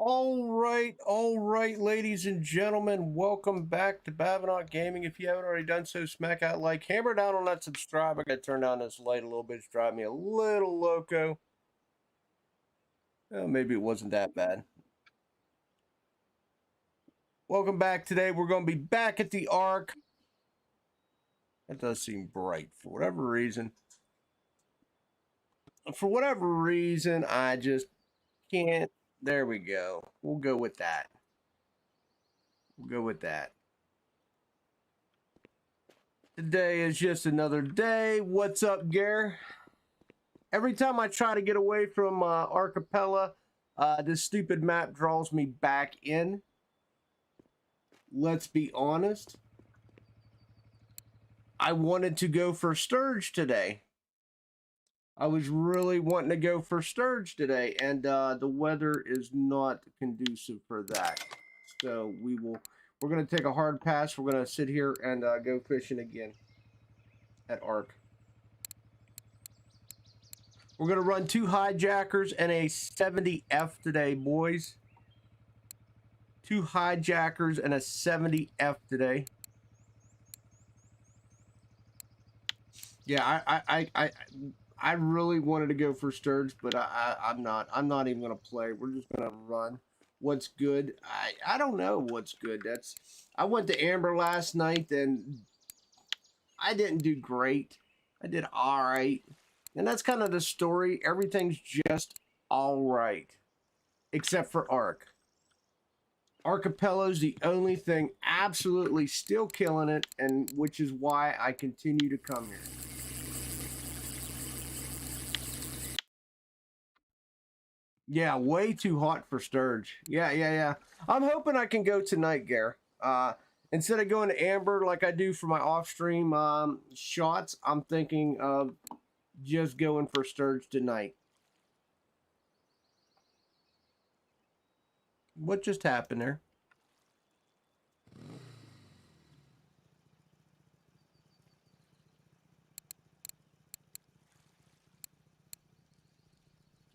All right, ladies and gentlemen, welcome back to Bavinot Gaming. If you haven't already done so, smack that like, hammer down on that subscribe. I gotta turn down this light a little bit. It's driving me a little loco. Oh, maybe it wasn't that bad. Welcome back. Today we're going to be back at the Ark. That does seem bright for whatever reason. For whatever reason, I just can't. There we go. We'll go with that. We'll go with that. Today is just another day. What's up, Gare? Every time I try to get away from Archipelago, this stupid map draws me back in. Let's be honest. I wanted to go for Sturge today. I was really wanting to go for Sturge today, and the weather is not conducive for that. So we're going to take a hard pass. We're going to sit here and go fishing again at Ark. We're going to run 2 hijackers and a 70F today, boys. 2 hijackers and a 70F today. Yeah, I really wanted to go for Sturge, but I'm not. I'm not even going to play. We're just going to run. What's good? I don't know what's good. I went to Amber last night, and I didn't do great. I did all right. And that's kind of the story. Everything's just all right, except for Ark. Archipelago's the only thing absolutely still killing it, and which is why I continue to come here. Yeah, way too hot for Sturge. Yeah. I'm hoping I can go tonight, Gare. Instead of going to Amber like I do for my off-stream shots, I'm thinking of just going for Sturge tonight. What just happened there?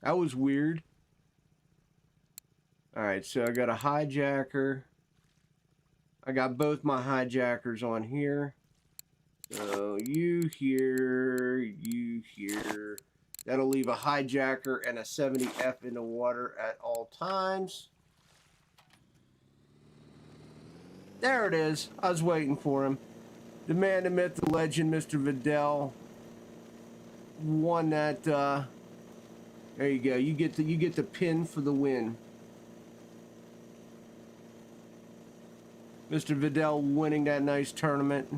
That was weird. Alright, so I got a hijacker. I got both my hijackers on here. So you here. That'll leave a hijacker and a 70F in the water at all times. There it is. I was waiting for him. The man, the myth, the legend, Mr. Vidal won that. There you go. You get the pin for the win. Mr. Vidal winning that nice tournament.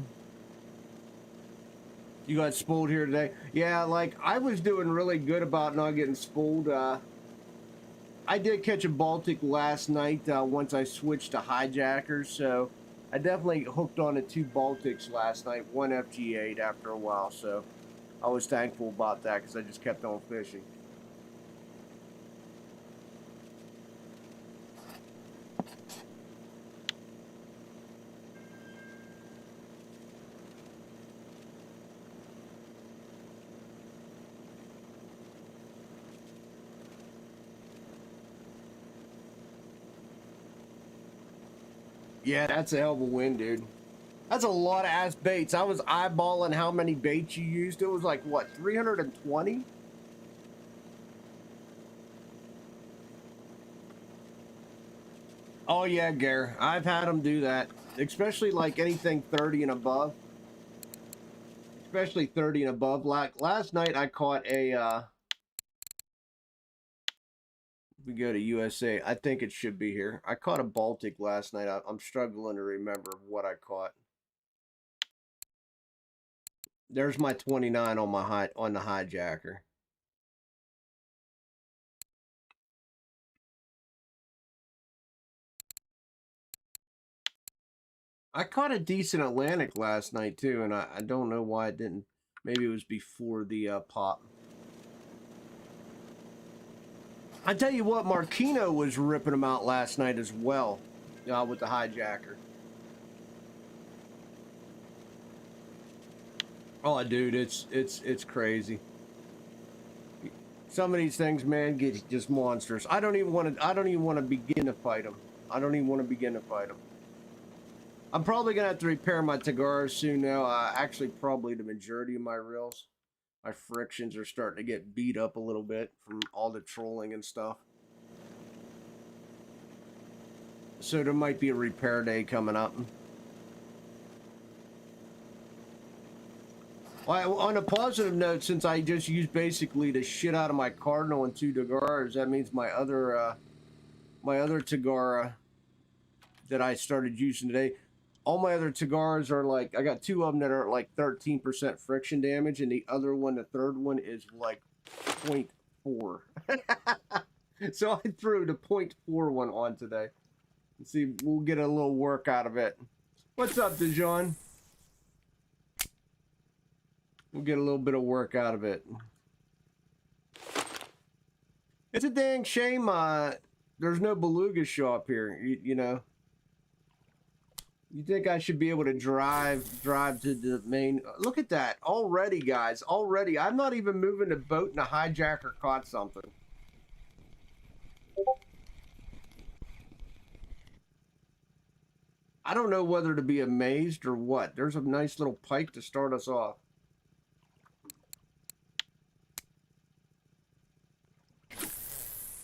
You got spooled here today. Yeah, like I was doing really good about not getting spooled. I did catch a Baltic last night once I switched to hijackers, so I definitely hooked on to 2 Baltics last night, 1 FG8 after a while, so I was thankful about that because I just kept on fishing. Yeah, that's a hell of a win, dude. That's a lot of ass baits. I was eyeballing how many baits you used. It was like, what, 320? Oh, yeah, Gare. I've had them do that. Especially like anything 30 and above. Especially 30 and above. Like last night I caught a... we go to USA. I think it should be here. I caught a Baltic last night. I'm struggling to remember what I caught. There's my 29 on the hijacker. I caught a decent Atlantic last night too, and I don't know why it didn't. Maybe it was before the pop. I tell you what, Marquino was ripping them out last night as well, with the hijacker. Oh, dude, it's crazy. Some of these things, man, get just monsters. I don't even want to begin to fight them. I don't even want to begin to fight them. I'm probably gonna have to repair my Tagaras soon now. Actually, probably the majority of my reels. My frictions are starting to get beat up a little bit from all the trolling and stuff. So there might be a repair day coming up. Well, on a positive note, since I just used basically the shit out of my Cardinal and 2 Tagaras, that means my other Tagara that I started using today, all my other Tagaras are like, I got 2 of them that are like 13% friction damage, and the other one, the third one, is like 0.4. So I threw the 0.4 one on today. Let's see, we'll get a little work out of it. What's up, Dijon? We'll get a little bit of work out of it. It's a dang shame there's no beluga show up here, you know. You think I should be able to drive to the main... Look at that. Already, guys. Already. I'm not even moving the boat and a hijacker caught something. I don't know whether to be amazed or what. There's a nice little pike to start us off.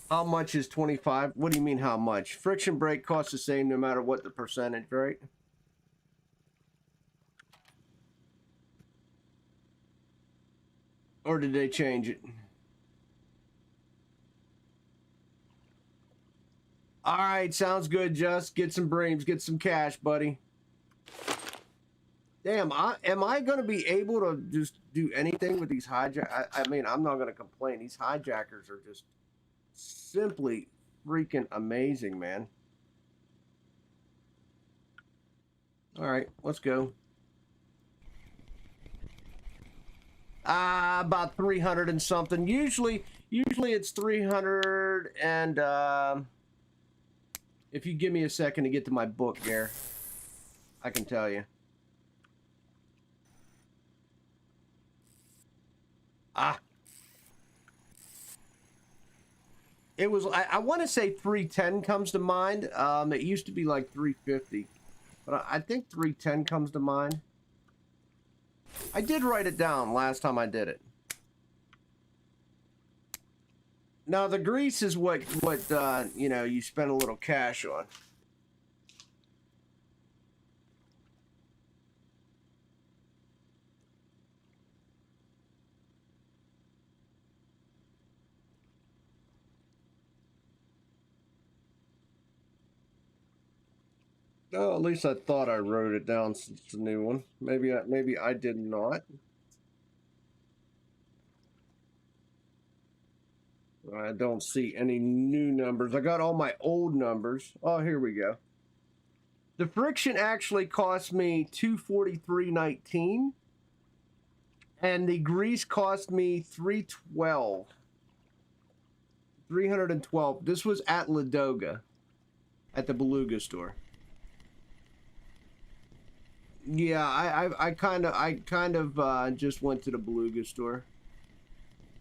How much is 25? What do you mean how much? Friction brake costs the same no matter what the percentage, right? Or did they change it? All right, sounds good, Just. Get some brains, get some cash, buddy. Damn, am I going to be able to just do anything with these hijackers? I mean, I'm not going to complain. These hijackers are just simply freaking amazing, man. All right, let's go. About 300 and something. Usually it's 300 and if you give me a second to get to my book there, I can tell you. It was, I want to say 310 comes to mind. It used to be like 350, but I think 310 comes to mind. I did write it down last time I did it. Now the grease is what you know, you spend a little cash on. Oh, at least I thought I wrote it down since it's a new one. Maybe I did not. I don't see any new numbers. I got all my old numbers. Oh, here we go. The friction actually cost me $243.19, and the grease cost me $312. $312. This was at Ladoga, at the Beluga store. Yeah, I kind of just went to the Beluga store.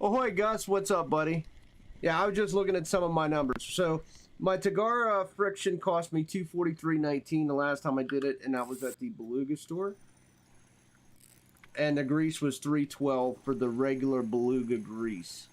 Ahoy, Gus, what's up, buddy? Yeah, I was just looking at some of my numbers. So my Tagara friction cost me $243.19 the last time I did it, and that was at the Beluga store. And the grease was $312 for the regular Beluga grease.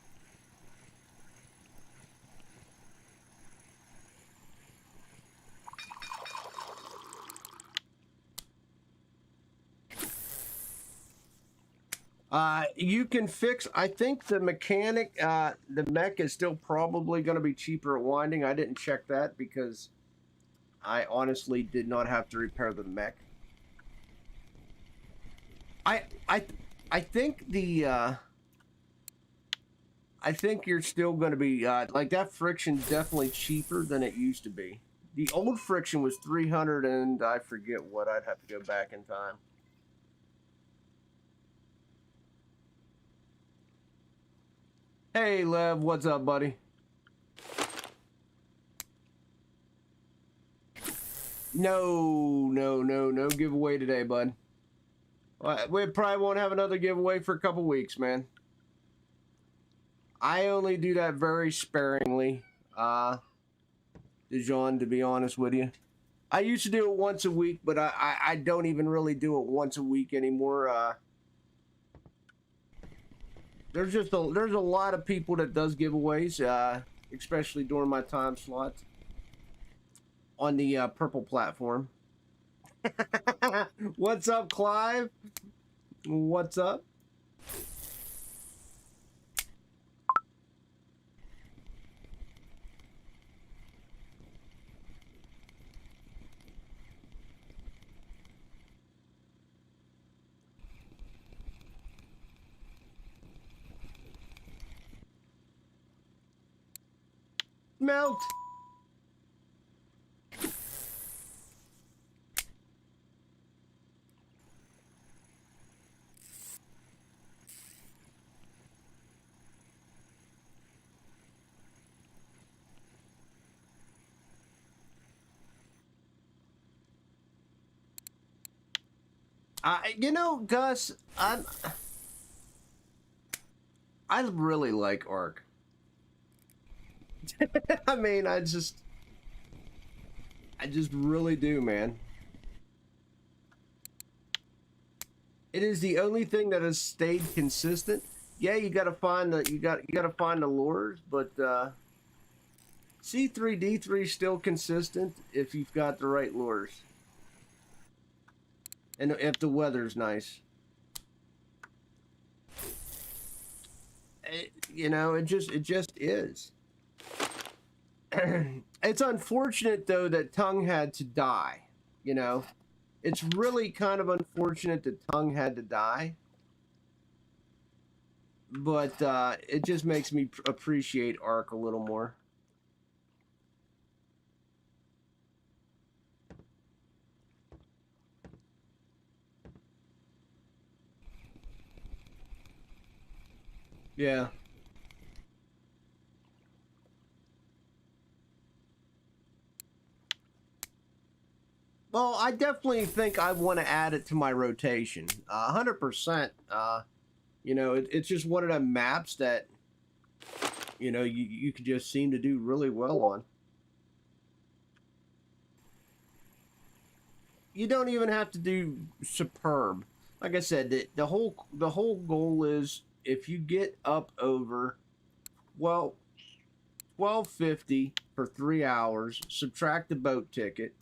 You can fix, I think the mechanic, the mech is still probably going to be cheaper at winding. I didn't check that because I honestly did not have to repair the mech. I think the, I think you're still going to be, like that friction's definitely cheaper than it used to be. The old friction was 300 and I forget what, I'd have to go back in time. Hey, Lev, what's up, buddy? No giveaway today, bud. We probably won't have another giveaway for a couple weeks, man. I only do that very sparingly, Dijon, to be honest with you. I used to do it once a week, but I don't even really do it once a week anymore. There's a lot of people that does giveaways, especially during my time slot on the purple platform. What's up, Clive? What's up? Melt. You know, Gus, I really like Ark. I mean, I just really do, man. It is the only thing that has stayed consistent. Yeah, you gotta find the you gotta find the lures, but C3D3 is still consistent if you've got the right lures. And if the weather's nice. You know, it just is. It's unfortunate though that thан had to die. You know, it's really kind of unfortunate that thан had to die. But it just makes me appreciate Ark a little more. Yeah. Well, I definitely think I want to add it to my rotation. 100%. You know, it's just one of the maps that, you know, you could just seem to do really well on. You don't even have to do superb. Like I said, the whole goal is if you get up over, well, 1250 for 3 hours, subtract the boat ticket.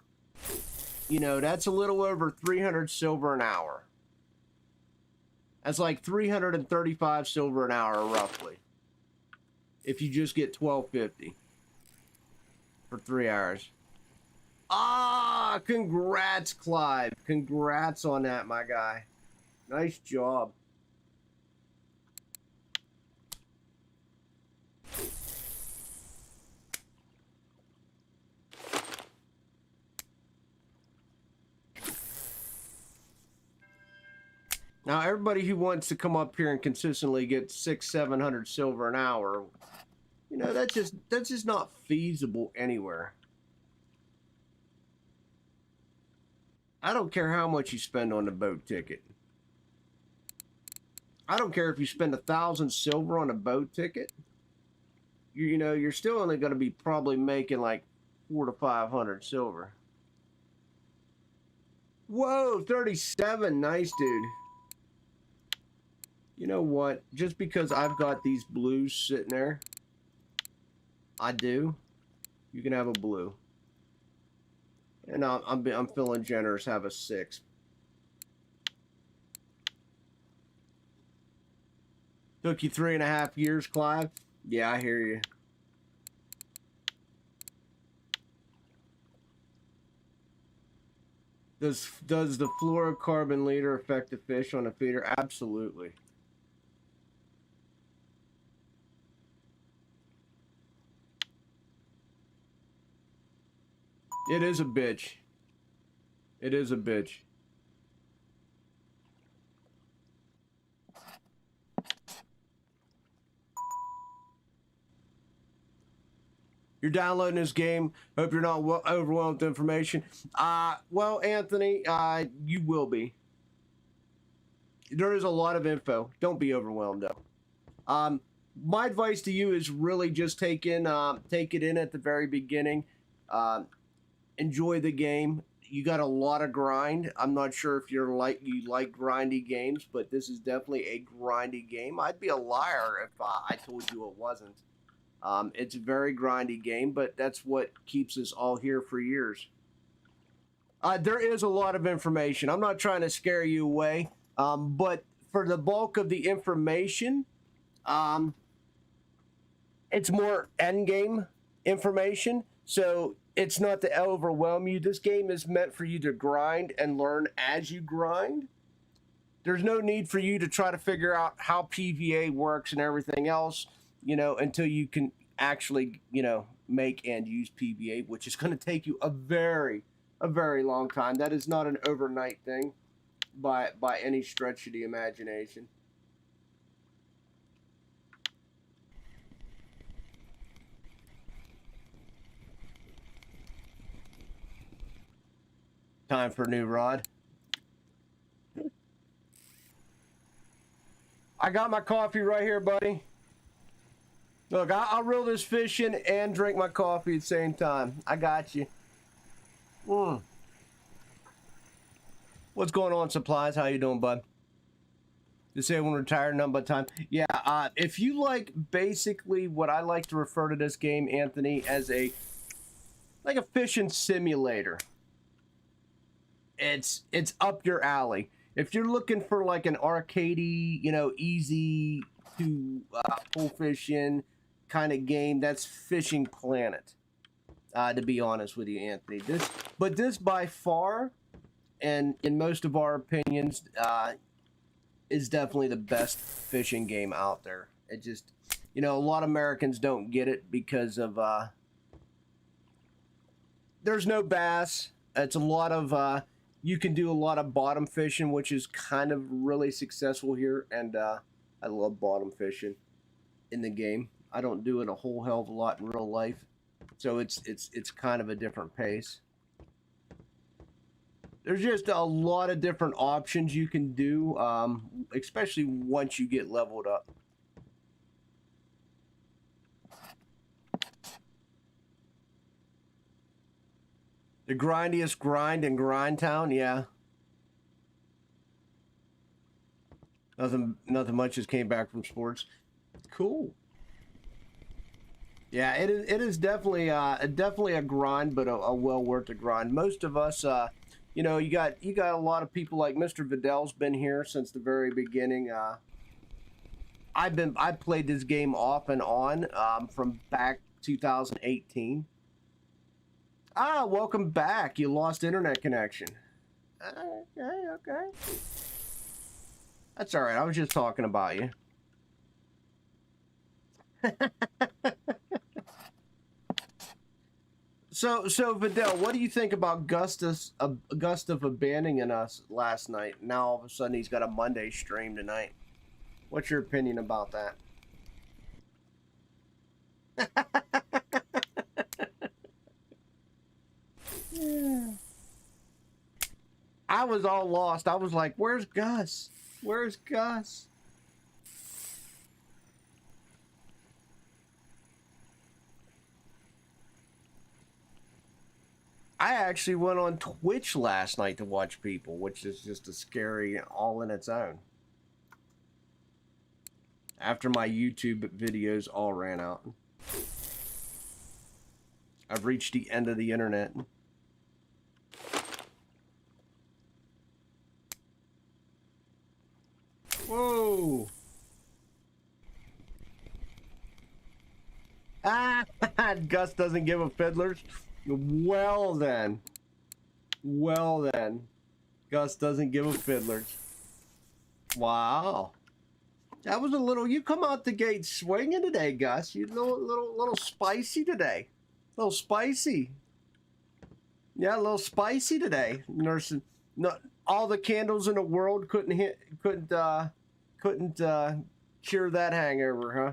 You know, that's a little over 300 silver an hour. That's like 335 silver an hour, roughly. If you just get 1250 for 3 hours. Ah, congrats, Clive. Congrats on that, my guy. Nice job. Now, everybody who wants to come up here and consistently get 600-700 silver an hour, you know, that's just not feasible anywhere. I don't care how much you spend on the boat ticket. I don't care if you spend 1,000 silver on a boat ticket. You know, you're still only going to be probably making like 400 to 500 silver. Whoa, 37, nice, dude. You know what? Just because I've got these blues sitting there, I do. You can have a blue. And I'm feeling generous. Have a 6. Took you 3.5 years, Clive? Yeah, I hear you. Does the fluorocarbon leader affect the fish on a feeder? Absolutely. It is a bitch. It is a bitch. You're downloading this game. Hope you're not overwhelmed with information. Well, Anthony, you will be. There is a lot of info. Don't be overwhelmed, though. my advice to you is really just take it in at the very beginning. Enjoy the game. You got a lot of grind. I'm not sure if you like grindy games, but this is definitely a grindy game. I'd be a liar if I told you it wasn't. It's a very grindy game, but that's what keeps us all here for years. There is a lot of information. I'm not trying to scare you away, but for the bulk of the information, it's more endgame information. So it's not to overwhelm you. This game is meant for you to grind and learn as you grind. There's no need for you to try to figure out how PVA works and everything else, until you can actually, make and use PVA, which is going to take you a very long time. That is not an overnight thing by any stretch of the imagination. Time for a new rod. I got my coffee right here, buddy. Look, I'll reel this fish in and drink my coffee at the same time. I got you. What's going on, Supplies? How you doing, bud? Disabled and retired, none but time. Yeah, if you like basically what I like to refer to this game, Anthony, as a fishing simulator. It's up your alley. If you're looking for like an arcadey, easy to pull fish in kind of game, that's Fishing Planet. To be honest with you, Anthony, this by far, and in most of our opinions, is definitely the best fishing game out there. It just, a lot of Americans don't get it because of there's no bass. It's a lot of you can do a lot of bottom fishing, which is kind of really successful here, and I love bottom fishing in the game. I don't do it a whole hell of a lot in real life, so it's kind of a different pace. There's just a lot of different options you can do, especially once you get leveled up. The grindiest grind in Grindtown, yeah. Nothing much just came back from sports. Cool. Yeah, it is definitely a grind, but a well worth a grind. Most of us, you got a lot of people like Mr. Vidal's been here since the very beginning. I played this game off and on from back 2018. Welcome back. You lost internet connection. Okay. That's all right. I was just talking about you. So Vidal, what do you think about Gustav abandoning us last night? Now all of a sudden he's got a Monday stream tonight. What's your opinion about that? Yeah. I was all lost. I was like, where's Gus? Where's Gus? I actually went on Twitch last night to watch people, which is just a scary all in its own. After my YouTube videos all ran out. I've reached the end of the internet. Whoa! Gus doesn't give a fiddler's. Well then. Gus doesn't give a fiddler's. Wow. That was a little, you come out the gate swinging today, Gus. You little spicy today. A little spicy. Yeah, a little spicy today. Nursing. No, all the candles in the world couldn't cure that hangover, huh?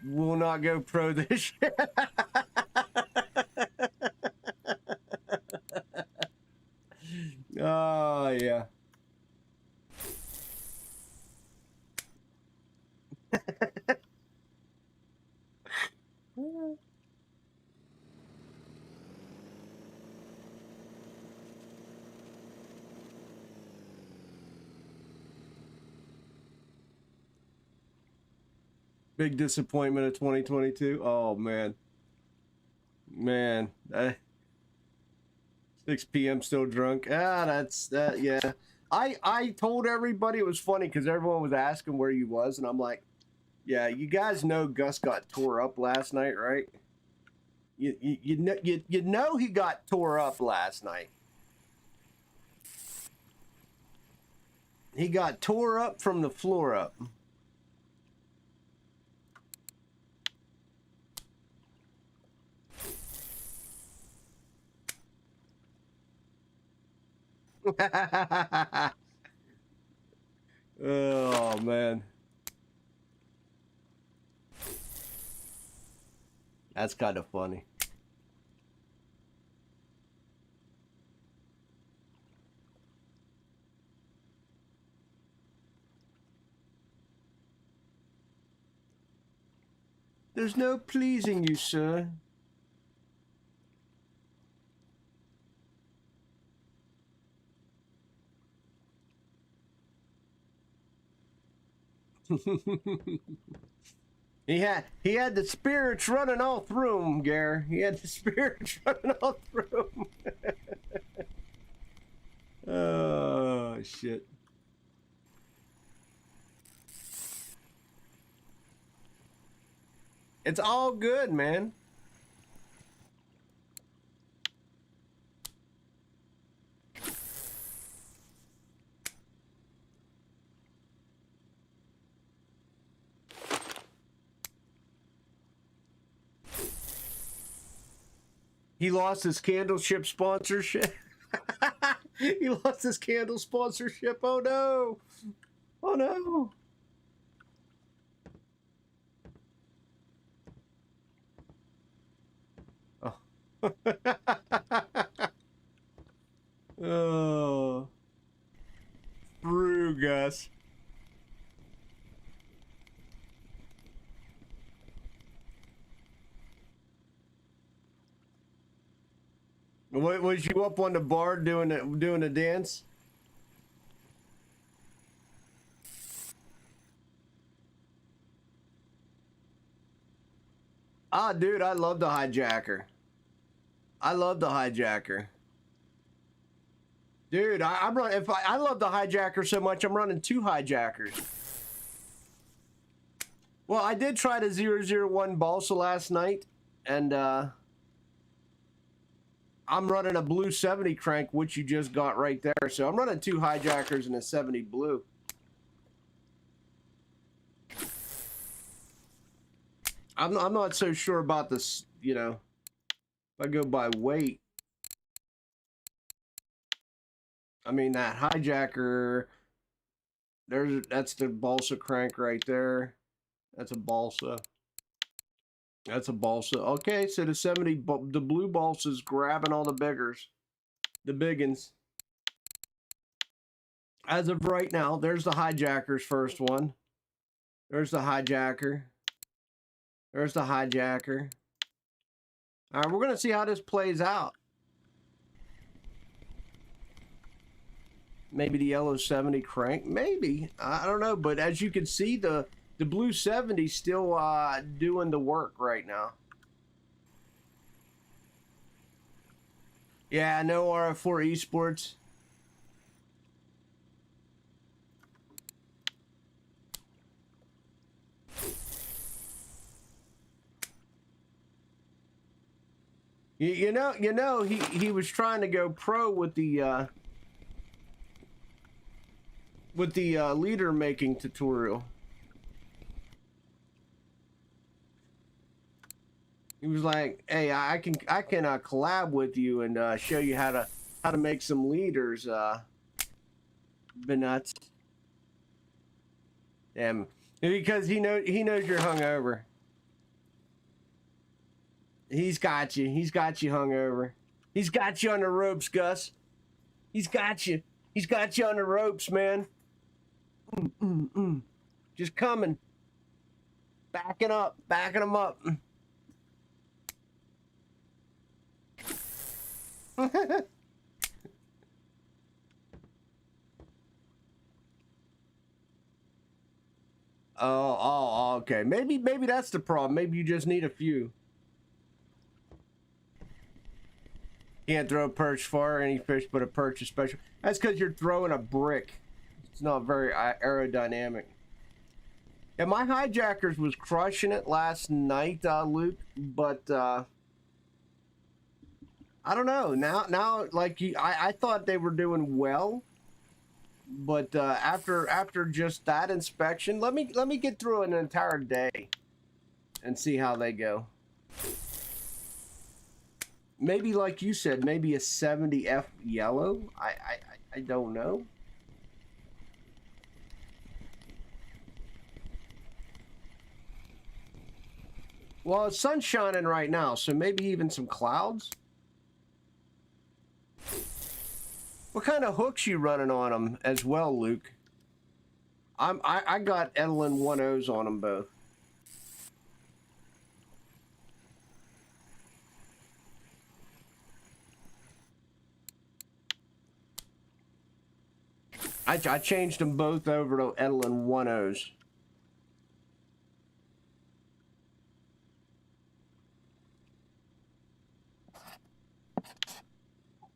Will not go pro this year. Oh, yeah. Big disappointment of 2022. Oh man, man, 6 p.m. still drunk. Ah, that's that. Yeah, I told everybody it was funny because everyone was asking where you was, and I'm like, yeah, you guys know Gus got tore up last night, right? You know he got tore up last night. He got tore up from the floor up. Oh man, that's kind of funny. There's no pleasing you, sir. He had the spirits running all through him, Gare. He had the spirits running all through him. Oh shit. It's all good, man. He lost his candle ship sponsorship. He lost his candle sponsorship. Oh no. Oh no. Oh. Oh. Brew, Gus. What was you up on the bar doing a dance? Ah, dude, I love the hijacker. I love the hijacker. Dude, I'm running. If I love the hijacker so much, I'm running 2 hijackers. Well, I did try the 001 balsa last night, and I'm running a blue 70 crank, which you just got right there. So I'm running 2 hijackers and a 70 blue. I'm not so sure about this, you know, if I go by weight. I mean, that hijacker, that's the balsa crank right there. That's a balsa. That's a balsa. Okay, so the 70, the blue balsa's grabbing all the biggers, the biggins. As of right now, there's the hijacker's first one. There's the hijacker. There's the hijacker. All right, we're going to see how this plays out. Maybe the yellow 70 crank. Maybe. I don't know. But as you can see, the blue 70 still doing the work right now. Yeah, no RF4 esports. You know, he was trying to go pro with the leader making tutorial. He was like, "Hey, I can collab with you and show you how to make some leaders." Been nuts. Damn, because he knows you're hungover. He's got you. He's got you hungover. He's got you on the ropes, Gus. He's got you. He's got you on the ropes, man. Just coming. Backing up. Backing him up. Okay. Maybe that's the problem. Maybe you just need a few. Can't throw a perch far, any fish but a perch is special. That's because you're throwing a brick. It's not very aerodynamic. And my hijackers was crushing it last night, Luke, but I don't know. Now, like I thought they were doing well, but after just that inspection, let me get through an entire day and see how they go. Maybe like you said, maybe a 70F yellow. I don't know. Well, it's sun shining right now, so maybe even some clouds. What kind of hooks you running on them as well, Luke? I got Edelin 1.0s on them both. I changed them both over to Edelin 1.0s.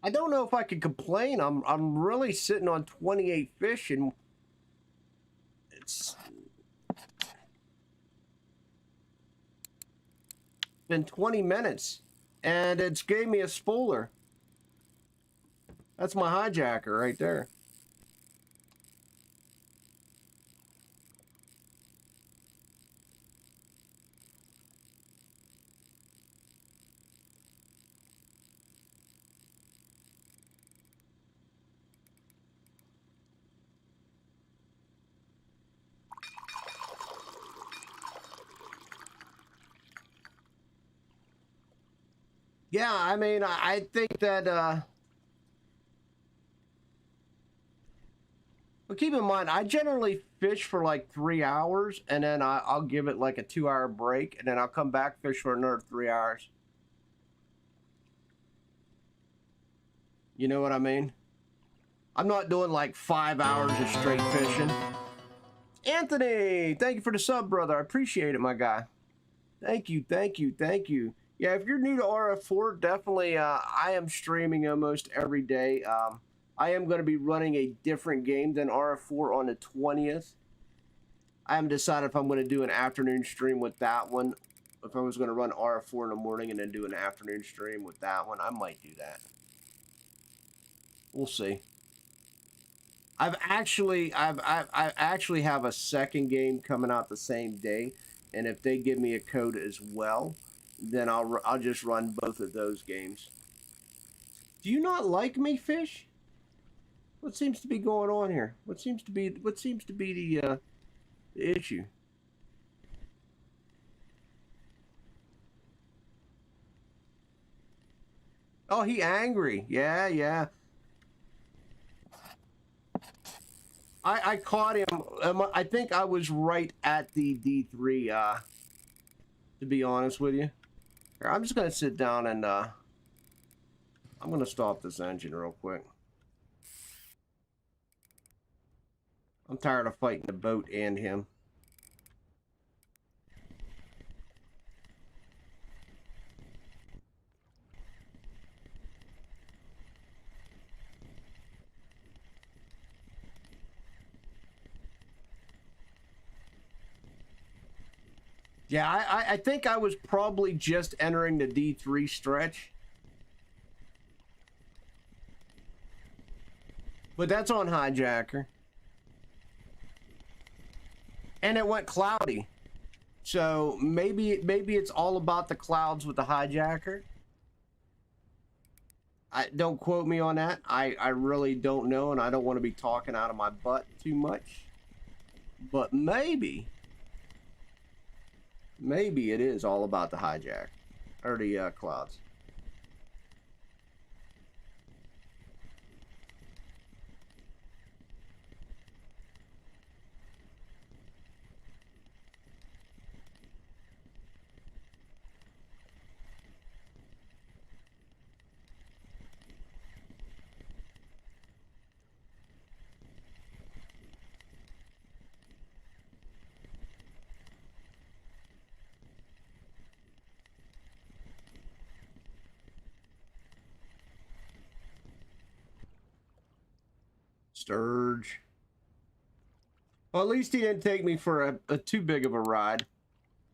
I don't know if I could complain. I'm really sitting on 28 fish, and it's been 20 minutes, and it's gave me a spooler. That's my hijacker right there. Yeah, I mean, I think that, well, keep in mind, I generally fish for like 3 hours, and then I'll give it like a 2-hour break, and then I'll come back, fish for another 3 hours. You know what I mean? I'm not doing like 5 hours of straight fishing. Anthony, thank you for the sub, brother. I appreciate it, my guy. Thank you, thank you, thank you. Yeah, if you're new to RF4, definitely, I am streaming almost every day. I am going to be running a different game than RF4 on the 20th. I haven't decided if I'm going to do an afternoon stream with that one. If I was going to run RF4 in the morning and then do an afternoon stream with that one, I might do that. We'll see. I actually have a second game coming out the same day, and if they give me a code as well, then I'll just run both of those games. Do you not like me, Fish? What seems to be going on here? What seems to be the issue? Oh, he angry. Yeah. I caught him. I think I was right at the D3, to be honest with you. Here, I'm just going to sit down and I'm going to stop this engine real quick. I'm tired of fighting the boat and him. Yeah, I think I was probably just entering the D3 stretch. But that's on hijacker. And it went cloudy. So maybe it's all about the clouds with the hijacker. Don't quote me on that. I really don't know, and I don't want to be talking out of my butt too much. But maybe it is all about the hijack or the clouds. Sturge. Well, at least he didn't take me for a too big of a ride.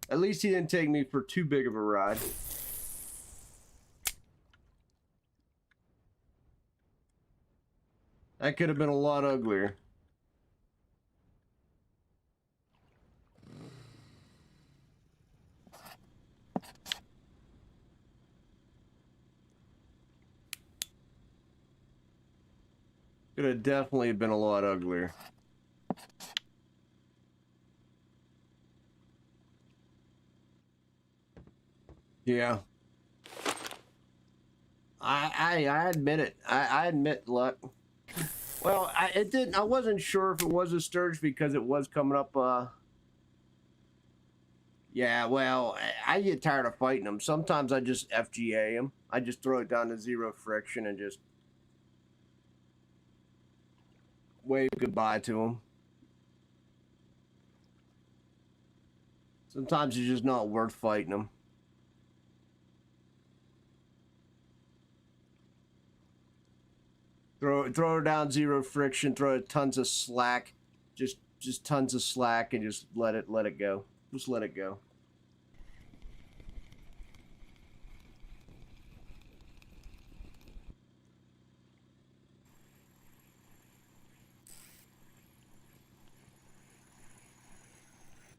At least he didn't take me for too big of a ride. That could have been a lot uglier. Could have definitely been a lot uglier. Yeah. I admit it. I admit luck. Well, I wasn't sure if it was a Sturge because it was coming up. Yeah, well, I get tired of fighting them. Sometimes I just FGA them. I just throw it down to 0 friction and just wave goodbye to them. Sometimes it's just not worth fighting them. Throw it down 0 friction. Throw it tons of slack, just tons of slack, and just let it go. Just let it go.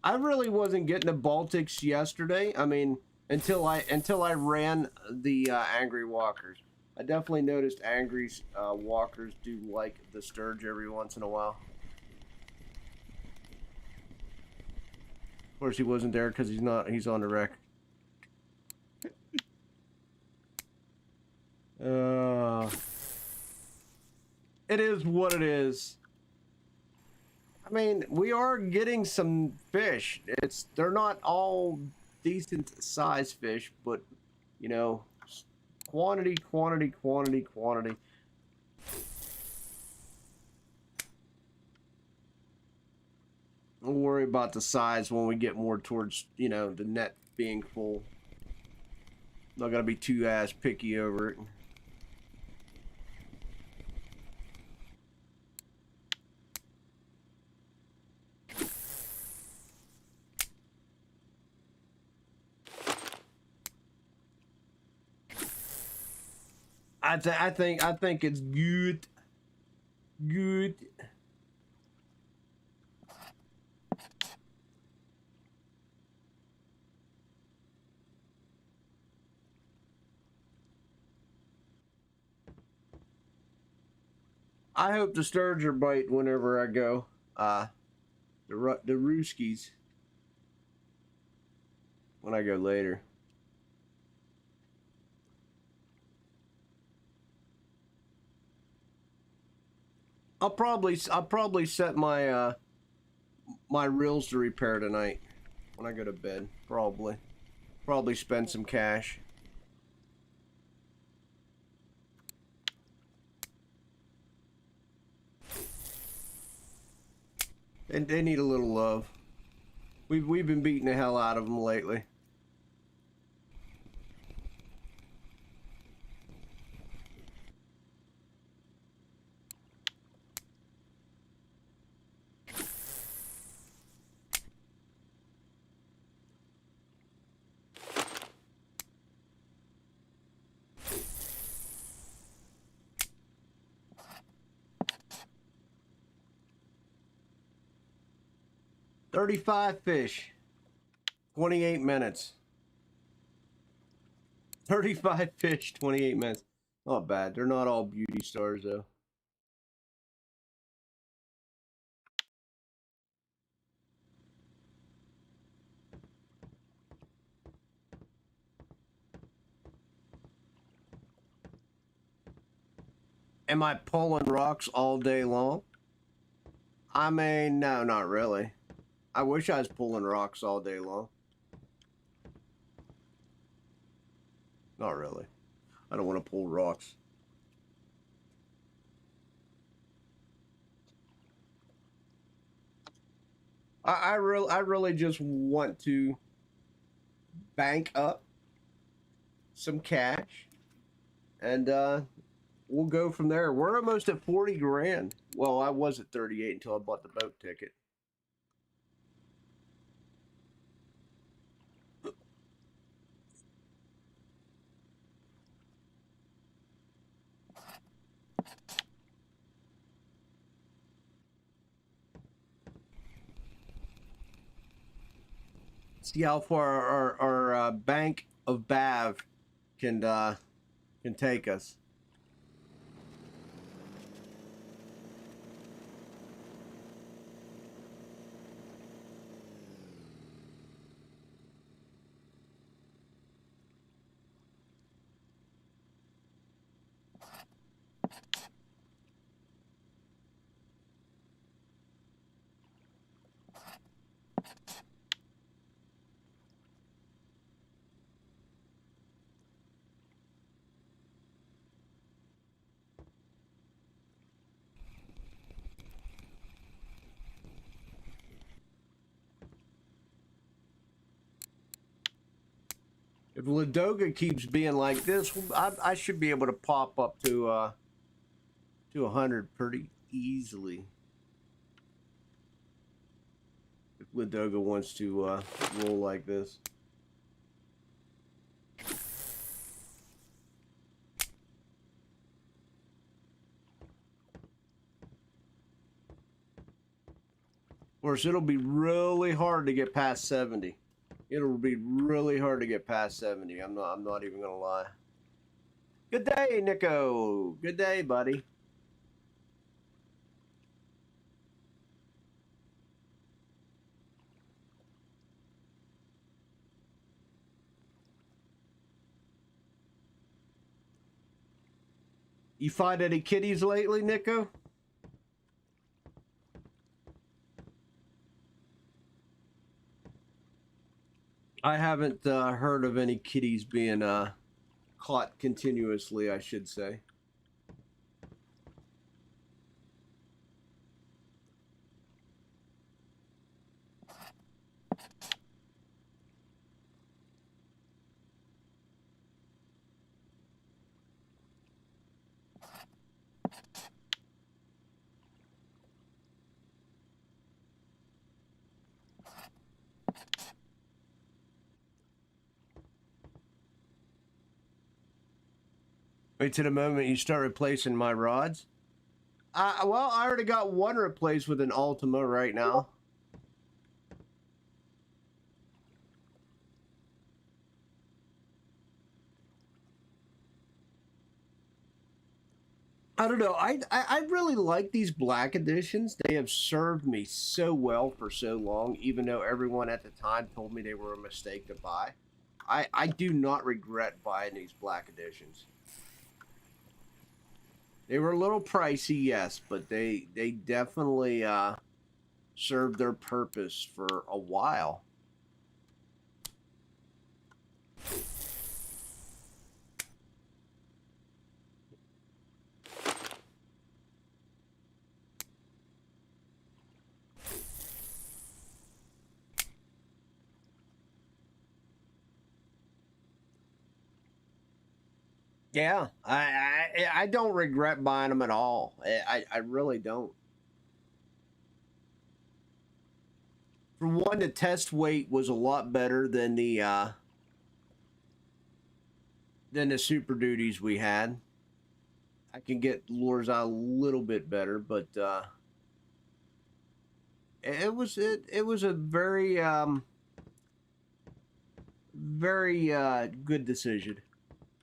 I really wasn't getting the Baltics yesterday. I mean, until I ran the Angry Walkers. I definitely noticed Angry Walkers do like the Sturge every once in a while. Of course, he wasn't there because he's on the wreck. It is what it is. I mean, we are getting some fish. They're not all decent size fish, but you know, quantity. We'll worry about the size when we get more towards, you know, the net being full. Not gonna be too ass picky over it. I think it's good. Good. I hope the sturgeon bite whenever I go. The rooskies when I go later. I'll probably set my my reels to repair tonight when I go to bed. Probably spend some cash. And they need a little love. We've been beating the hell out of them lately. $35 fish, 28 minutes. 35 fish, 28 minutes. Not bad. They're not all beauty stars though. Am I pulling rocks all day long? I mean, no, not really. I wish I was pulling rocks all day long. Not really. I don't want to pull rocks. I really just want to bank up some cash and we'll go from there. We're almost at 40 grand. Well, I was at 38 until I bought the boat ticket. See how far our bank of Bav can take us. If Ladoga keeps being like this, I should be able to pop up to 100 pretty easily. If Ladoga wants to roll like this. Of course, it'll be really hard to get past 70. It'll be really hard to get past 70. I'm not even gonna lie. Good day, Nico. Good day, buddy. You find any kitties lately, Nico? I haven't heard of any kitties being caught continuously, I should say. Wait to the moment you start replacing my rods. Well, I already got one replaced with an Ultima right now. I don't know. I really like these black editions. They have served me so well for so long, even though everyone at the time told me they were a mistake to buy. I do not regret buying these black editions. They were a little pricey, yes, but they definitely served their purpose for a while. Yeah, I don't regret buying them at all. I really don't. For one, the test weight was a lot better than the Super Duties we had. I can get lures out a little bit better, but it was a very good decision.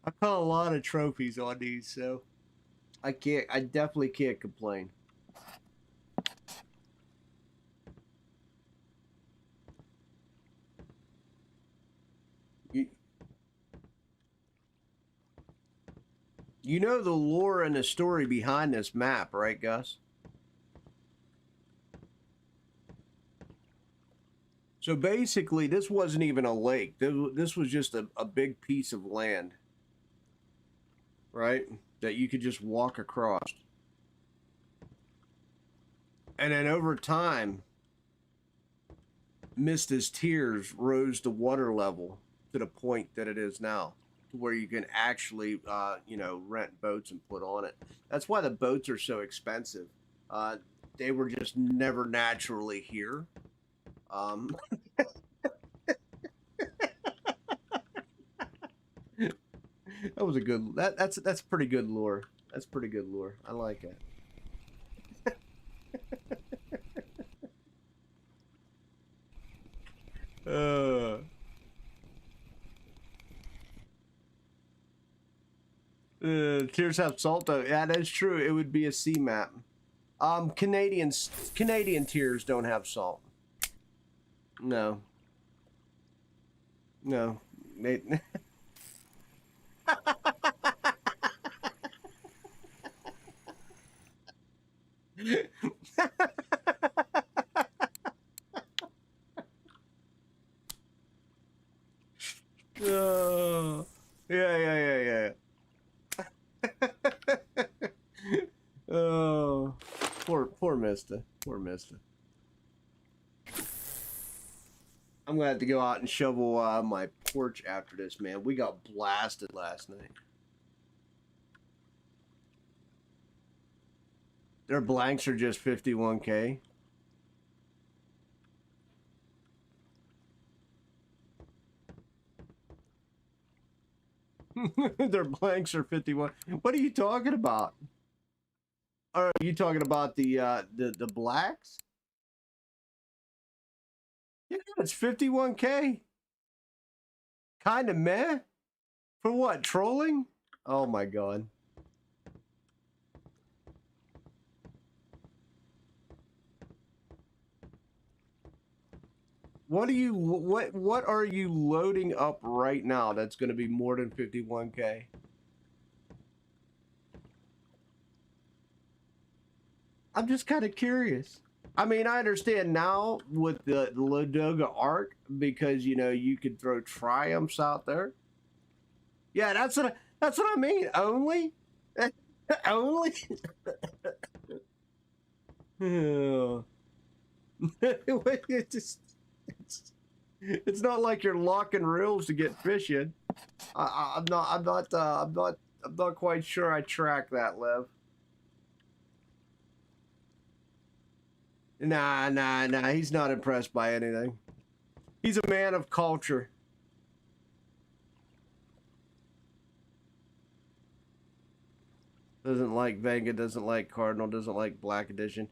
I caught a lot of trophies on these, so I definitely can't complain. You know the lore and the story behind this map, right, Gus? So basically, this wasn't even a lake. This was just a big piece of land, right? That you could just walk across. And then over time, Mista's tears rose the water level to the point that it is now. to where you can actually, you know, rent boats and put on it. That's why the boats are so expensive. They were just never naturally here. That was a good. That's pretty good lure. That's pretty good lure. I like it. Tears have salt though. Yeah, that's true. It would be a sea map. Canadian tiers don't have salt. No. No. They, oh, yeah. Oh, poor Mister. Poor Mister. I'm gonna have to go out and shovel my porch after this, man. We got blasted last night. Their blanks are just 51K. Their blanks are 51. What are you talking about? Are you talking about the blacks? Yeah, it's 51K. Kind of meh. For what? Trolling? Oh my god. What are you loading up right now that's going to be more than 51K? I'm just kind of curious. I mean, I understand now with the Ladoga Arc because you know you could throw triumphs out there. Yeah, that's what I mean. Only, only. It's not like you're locking reels to get fish in. I'm not quite sure I track that, Lev. Nah. He's not impressed by anything. He's a man of culture. Doesn't like Venga, doesn't like Cardinal, doesn't like Black Edition.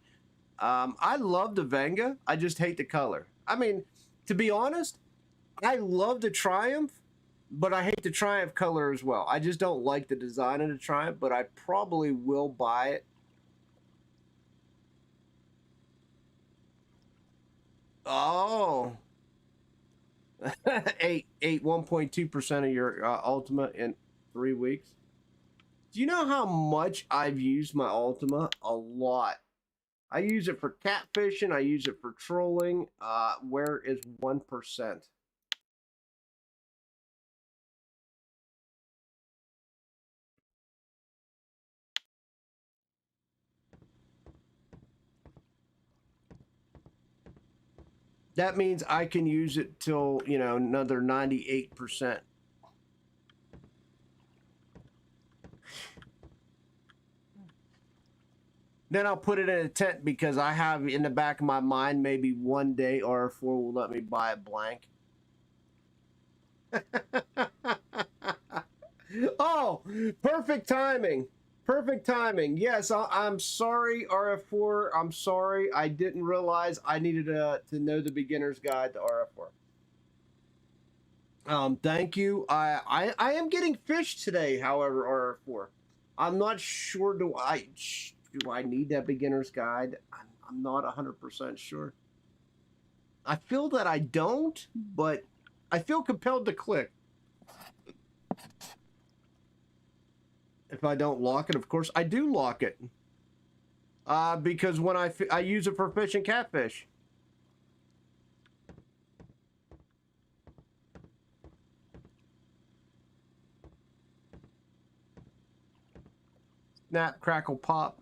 I love the Venga. I just hate the color. I mean, to be honest, I love the Triumph, but I hate the Triumph color as well. I just don't like the design of the Triumph, but I probably will buy it. Oh. ate 1.2% of your Ultima in 3 weeks. Do you know how much I've used my Ultima? A lot. I use it for catfishing. I use it for trolling. Where is 1%? That means I can use it till, you know, another 98%. Then I'll put it in a tent because I have in the back of my mind maybe one day RF4 will let me buy a blank. Oh, perfect timing. Perfect timing. Yes, I'm sorry, RF4. I'm sorry. I didn't realize I needed to know the beginner's guide to RF4. Thank you. I am getting fish today, however, RF4. I'm not sure. Do I need that beginner's guide? I'm not 100% sure. I feel that I don't, but I feel compelled to click. If I don't lock it, of course, I do lock it. Because when I use it for fishing catfish. Snap, crackle, pop.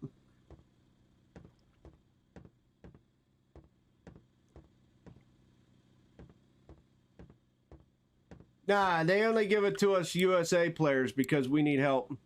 Nah, they only give it to us USA players because we need help.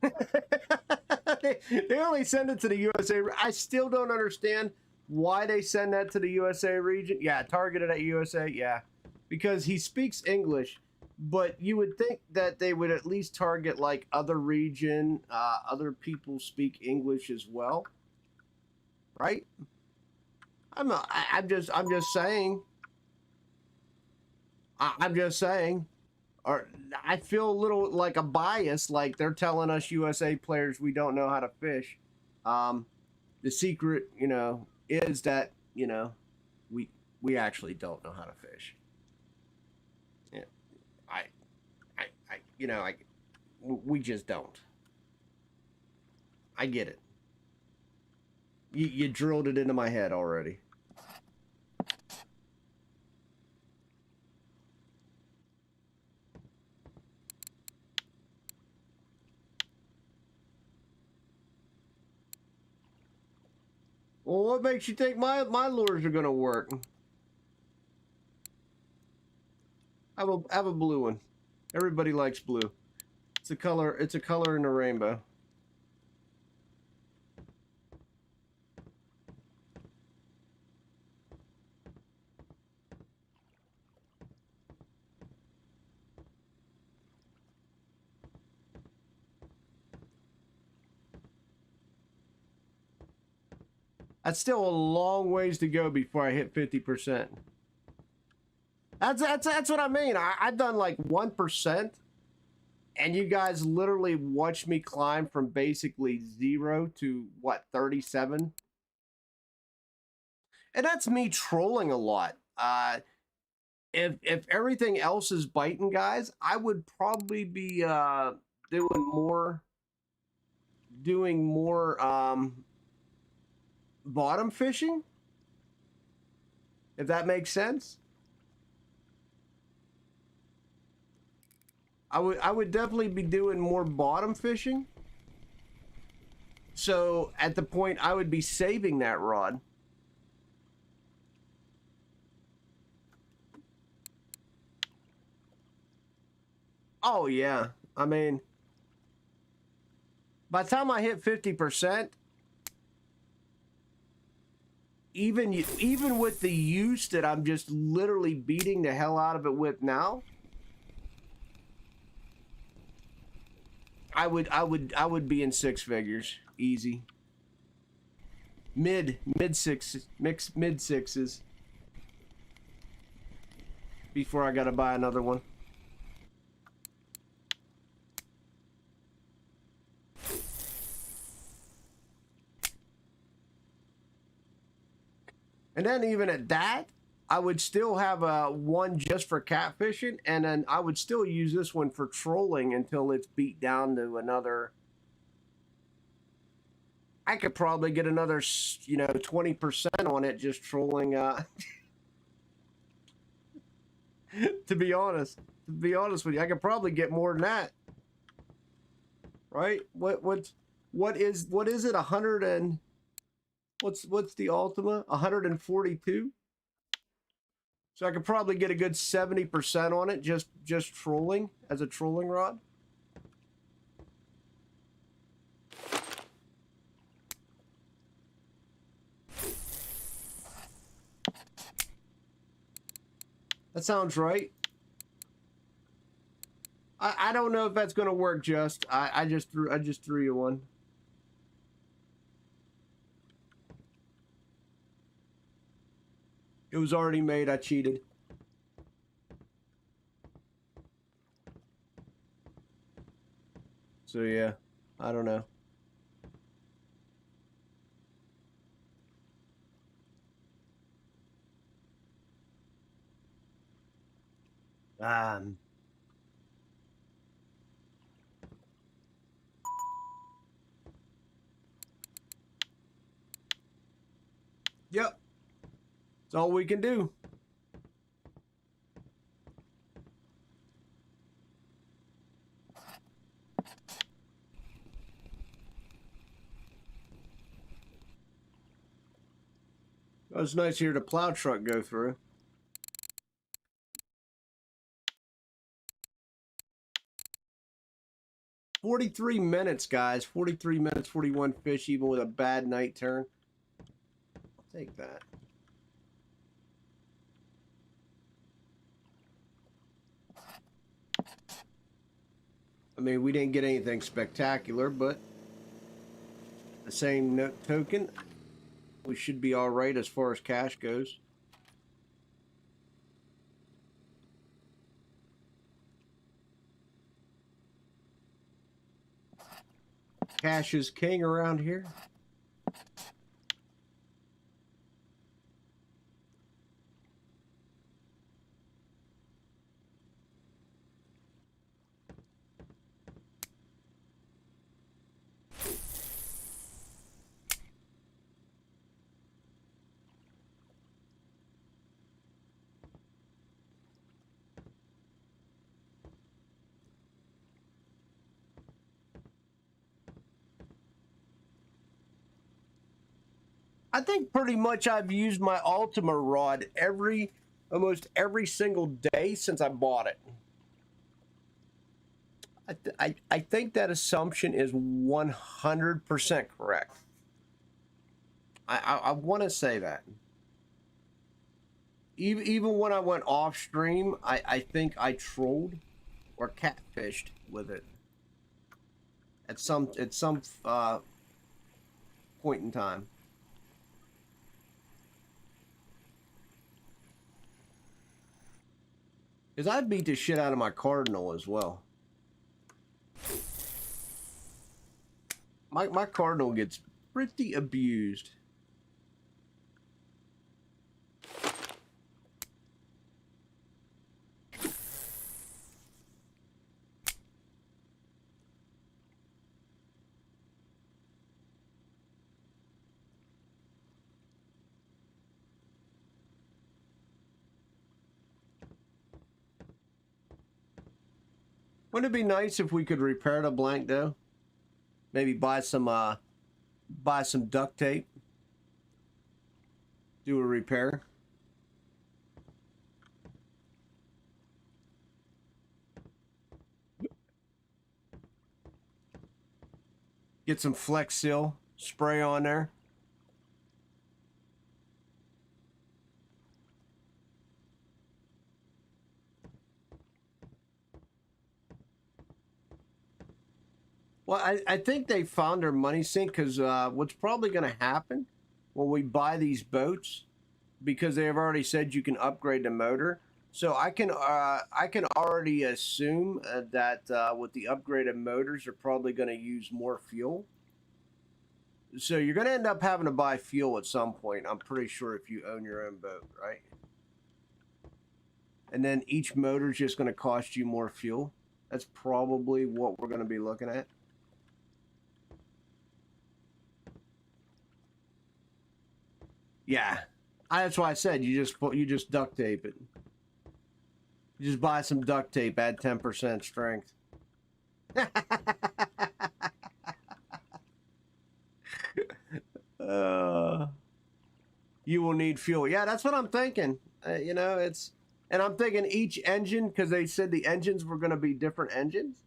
they only send it to the USA. I still don't understand why they send that to the USA region. Yeah, targeted at USA. Yeah, because he speaks English, but you would think that they would at least target like other region, other people speak English as well, right? I'm just saying. I'm just saying. Or I feel a little like a bias, like they're telling us USA players we don't know how to fish. The secret, you know, is that you know we actually don't know how to fish. Yeah, I, you know, we just don't. I get it. You drilled it into my head already. Well, what makes you think my lures are gonna work? Have a blue one. Everybody likes blue. It's a color. It's a color in the rainbow. That's still a long ways to go before I hit 50%. That's what I mean. I've done like 1%, and you guys literally watched me climb from basically 0 to what, 37? And that's me trolling a lot. If everything else is biting, guys, I would probably be doing more bottom fishing, if that makes sense. I would definitely be doing more bottom fishing. So at the point I would be saving that rod. Oh yeah. I mean, by the time I hit 50%, even with the use that I'm just literally beating the hell out of it with now, I would be in six figures easy. Mid sixes before I gotta buy another one. And then even at that, I would still have one just for catfishing, and then I would still use this one for trolling until it's beat down to another. I could probably get another, 20% on it just trolling. To be honest with you, I could probably get more than that. Right? What is it? 100 and what's the ultima? 142. So I could probably get a good 70% on it just trolling as a trolling rod. That sounds right. I don't know if that's gonna work. I just threw you one. It was already made. I cheated. So yeah, I don't know. Yep. That's all we can do. It was nice to hear the plow truck go through. "43 minutes, guys. 43 minutes, 41 fish, even with a bad night turn. I'll take that. I mean, we didn't get anything spectacular, but the same token, we should be all right as far as cash goes. Cash is king around here. I think pretty much I've used my Ultima rod almost every single day since I bought it. I think that assumption is 100% correct. I want to say that. Even when I went off stream, I think I trolled or catfished with it at some point in time. Because I beat the shit out of my Cardinal as well. My Cardinal gets pretty abused. Wouldn't it be nice if we could repair the blank though? Maybe buy some duct tape. Do a repair. Get some Flex Seal spray on there. Well, I think they found their money sink because what's probably going to happen when we buy these boats, because they have already said you can upgrade the motor. So I can already assume that with the upgraded motors, they're probably going to use more fuel. So you're going to end up having to buy fuel at some point. I'm pretty sure if you own your own boat, right? And then each motor is just going to cost you more fuel. That's probably what we're going to be looking at. Yeah, that's why I said you just duct tape it. You just buy some duct tape, add 10% strength. You will need fuel. Yeah, that's what I'm thinking. You know, and I'm thinking each engine, because they said the engines were going to be different engines.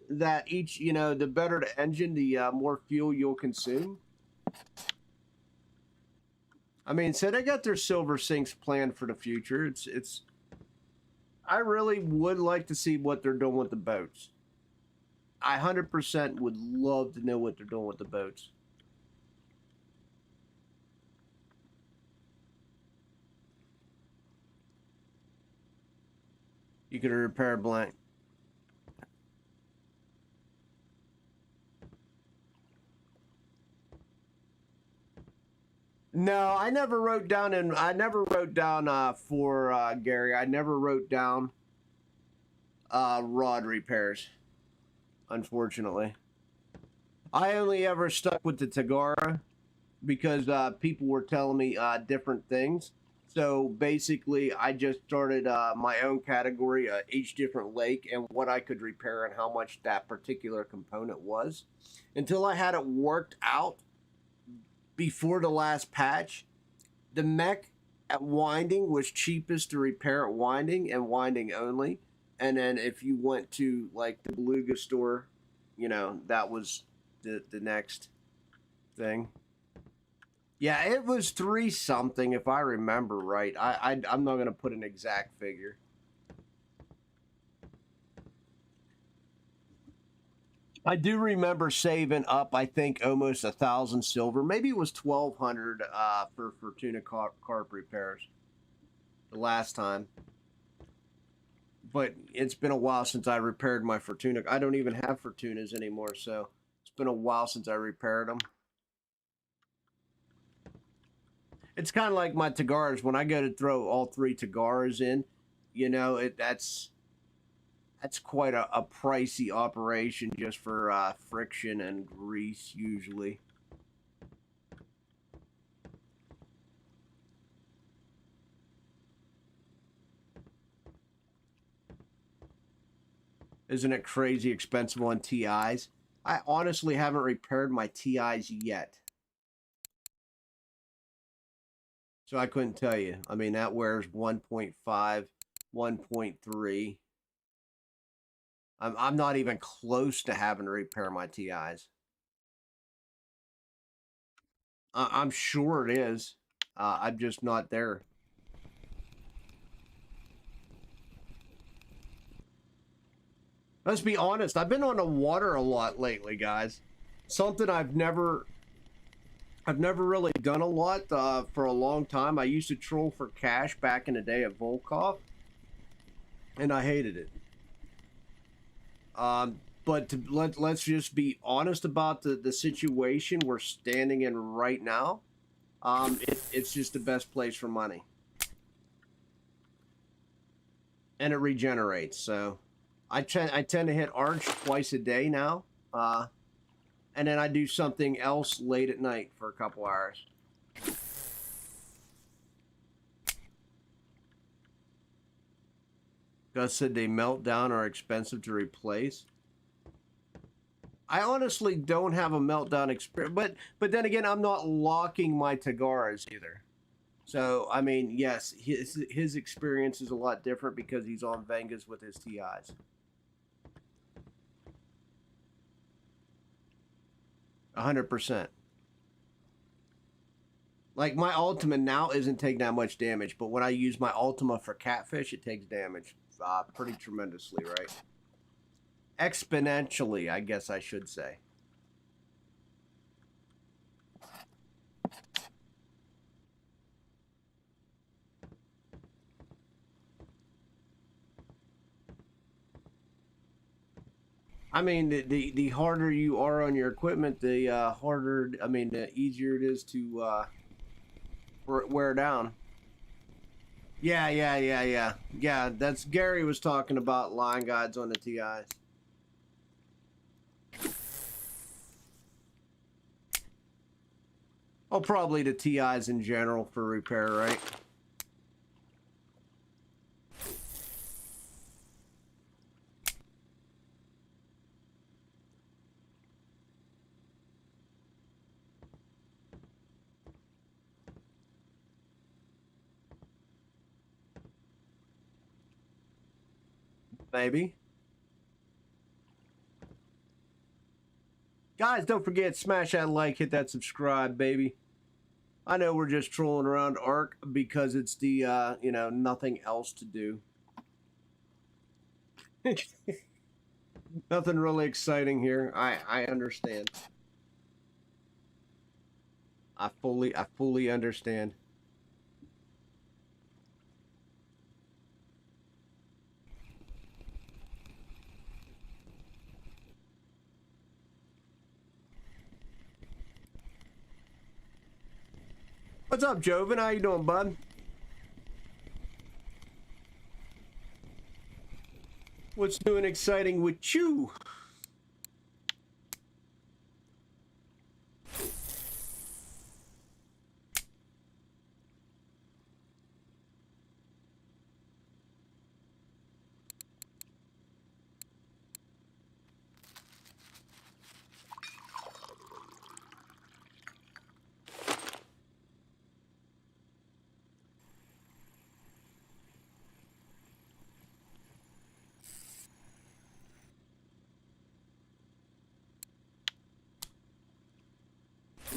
That each, you know, the better the engine, the more fuel you'll consume. I mean, so they got their silver sinks planned for the future. I really would like to see what they're doing with the boats. I 100% would love to know what they're doing with the boats. You could repair a blank. No, I never wrote down, for Gary. I never wrote down rod repairs, unfortunately. I only ever stuck with the Tagara because people were telling me different things. So basically, I just started my own category, each different lake, and what I could repair and how much that particular component was, until I had it worked out before the last patch. the mech at winding was cheapest to repair at winding and winding only. And then if you went to like the Beluga store, you know, that was the next thing. Yeah, it was 3 something if I remember right. I'm not gonna put an exact figure. I do remember saving up, I think, almost 1,000 silver. Maybe it was 1,200 for Fortuna carp repairs the last time. But it's been a while since I repaired my Fortuna. I don't even have Fortunas anymore, so it's been a while since I repaired them. It's kind of like my Tagaras. When I go to throw all 3 Tagaras in, you know, that's quite a pricey operation just for friction and grease usually. Isn't it crazy expensive on TIs? I honestly haven't repaired my TIs yet. So I couldn't tell you. I mean, that wears 1.5, 1.3. I'm not even close to having to repair my TIs. I'm sure it is. I'm just not there. Let's be honest. I've been on the water a lot lately, guys. Something I've never really done a lot for a long time. I used to troll for cash back in the day at Volkov, and I hated it. But let's just be honest about the situation we're standing in right now. It's just the best place for money. And it regenerates, so I tend to hit Arch twice a day now. And then I do something else late at night for a couple hours. Gus said they melt down are expensive to replace. I honestly don't have a meltdown experience, but then again, I'm not locking my Tagaras either. So, I mean, yes, his experience is a lot different because he's on Vengas with his TIs. 100%. Like, my Ultima now isn't taking that much damage, but when I use my Ultima for catfish, it takes damage pretty tremendously, right? Exponentially, I guess I should say. I mean, the harder you are on your equipment, the harder, I mean, the easier it is to wear down. Yeah, that's Gary was talking about line guides on the TIs. Oh, probably the TIs in general for repair, right? Maybe. Guys, don't forget, smash that like, hit that subscribe, baby. I know we're just trolling around Ark because it's the, you know, nothing else to do. Nothing really exciting here. I understand. I fully understand. What's up, Joven? How you doing, bud? What's new and exciting with you?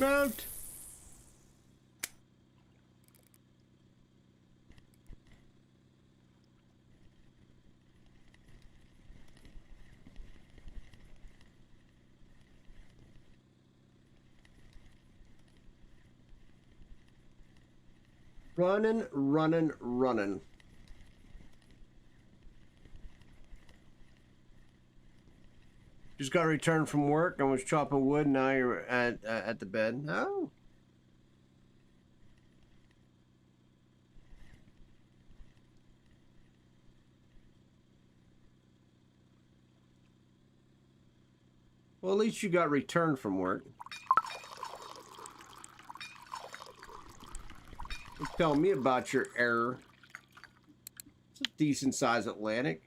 Mount. Running, running, running. Just got returned from work and was chopping wood. Now you're at the bed. Oh. Well, at least you got returned from work. Tell me about your error. It's a decent sized Atlantic.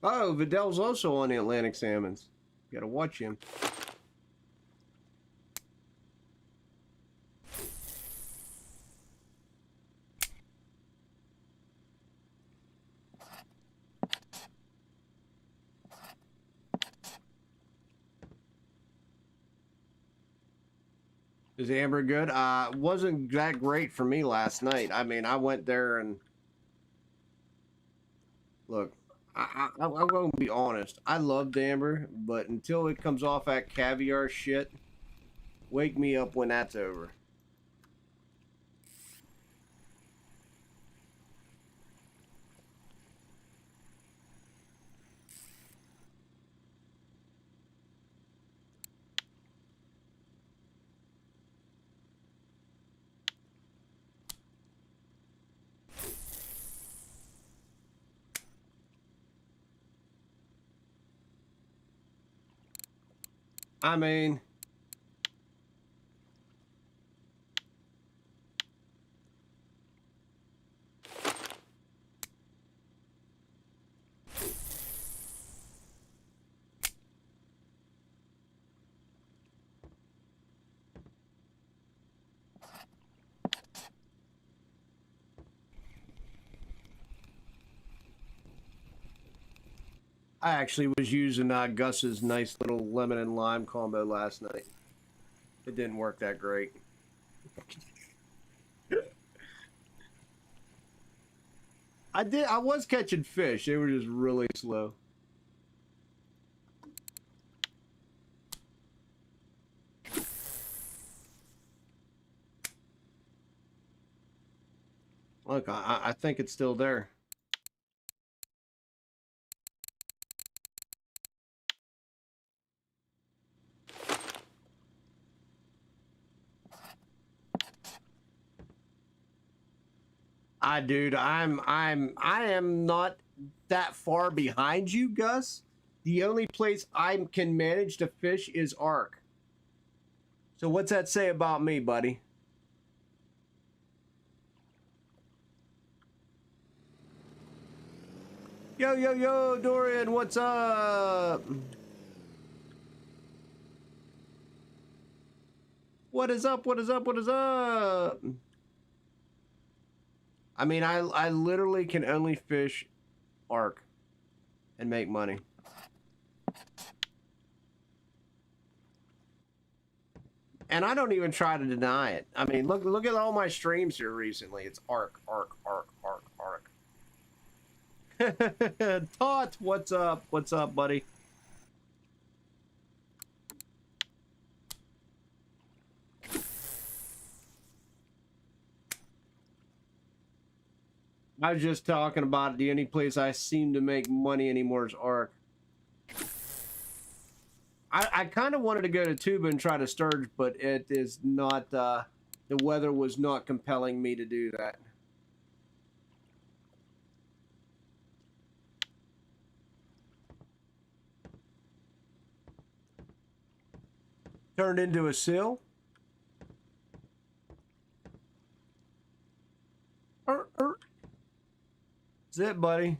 Oh, Vidal's also on the Atlantic salmons. You gotta watch him. Is Amber good? Wasn't that great for me last night. I mean, I went there and look, I'm going to be honest. I loved Amber, but until it comes off that caviar shit, wake me up when that's over. I mean, I actually was using Gus's nice little lemon and lime combo last night. It didn't work that great. I was catching fish. They were just really slow. Look, I think it's still there. Dude, I am not that far behind you, Gus. The only place I can manage to fish is Ark. So what's that say about me, buddy? Yo, yo, yo, Dorian, what's up? What is up? What is up? What is up? I mean, I literally can only fish Ark and make money. And I don't even try to deny it. I mean, look at all my streams here recently. It's Ark, Ark, Ark, Ark, Ark. Tot, what's up? What's up, buddy? I was just talking about the only place I seem to make money anymore is Ark. I kind of wanted to go to Tuba and try to sturge, but it is not, the weather was not compelling me to do that. Turned into a sill. That's it, buddy.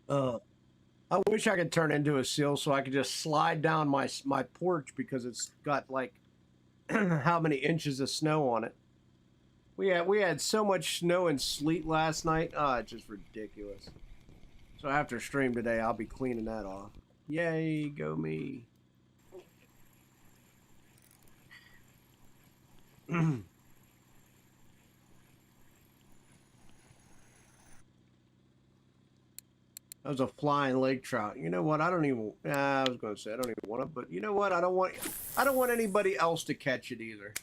Uh, I wish I could turn into a seal so I could just slide down my porch because it's got like how many inches of snow on it. We had so much snow and sleet last night. It's just ridiculous. So after stream today, I'll be cleaning that off. Yay, go me. That was a flying lake trout. You know what? I don't even. I was going to say I don't even want it, but you know what? I don't want anybody else to catch it either.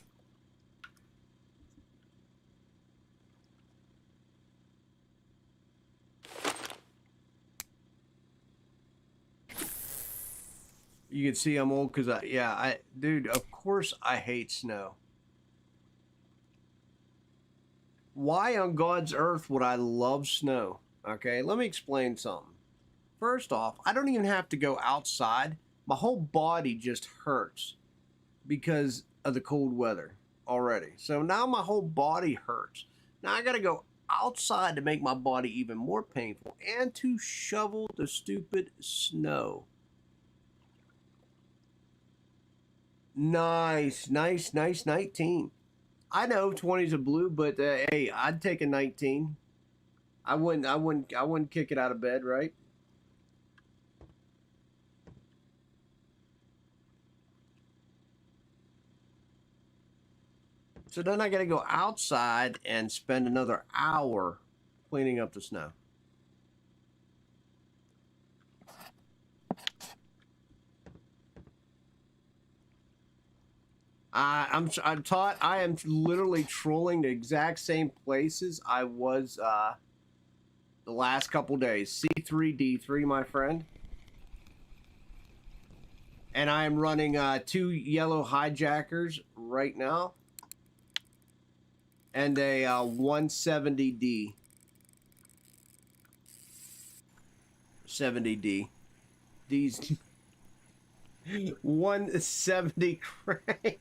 You can see I'm old because dude. Of course I hate snow. Why on God's earth would I love snow? Okay, let me explain something. First off, I don't even have to go outside. My whole body just hurts because of the cold weather already. So now my whole body hurts. Now I got to go outside to make my body even more painful and to shovel the stupid snow. Nice, nice, nice 19. I know 20's a blue, but hey, I'd take a 19. I wouldn't kick it out of bed, right? So then I got to go outside and spend another hour cleaning up the snow. I'm taught I am literally trolling the exact same places I was the last couple days. C3D3, my friend. And I am running 2 yellow hijackers right now. And a 170D. 70D. These 170 crank.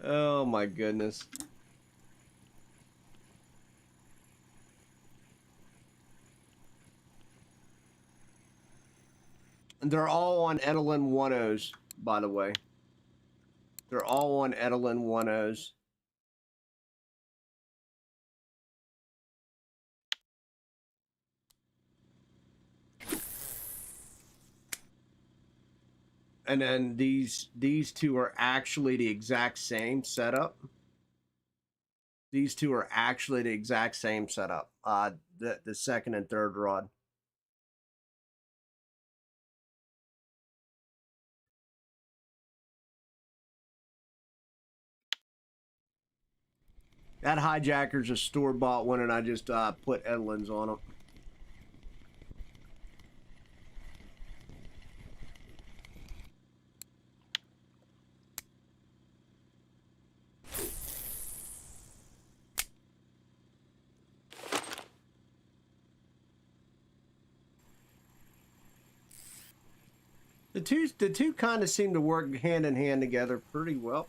Oh my goodness. And they're all on Edelin 10s, by the way. They're all on Edelin 10s. And then these two are actually the exact same setup. These two are actually the exact same setup. The second and third rod. That hijacker's a store-bought one, and I just put Edelins on them. The two kind of seem to work hand in hand together pretty well.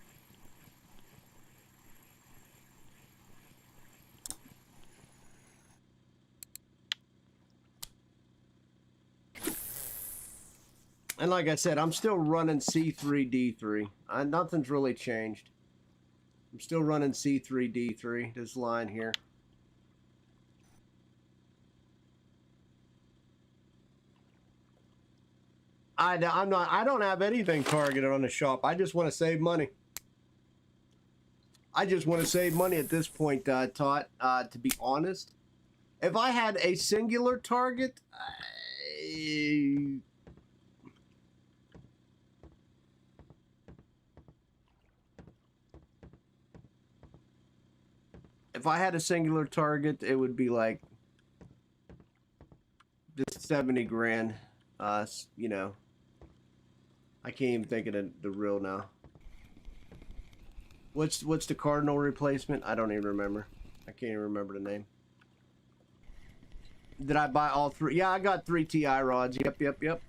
And like I said, I'm still running C3D3. Nothing's really changed. I'm still running C3D3, this line here. I don't have anything targeted on the shop. I just want to save money. I just want to save money at this point, Todd, to be honest. If I had a singular target, if I had a singular target, it would be like just 70 grand. You know, I can't even think of the real now. What's the cardinal replacement? I don't even remember. I can't even remember the name. Did I buy all 3? Yeah, I got 3 TI rods. Yep.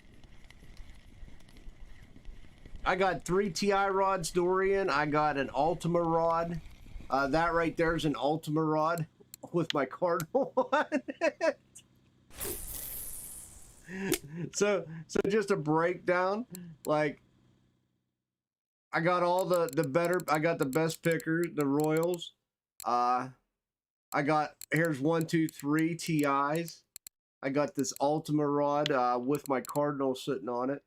I got 3 TI rods, Dorian. I got an Ultima rod. That right there is an Ultima rod with my cardinal on it. So just a breakdown. Like, I got all I got the best pickers, the Royals. I got, here's 1, 2, 3 TIs. I got this Ultima rod with my Cardinal sitting on it.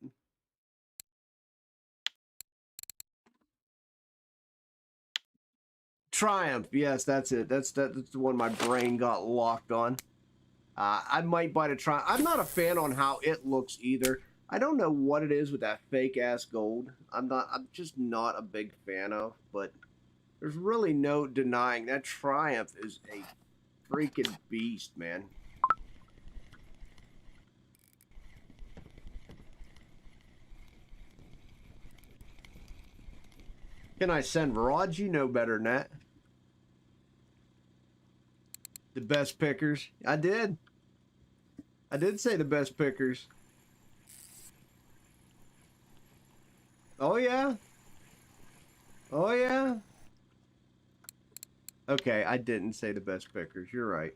Triumph, yes, that's it. That's the one my brain got locked on. I might buy the Triumph. I'm not a fan on how it looks either. I don't know what it is with that fake ass gold. I'm just not a big fan of, but there's really no denying that Triumph is a freaking beast, man. Can I send rods? You know better than that. The best pickers. I did. I did say the best pickers. Oh, yeah. Oh, yeah. Okay, I didn't say the best pickers. You're right.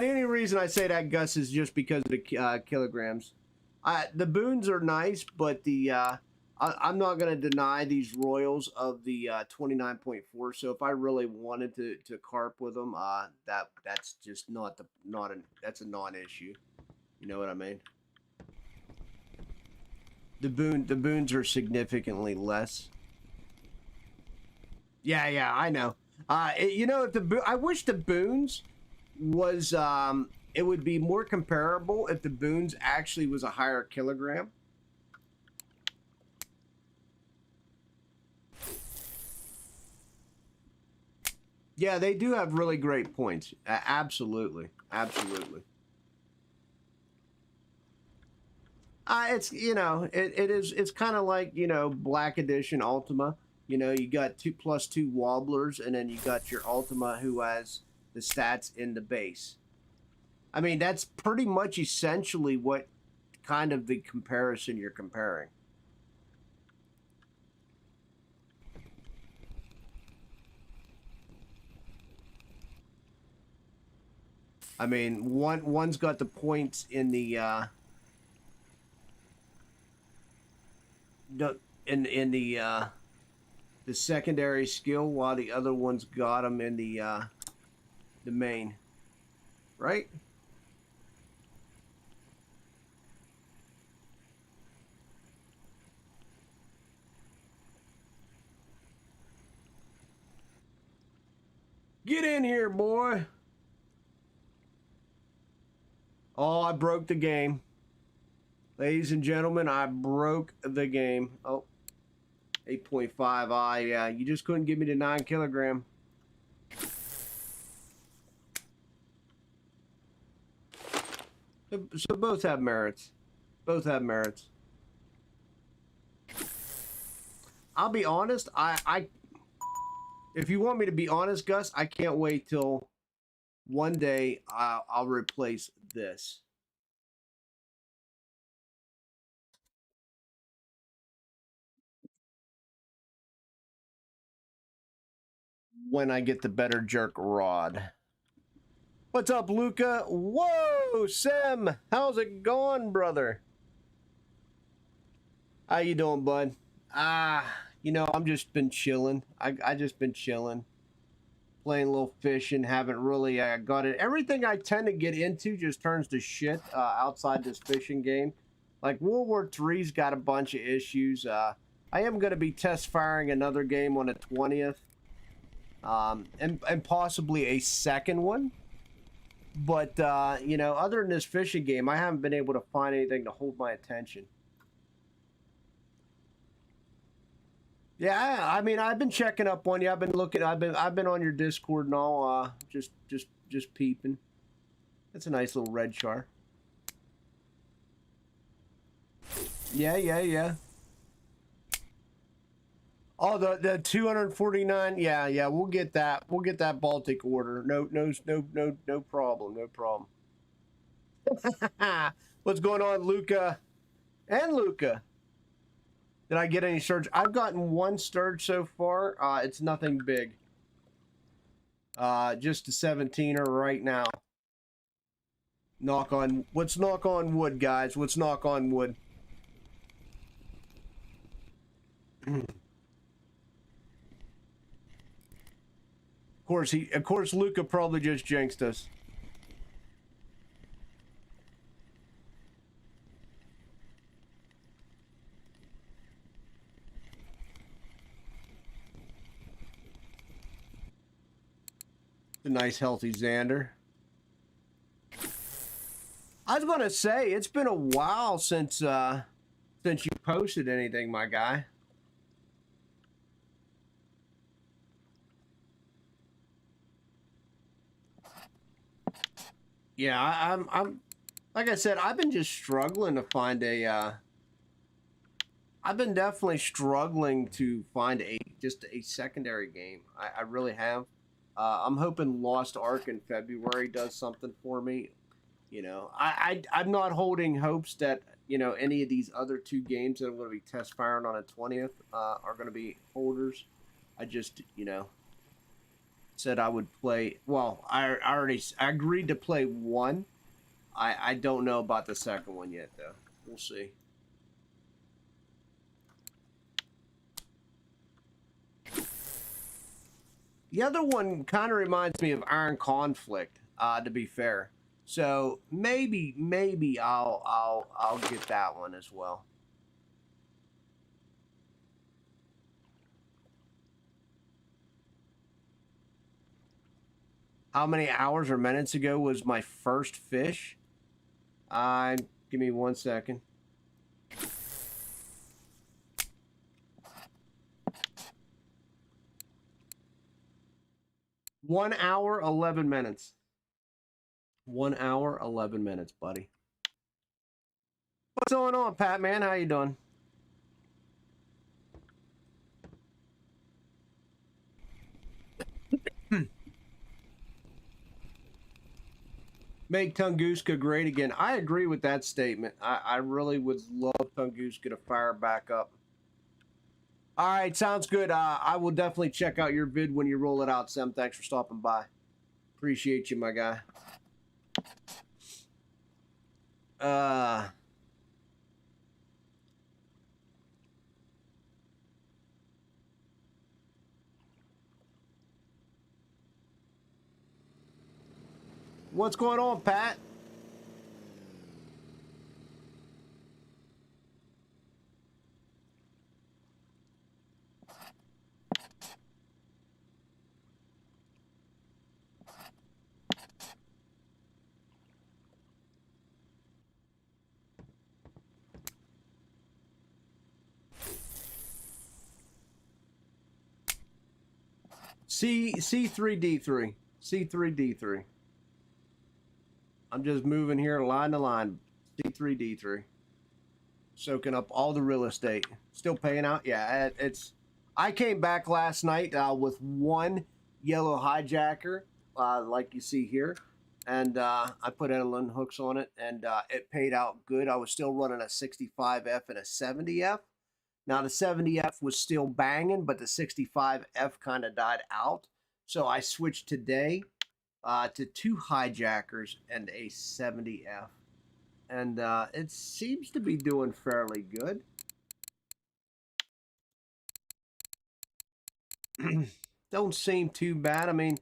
The only reason I say that, Gus, is just because of the kilograms. The boons are nice, but I'm not going to deny these Royals of the 29.4. So if I really wanted to carp with them, that's just that's a non-issue. You know what I mean? The boons are significantly less. Yeah, I know. You know, if I wish the boons was it would be more comparable if the boons actually was a higher kilogram. Yeah, they do have really great points. Absolutely. It's, you know, it's kind of like, you know, Black Edition Ultima. You know, you got 2+2 wobblers, and then you got your Ultima who has the stats in the base. I mean, that's pretty much essentially what kind of the comparison you're comparing. I mean, one's got the points in the the secondary skill, while the other one's got them in the main, right? Get in here, boy. Oh, I broke the game. Ladies and gentlemen, I broke the game. Oh, 8.5. Yeah, you just couldn't give me the 9 kilogram. So both have merits. Both have merits. I'll be honest, if you want me to be honest, Gus, I can't wait till one day I'll replace this. When I get the better jerk rod. What's up, Luca? Whoa, Sam, how's it going, brother? How you doing, bud? You know, I'm just been chilling. I just been chilling, playing a little fishing. Haven't really got it. Everything I tend to get into just turns to shit outside this fishing game. Like World War III's got a bunch of issues. I am going to be test firing another game on the 20th, and possibly a second one. But you know, other than this fishing game, I haven't been able to find anything to hold my attention. Yeah, I mean, I've been checking up on you. I've been looking. I've been on your Discord and all. Just peeping. That's a nice little red char. Yeah. Oh, the 249. Yeah. We'll get that. We'll get that Baltic order. No problem. No problem. What's going on, Luca and Luca? Did I get any sturge? I've gotten one sturge so far. It's nothing big. Just a 17er right now. Let's knock on wood, guys. Let's knock on wood. Of course, Luca probably just jinxed us. A nice healthy Xander. I was gonna say it's been a while since you posted anything, my guy. Yeah, I'm like I said, I've been just struggling to find a I've been definitely struggling to find just a secondary game. I really have. I'm hoping Lost Ark in February does something for me. You know, I'm not holding hopes that, you know, any of these other two games that I'm going to be test firing on the 20th are going to be holders. I just, you know, said I would play. Well, I agreed to play one. I don't know about the second one yet, though. We'll see. The other one kind of reminds me of Iron Conflict, to be fair. So maybe I'll get that one as well. How many hours or minutes ago was my first fish? Give me 1 second. One hour, 11 minutes. 1 hour, 11 minutes, buddy. What's going on, Pat, man? How you doing? Make Tunguska great again. I agree with that statement. I really would love Tunguska to fire back up. All right, sounds good. I will definitely check out your vid when you roll it out, Sam. Thanks for stopping by. Appreciate you, my guy. What's going on, Pat? C3D3. C3D3. I'm just moving here line to line. C3D3. Soaking up all the real estate. Still paying out? Yeah, it's... I came back last night with one yellow hijacker, like you see here. And I put Edelin hooks on it, and it paid out good. I was still running a 65F and a 70F. Now, the 70F was still banging, but the 65F kind of died out. So I switched today to two hijackers and a 70F. And it seems to be doing fairly good. Don't seem too bad. I mean,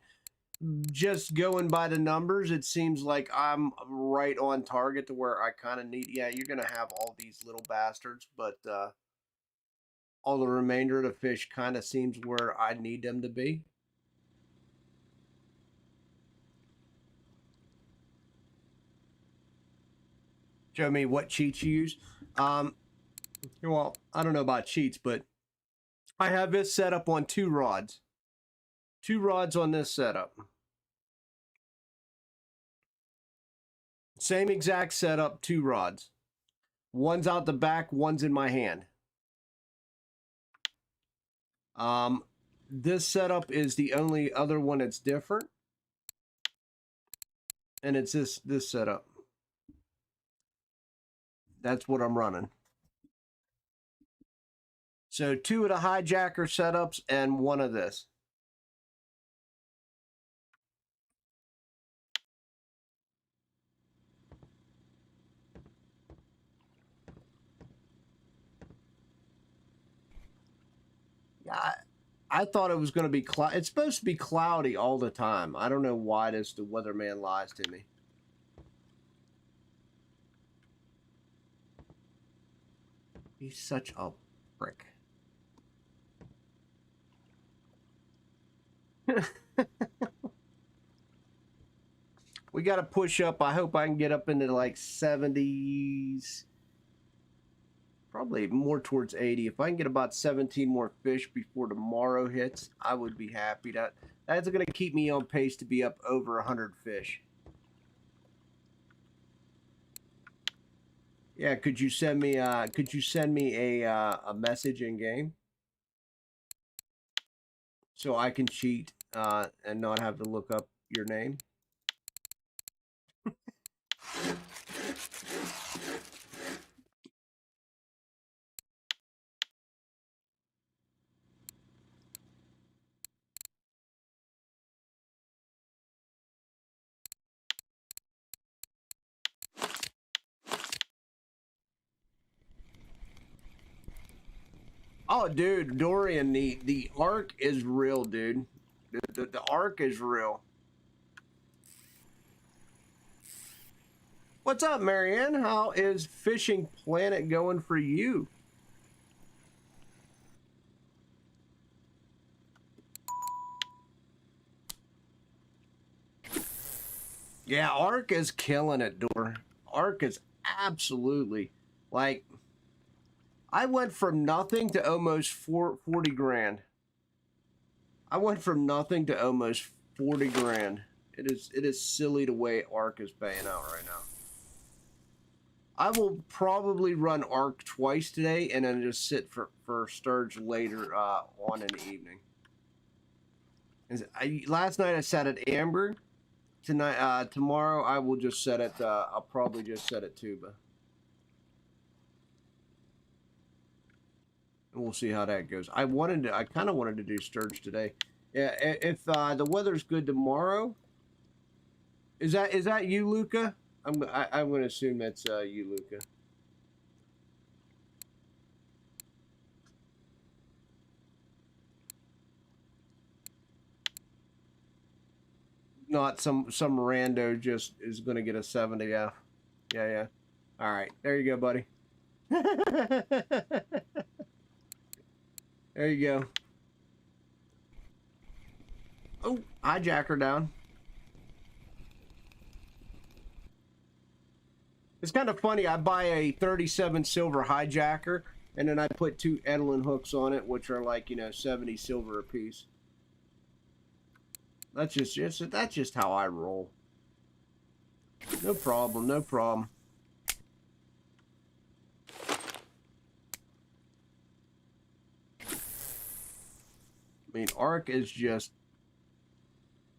just going by the numbers, it seems like I'm right on target to where I kind of need. Yeah, you're going to have all these little bastards, but all the remainder of the fish kind of seems where I need them to be. Show me what cheats you use. Well, I don't know about cheats, but I have this set up on 2 rods. 2 rods on this setup. Same exact setup, 2 rods. One's out the back, one's in my hand. This setup is the only other one that's different. And it's this setup. That's what I'm running. So 2 of the hijacker setups and 1 of this. Yeah, I thought it was going to be it's supposed to be cloudy all the time. I don't know why the weatherman lies to me. He's such a prick. We got to push up. I hope I can get up into like 70s. Probably more towards 80. If I can get about 17 more fish before tomorrow hits, I would be happy. That's going to keep me on pace to be up over 100 fish. Yeah, could you send me a message in game so I can cheat and not have to look up your name? Oh, dude, Dorian, the arc is real, dude. The arc is real. What's up, Marianne? How is Fishing Planet going for you? Yeah, Arc is killing it, Dor. Arc is absolutely, like, I went from nothing to almost 40 grand. I went from nothing to almost 40 grand. It is silly the way Arc is paying out right now. I will probably run Arc twice today and then just sit for Sturge later on in the evening. Last night I sat at Amber. Tonight, tomorrow I will just set it. I'll probably just set it Tuba. And we'll see how that goes. I kind of wanted to do Sturge today. Yeah, if the weather's good tomorrow. Is that you, Luca? I'm going to assume that's you, Luca. Not some rando just is going to get a 70 F. Yeah. All right, there you go, buddy. There you go. Oh, hijacker down. It's kind of funny. I buy a 37 silver hijacker, and then I put 2 Edelin hooks on it, which are like, 70 silver a piece. That's just how I roll. No problem, no problem. I mean, Arc is just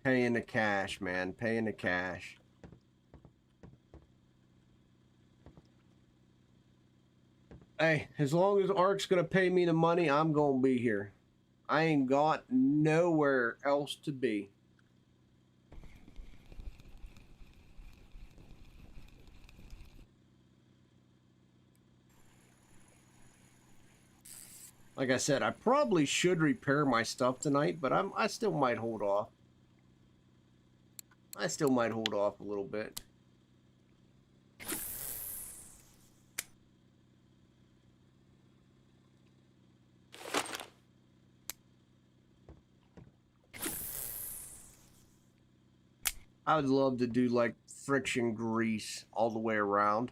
paying the cash, man. Paying the cash. Hey, as long as Arc's gonna pay me the money, I'm gonna be here. I ain't got nowhere else to be. Like I said, I probably should repair my stuff tonight, but I still might hold off. I still might hold off a little bit. I would love to do like friction grease all the way around.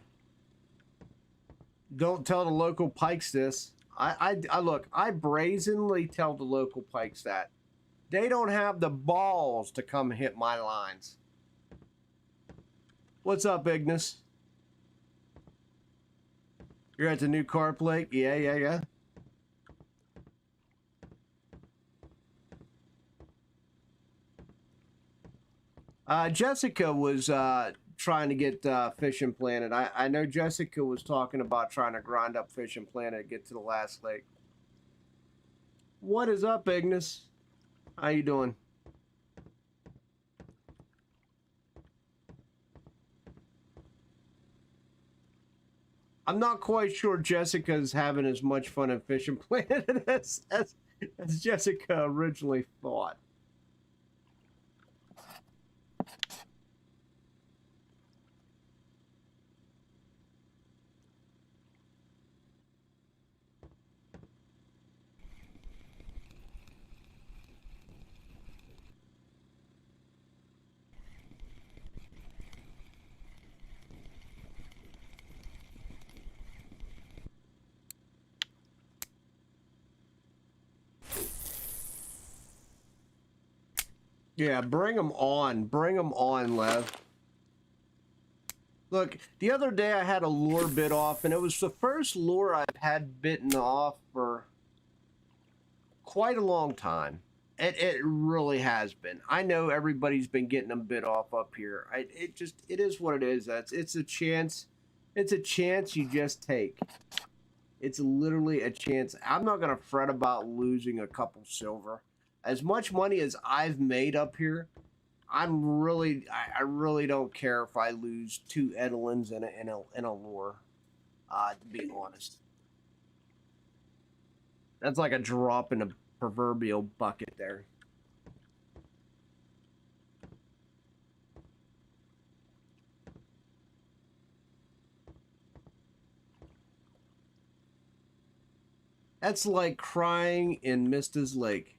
Don't tell the local pikes this. I look, I brazenly tell the local pikes that. They don't have the balls to come hit my lines. What's up, Ignis? You're at the new carp lake? Yeah. Jessica was trying to get Fishing Planet. I know Jessica was talking about trying to grind up Fishing Planet to get to the last lake. What is up, Ignis? How you doing? I'm not quite sure Jessica's having as much fun in Fishing Planet as Jessica originally thought. Yeah, bring them on. Bring them on, Lev. Look, the other day I had a lure bit off, and it was the first lure I've had bitten off for quite a long time. It really has been. I know everybody's been getting them bit off up here. It is what it is. It's a chance. It's a chance you just take. It's literally a chance. I'm not gonna fret about losing a couple silver. As much money as I've made up here, I really don't care if I lose 2 Edelins in a lure. To be honest, that's like a drop in a proverbial bucket there. That's like crying in Mista's lake.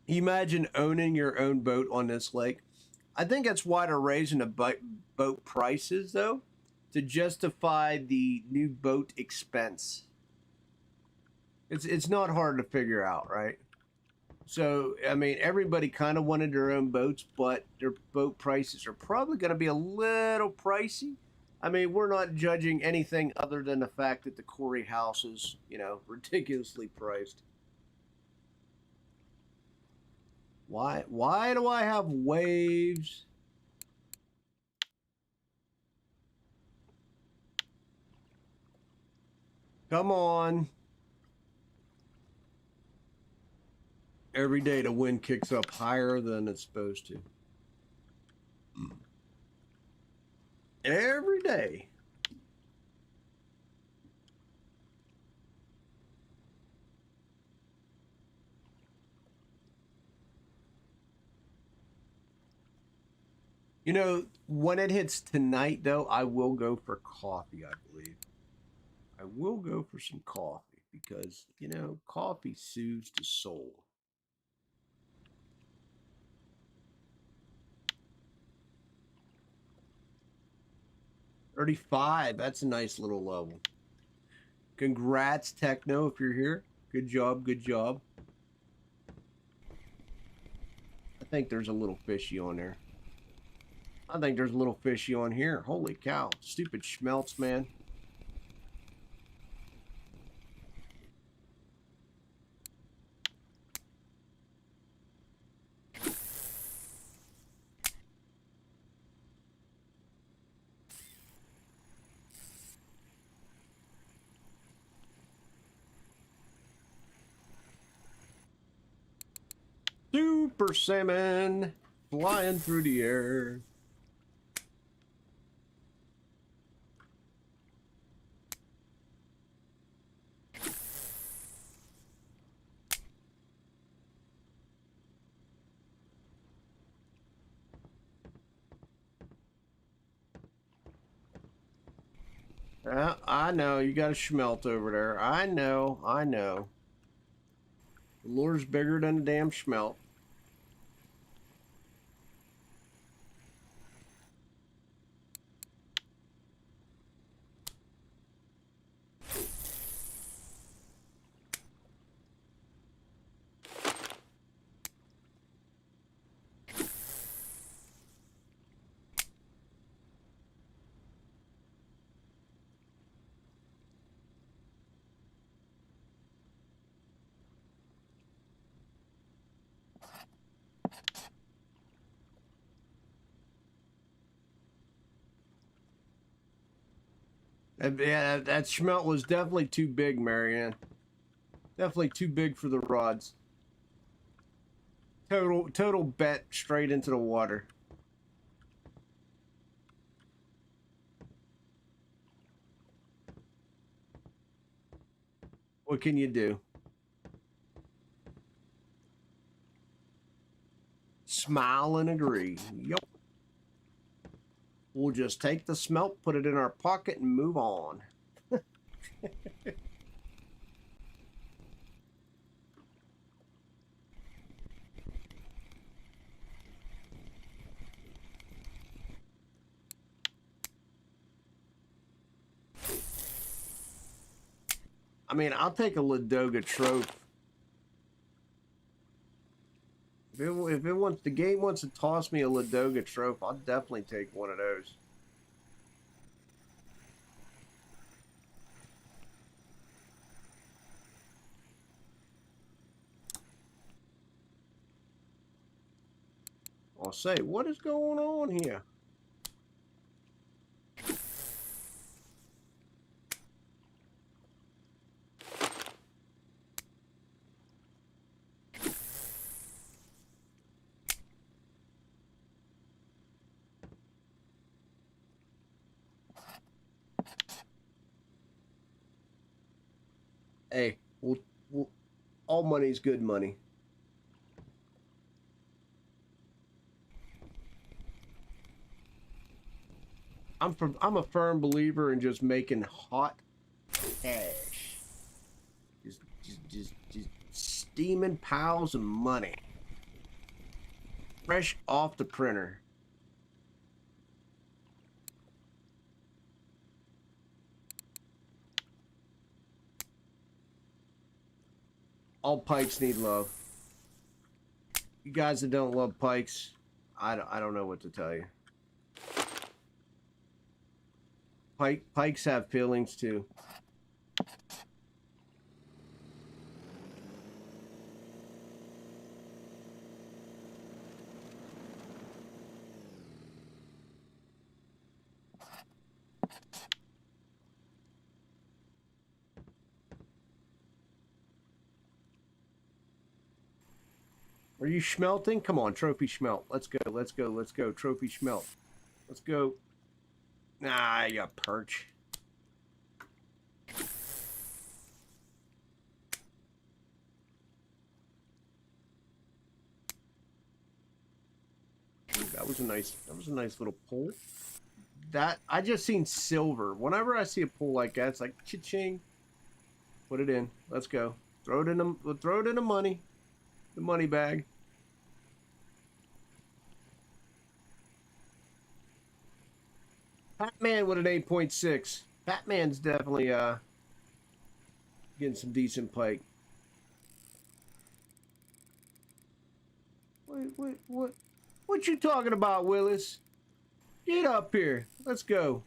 Imagine owning your own boat on this lake. I think that's why they're raising the boat prices, though, to justify the new boat expense. It's not hard to figure out, right? So, I mean, everybody kind of wanted their own boats, but their boat prices are probably going to be a little pricey. I mean, we're not judging anything other than the fact that the Corey house is, you know, ridiculously priced. Why do I have waves? Come on. Every day the wind kicks up higher than it's supposed to. Every day. You know, when it hits tonight, though, I will go for coffee, I believe. I will go for some coffee because, you know, coffee soothes the soul. $35, that's a nice little level. Congrats, Techno, if you're here. Good job, good job. I think there's a little fishy on there. I think there's a little fishy on here. Holy cow. Stupid schmelts, man. Super salmon flying through the air. I know, you got a schmelt over there. I know, I know. The lure's bigger than a damn schmelt. Yeah, that schmelt was definitely too big, Marianne. Definitely too big for the rods. Total bet straight into the water. What can you do? Smile and agree. Yup. We'll just take the smelt, put it in our pocket, and move on. I mean, I'll take a Ladoga trophy. If it wants, the game wants to toss me a Ladoga trophy, I'll definitely take one of those. I'll say, what is going on here? Hey, all money's good money. I'm a firm believer in just making hot cash. Just steaming piles of money. Fresh off the printer. All pikes need love. You guys that don't love pikes, I don't know what to tell you. Pikes have feelings too. Are you schmelting? Come on, trophy schmelt. Let's go, let's go, let's go. Trophy schmelt. Let's go. Nah, you perch. That was a nice little pull. That I just seen silver. Whenever I see a pull like that, it's like cha-ching. Put it in. Let's go. Throw it in the money bag. Batman with an 8.6. Batman's definitely getting some decent pike. What you talking about, Willis? Get up here. Let's go.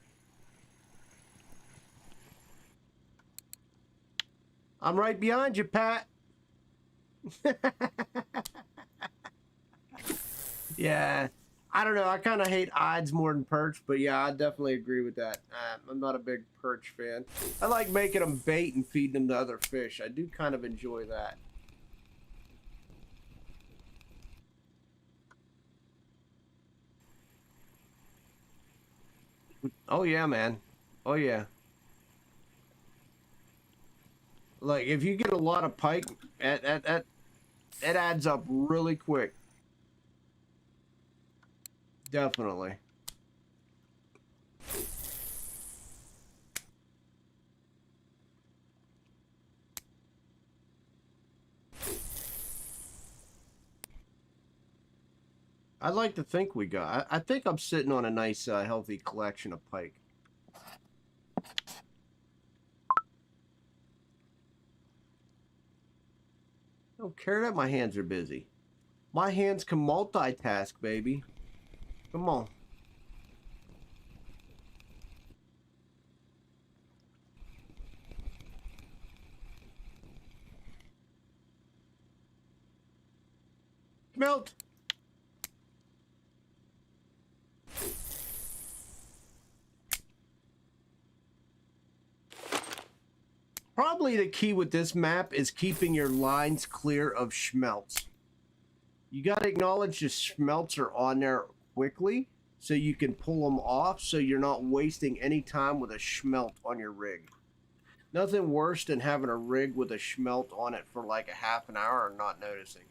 I'm right behind you, Pat. Yeah. I don't know. I kind of hate odds more than perch, but yeah, I definitely agree with that. I'm not a big perch fan. I like making them bait and feeding them to other fish. I do kind of enjoy that. Oh yeah, man. Oh yeah. Like if you get a lot of pike, it adds up really quick. Definitely. I'd like to think we got. I think I'm sitting on a nice, healthy collection of pike. Don't care that my hands are busy. My hands can multitask, baby. Come on. Melt. Probably the key with this map is keeping your lines clear of schmelts. You got to acknowledge the schmelts are on there quickly so you can pull them off so you're not wasting any time with a schmelt on your rig. Nothing worse than having a rig with a schmelt on it for like a half an hour and not noticing.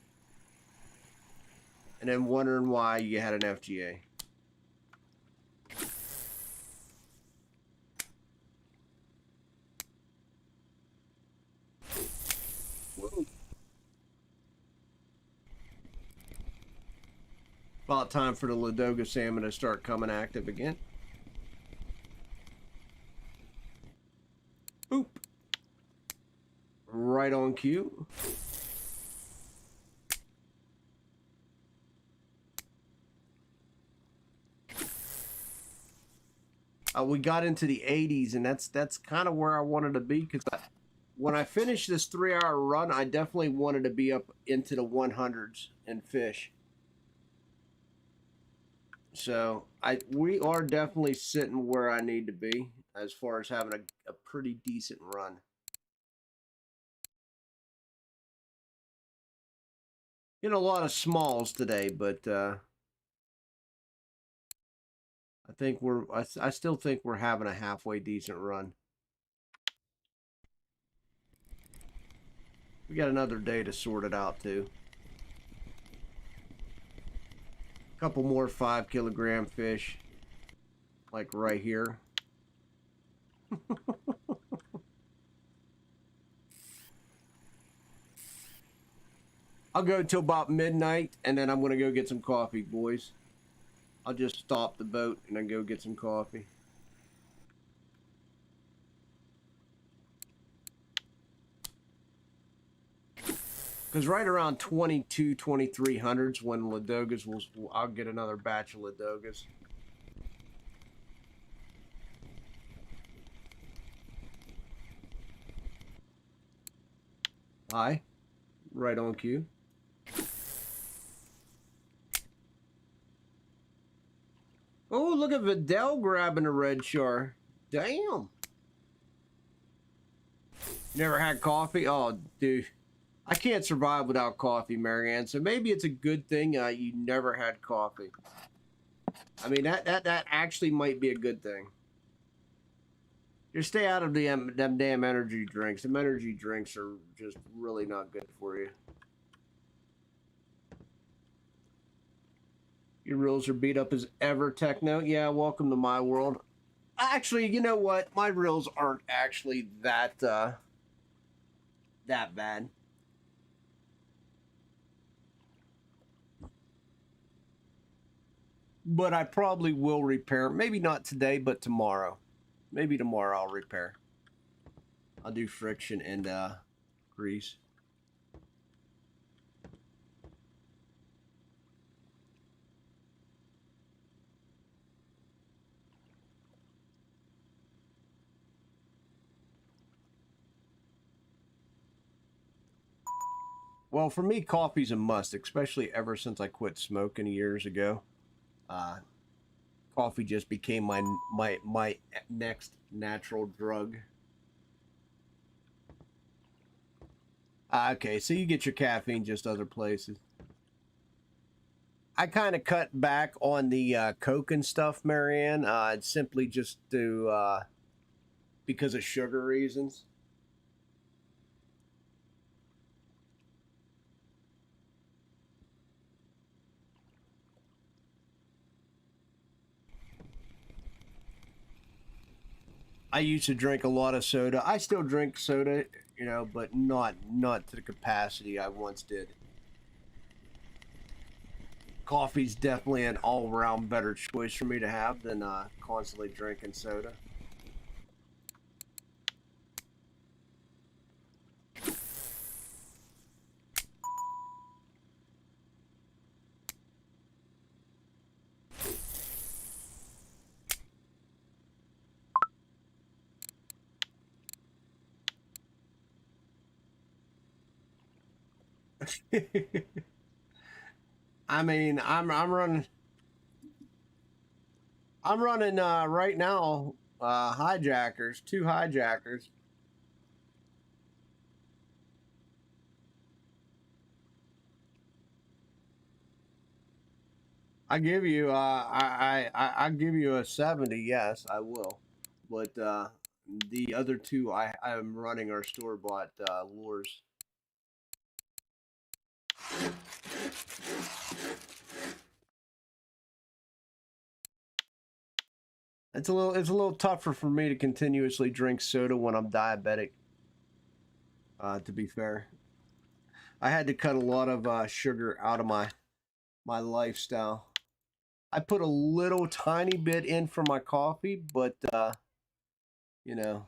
And then wondering why you had an FGA. Whoa. About time for the Ladoga salmon to start coming active again. Boop. Right on cue. We got into the 80s, and that's kind of where I wanted to be, because when I finished this 3-hour run, I definitely wanted to be up into the 100s in fish. So we are definitely sitting where I need to be as far as having a pretty decent run. You know, a lot of smalls today, but I think I still think we're having a halfway decent run. We got another day to sort it out too. A couple more 5-kilogram fish, like right here. I'll go till about midnight, and then I'm gonna go get some coffee, boys. I'll just stop the boat and then go get some coffee. Because right around 2300s when Ladogas I'll get another batch of Ladogas. Hi. Right on cue. Oh, look at Vidal grabbing a red char. Damn. Never had coffee? Oh, dude. I can't survive without coffee, Marianne. So maybe it's a good thing you never had coffee. I mean, that actually might be a good thing. Just stay out of them damn energy drinks. Them energy drinks are just really not good for you. Your reels are beat up as ever, Techno. Yeah, welcome to my world. Actually, you know what? My reels aren't actually that bad. But I probably will repair. Maybe not today, but tomorrow. Maybe tomorrow I'll repair. I'll do friction and grease. Well, for me, coffee's a must, especially ever since I quit smoking years ago. Coffee just became my next natural drug. Okay, so you get your caffeine just other places. I kind of cut back on the Coke and stuff, Marianne. Simply just to because of sugar reasons. I used to drink a lot of soda. I still drink soda, you know, but not to the capacity I once did. Coffee's definitely an all-around better choice for me to have than constantly drinking soda. I mean, I'm running right now hijackers, 2 hijackers. I give you I give you a 70. Yes, I will. But the other two I'm running are store bought lures. It's a little tougher for me to continuously drink soda when I'm diabetic. To be fair, I had to cut a lot of sugar out of my lifestyle. I put a little tiny bit in for my coffee, but you know,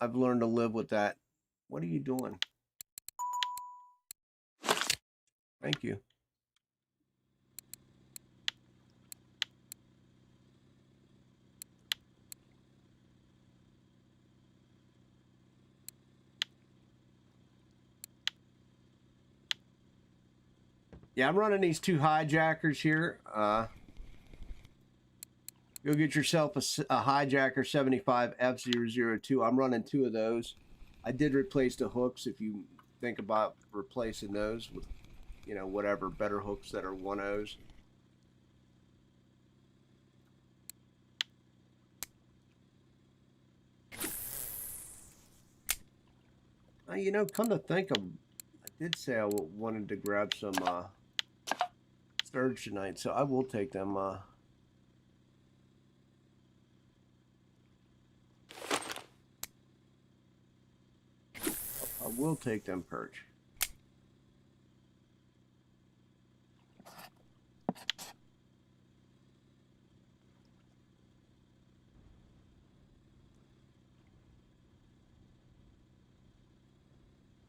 I've learned to live with that. What are you doing? Thank you. Yeah, I'm running these two hijackers here. Go get yourself a hijacker 75 F002. I'm running two of those. I did replace the hooks. If you think about replacing those with, whatever better hooks that are 1.0s. Come to think of, I did say I wanted to grab some sturge tonight, so I will take them. I will take them perch.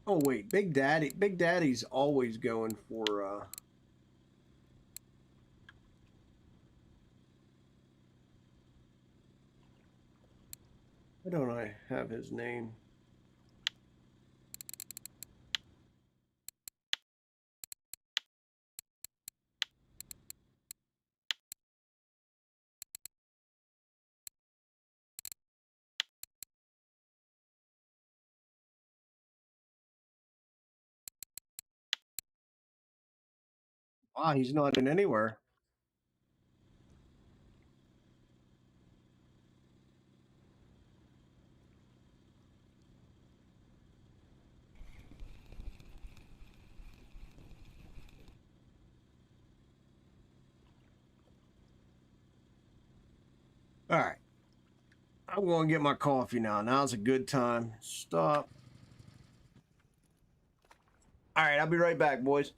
Oh wait, Big Daddy's always going for why don't I have his name? Ah, he's not in anywhere. All right. I'm going to get my coffee now. Now's a good time. Stop. All right, I'll be right back, boys.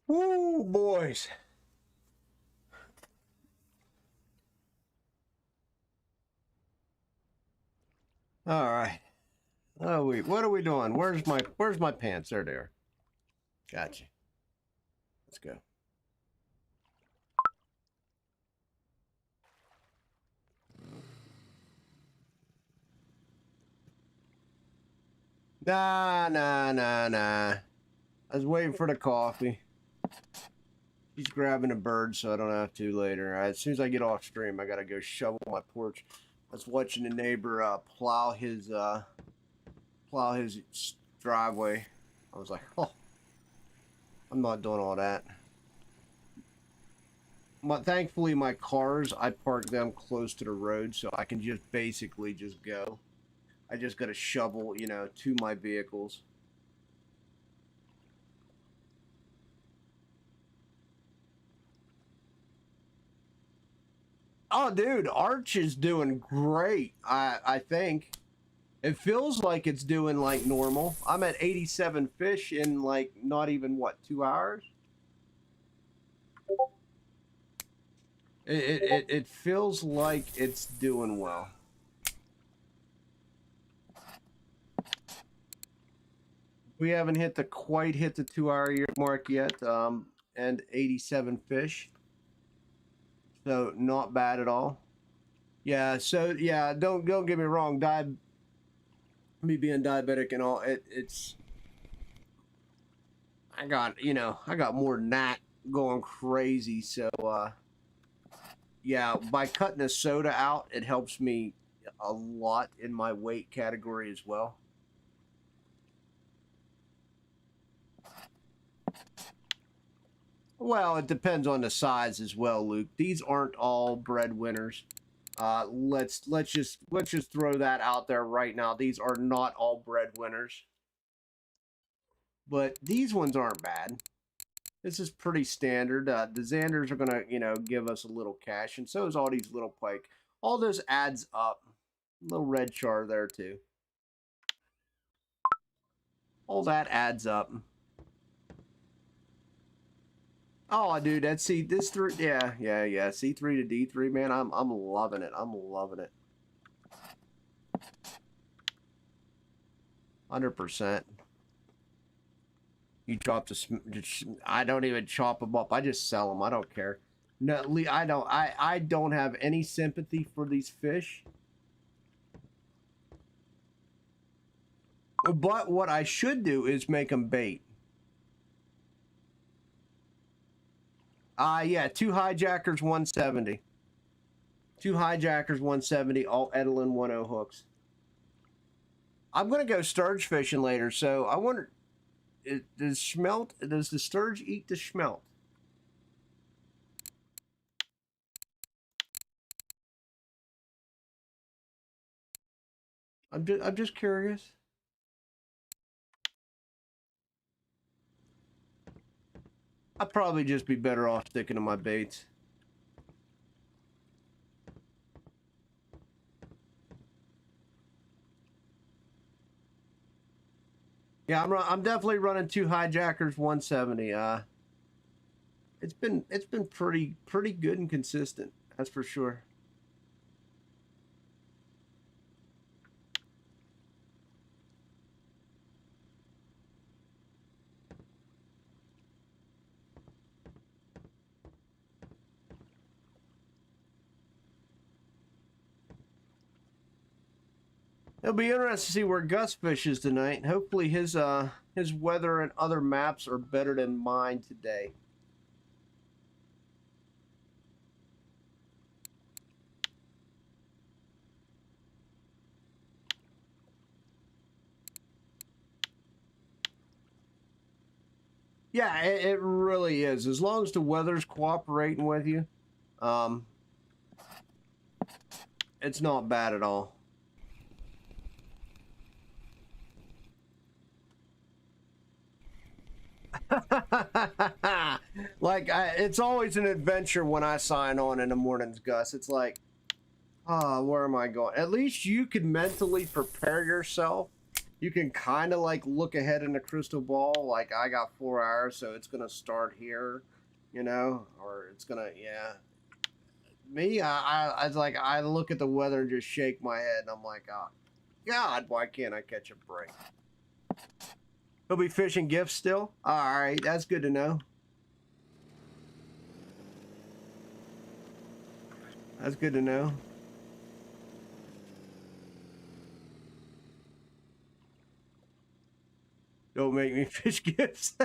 Woo, boys. All right. Oh, what are we doing? Where's my pants? There they are. Gotcha. Let's go. Nah. I was waiting for the coffee. He's grabbing a bird so I don't have to later. As soon as I get off stream, I gotta go shovel my porch. I was watching the neighbor plow his driveway. I was like, oh, I'm not doing all that. Thankfully, my cars, I park them close to the road, so I can just basically just go. I just got to shovel, you know, to my vehicles. Oh, dude, Arch is doing great. I think it feels like it's doing like normal. I'm at 87 fish in like not even what, 2 hours. It feels like it's doing well. We haven't quite hit the 2 hour mark yet, and 87 fish. So not bad at all. Yeah, so yeah, don't get me wrong, me being diabetic and all, I got more than that going crazy, so yeah, by cutting the soda out, it helps me a lot in my weight category as well. Well, it depends on the size as well, Luke. These aren't all breadwinners. Let's just throw that out there right now. These are not all breadwinners, but these ones aren't bad. This is pretty standard. The Xanders are gonna, give us a little cash, and so is all these little pike. All those adds up. Little red char there too. All that adds up. Oh, dude, that's this three. Yeah. C3 to D3, man. I'm loving it. I'm loving it. 100%. You chop I don't even chop them up. I just sell them. I don't care. No, I don't have any sympathy for these fish. But what I should do is make them bait. Yeah, 2 hijackers, 170. 2 hijackers, 170, all Edelin 10 hooks. I'm gonna go sturge fishing later, so I wonder, does the sturge eat the smelt? I'm just curious. I'd probably just be better off sticking to my baits. Yeah, I'm definitely running 2 hijackers 170. It's been pretty good and consistent. That's for sure. It'll be interesting to see where Gus fishes tonight. Hopefully his weather and other maps are better than mine today. Yeah, it really is. As long as the weather's cooperating with you, it's not bad at all. Like, it's always an adventure when I sign on in the mornings, Gus. It's like, oh, where am I going? At least you can mentally prepare yourself You can kind of like look ahead in the crystal ball. Like I got 4 hours, so it's gonna start here, you know, or it's gonna, yeah. Me, I was like, I look at the weather and just shake my head, and I'm like, oh, God, why can't I catch a break? He'll be fishing gifts still? All right, that's good to know. That's good to know. Don't make me fish gifts.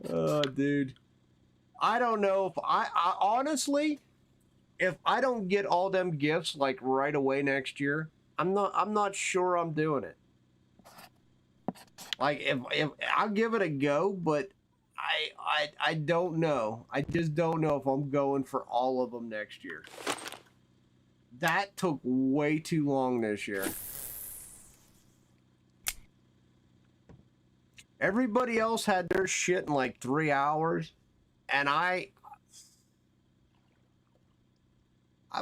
Oh, dude. I don't know if I honestly, if I don't get all them gifts like right away next year, I'm not sure I'm doing it. Like if I'll give it a go, but I don't know. I just don't know if I'm going for all of them next year. That took way too long this year. Everybody else had their shit in like 3 hours, and I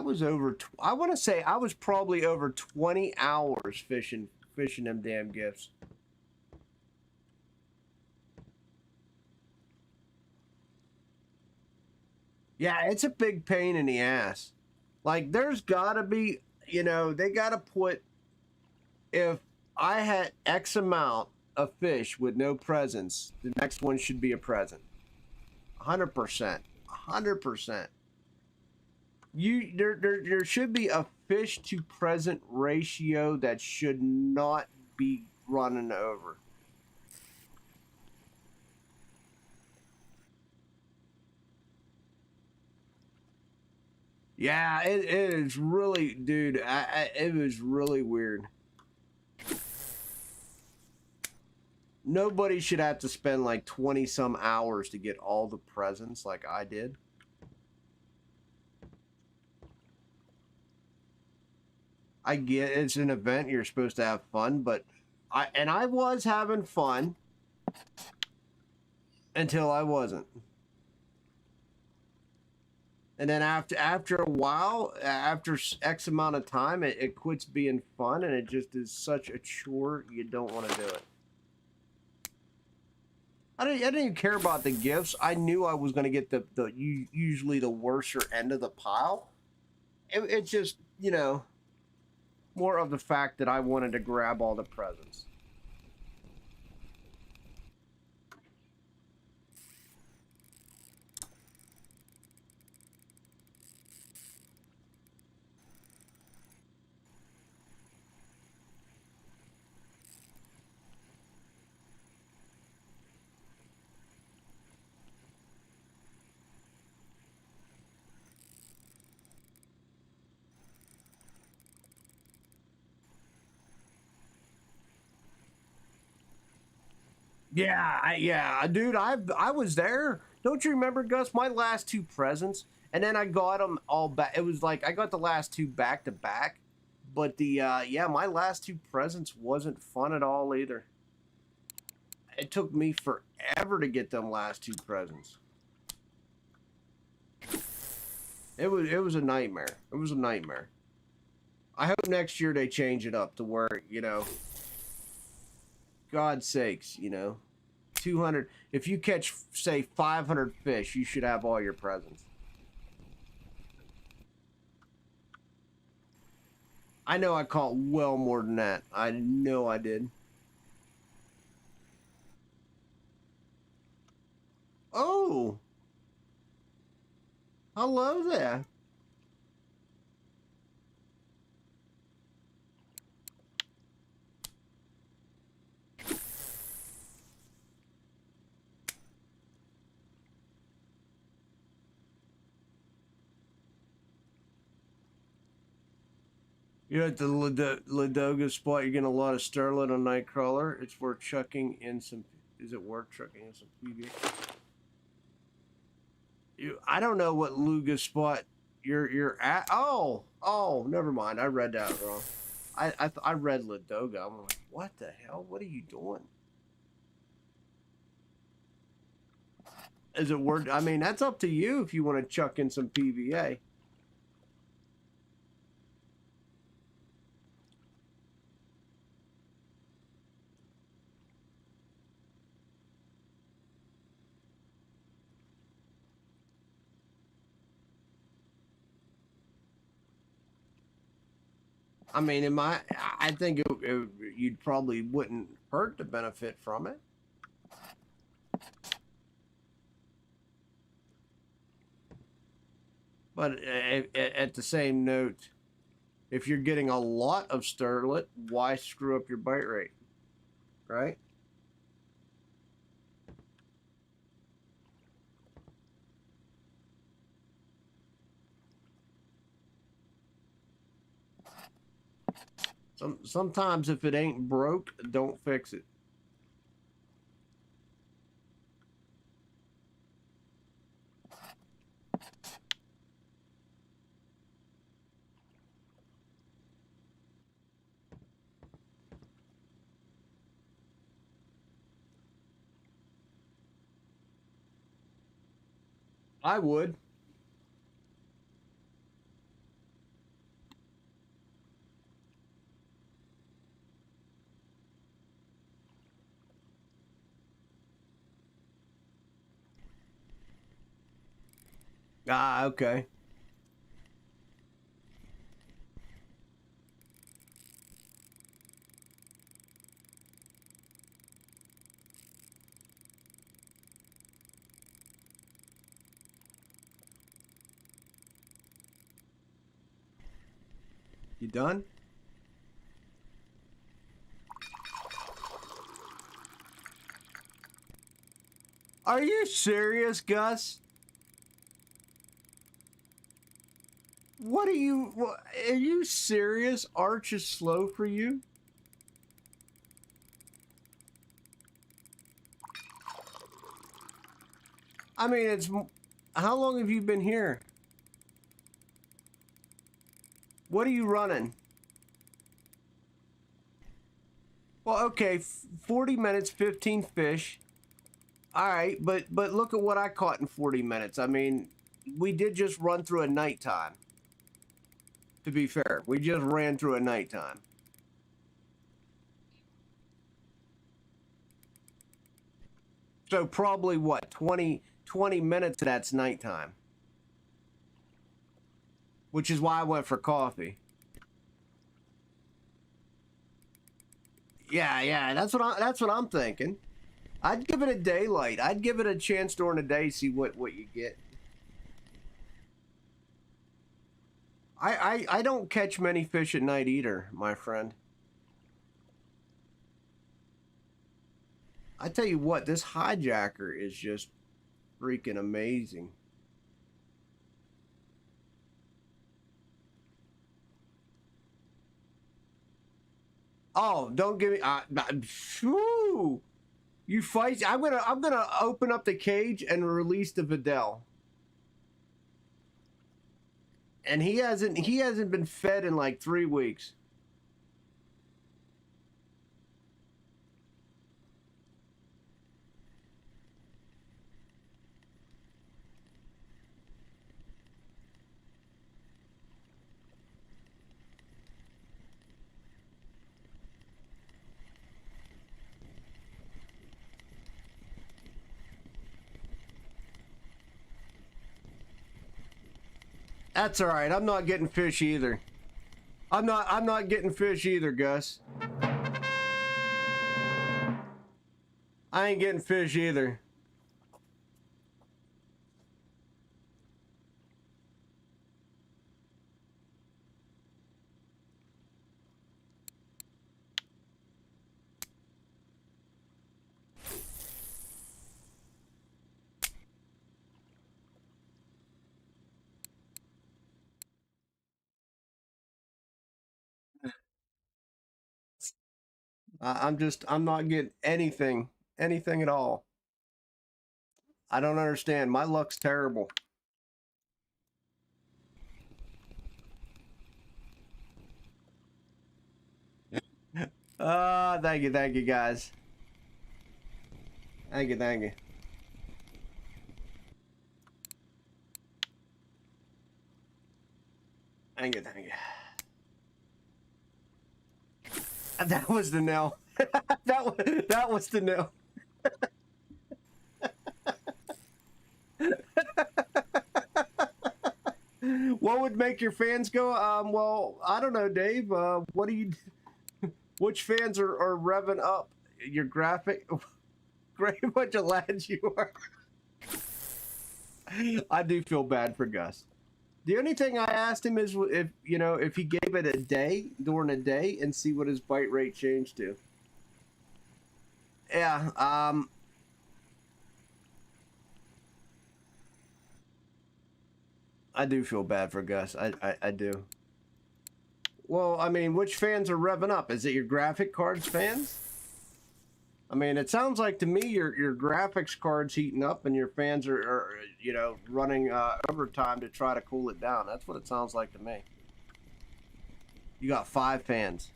was over. I want to say I was probably over 20 hours fishing them damn gifts. Yeah, it's a big pain in the ass. Like, there's gotta be, you know, they gotta put, if I had X amount of fish with no presents, the next one should be a present. 100%. 100%. There should be a fish to present ratio that should not be running over. Yeah, it is really, dude. It was really weird. Nobody should have to spend like 20 some hours to get all the presents like I did. I get it's an event, you're supposed to have fun, but I was having fun until I wasn't. And then after a while, after X amount of time, it quits being fun, and it just is such a chore. You don't want to do it. I didn't even care about the gifts. I knew I was going to get the usually the worser end of the pile. It's just, you know, more of the fact that I wanted to grab all the presents. Yeah, dude, I was there. Don't you remember, Gus? My last two presents, and then I got them all back. It was like I got the last two back to back, but the yeah, my last two presents wasn't fun at all either. It took me forever to get them last two presents. It was a nightmare. It was a nightmare. I hope next year they change it up to where, you know, God's sakes, you know, 200. If you catch, say, 500 fish, you should have all your presents. I know I caught well more than that. I know I did. Oh, hello there. You're at the Ladoga spot. You're getting a lot of sterling on Nightcrawler. It's worth chucking in some. Is it worth chucking in some PB? I don't know what Luga spot you're at. Oh, never mind. I read that wrong. I read Ladoga. I'm like, what the hell? What are you doing? Is it worth? I mean, that's up to you if you want to chuck in some PVA. I mean, I think you'd probably wouldn't hurt to benefit from it. But at the same note, if you're getting a lot of sterlet, why screw up your bite rate, right? Sometimes if it ain't broke, don't fix it. I would. Ah, okay. You done? Are you serious, Gus? What are you serious? Arch is slow for you? I mean, how long have you been here? What are you running? Well, okay, 40 minutes, 15 fish. All right, but look at what I caught in 40 minutes. I mean, we did just run through a nighttime. To be fair, we just ran through a nighttime. So probably what, 20 minutes that's nighttime. Which is why I went for coffee. Yeah, that's what I'm thinking. I'd give it a daylight. I'd give it a chance during the day, see what you get. I don't catch many fish at night either, my friend. I tell you what, this hijacker is just freaking amazing. Oh, don't give me. Whew. You fight. I'm gonna open up the cage and release the Videl. And he hasn't been fed in like 3 weeks. That's all right. I'm not getting fish either. I'm not getting fish either, Gus. I ain't getting fish either. I'm not getting anything at all. I don't understand. My luck's terrible. Thank you guys. Thank you. Thank you. That was the nail. that was the nail. Well, What would make your fans go? Well, I don't know, Dave. What do you? Which fans are revving up? Your graphic? Great bunch of lads you are. I do feel bad for Gus. The only thing I asked him is if if he gave it a day during a day and see what his bite rate changed to. Yeah. I do feel bad for Gus. I do. Well, I mean, which fans are revving up? Is it your graphic cards fans? I mean, it sounds like to me your graphics card's heating up and your fans are running overtime to try to cool it down. That's what it sounds like to me. You got 5 fans.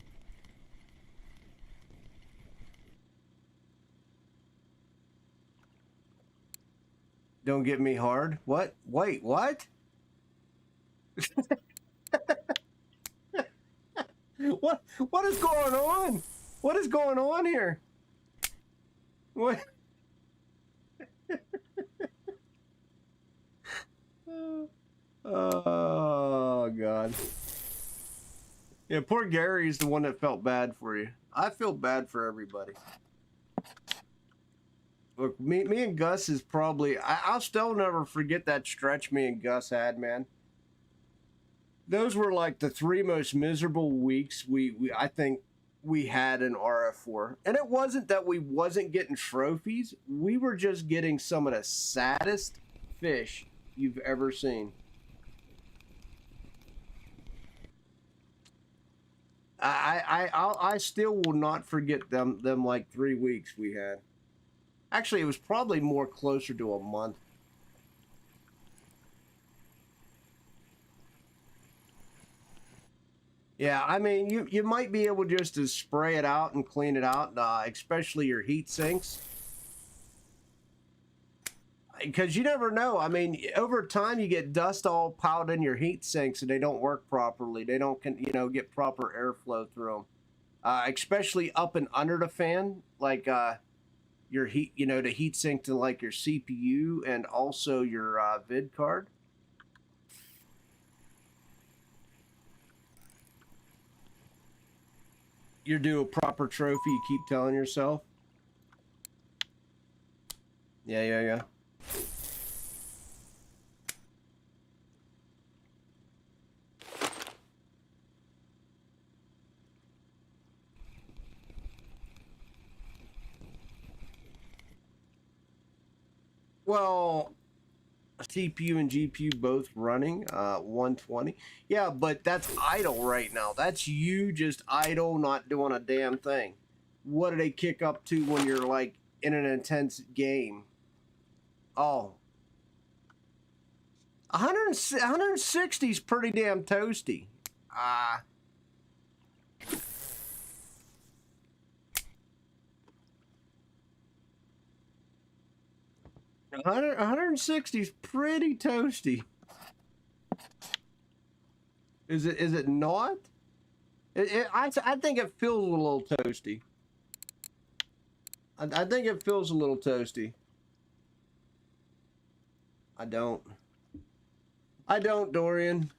Don't get me hard. What? Wait, what? What is going on? What is going on here? What? Oh God. Yeah, poor Gary's the one that felt bad for you. I feel bad for everybody. Look, me and Gus is probably I'll still never forget that stretch me and Gus had, man. Those were like the 3 most miserable weeks I think we had in RF4. And it wasn't that we wasn't getting trophies. We were just getting some of the saddest fish you've ever seen. I still will not forget them like 3 weeks we had. Actually, it was probably more closer to a month. Yeah, I mean, you might be able just to spray it out and clean it out, especially your heat sinks. Because you never know. I mean, over time you get dust all piled in your heat sinks and they don't work properly. They don't, get proper airflow through them. Especially up and under the fan, like your heat, the heat sink to like your CPU and also your vid card. You're due a proper trophy, you keep telling yourself. Yeah. Well, CPU and GPU both running 120. Yeah, but that's idle right now. That's you just idle, not doing a damn thing. What do they kick up to when you're like in an intense game? Oh, 160 is pretty damn toasty. 160 is pretty toasty. Is it not? I think it feels a little toasty. I think it feels a little toasty. I don't, Dorian.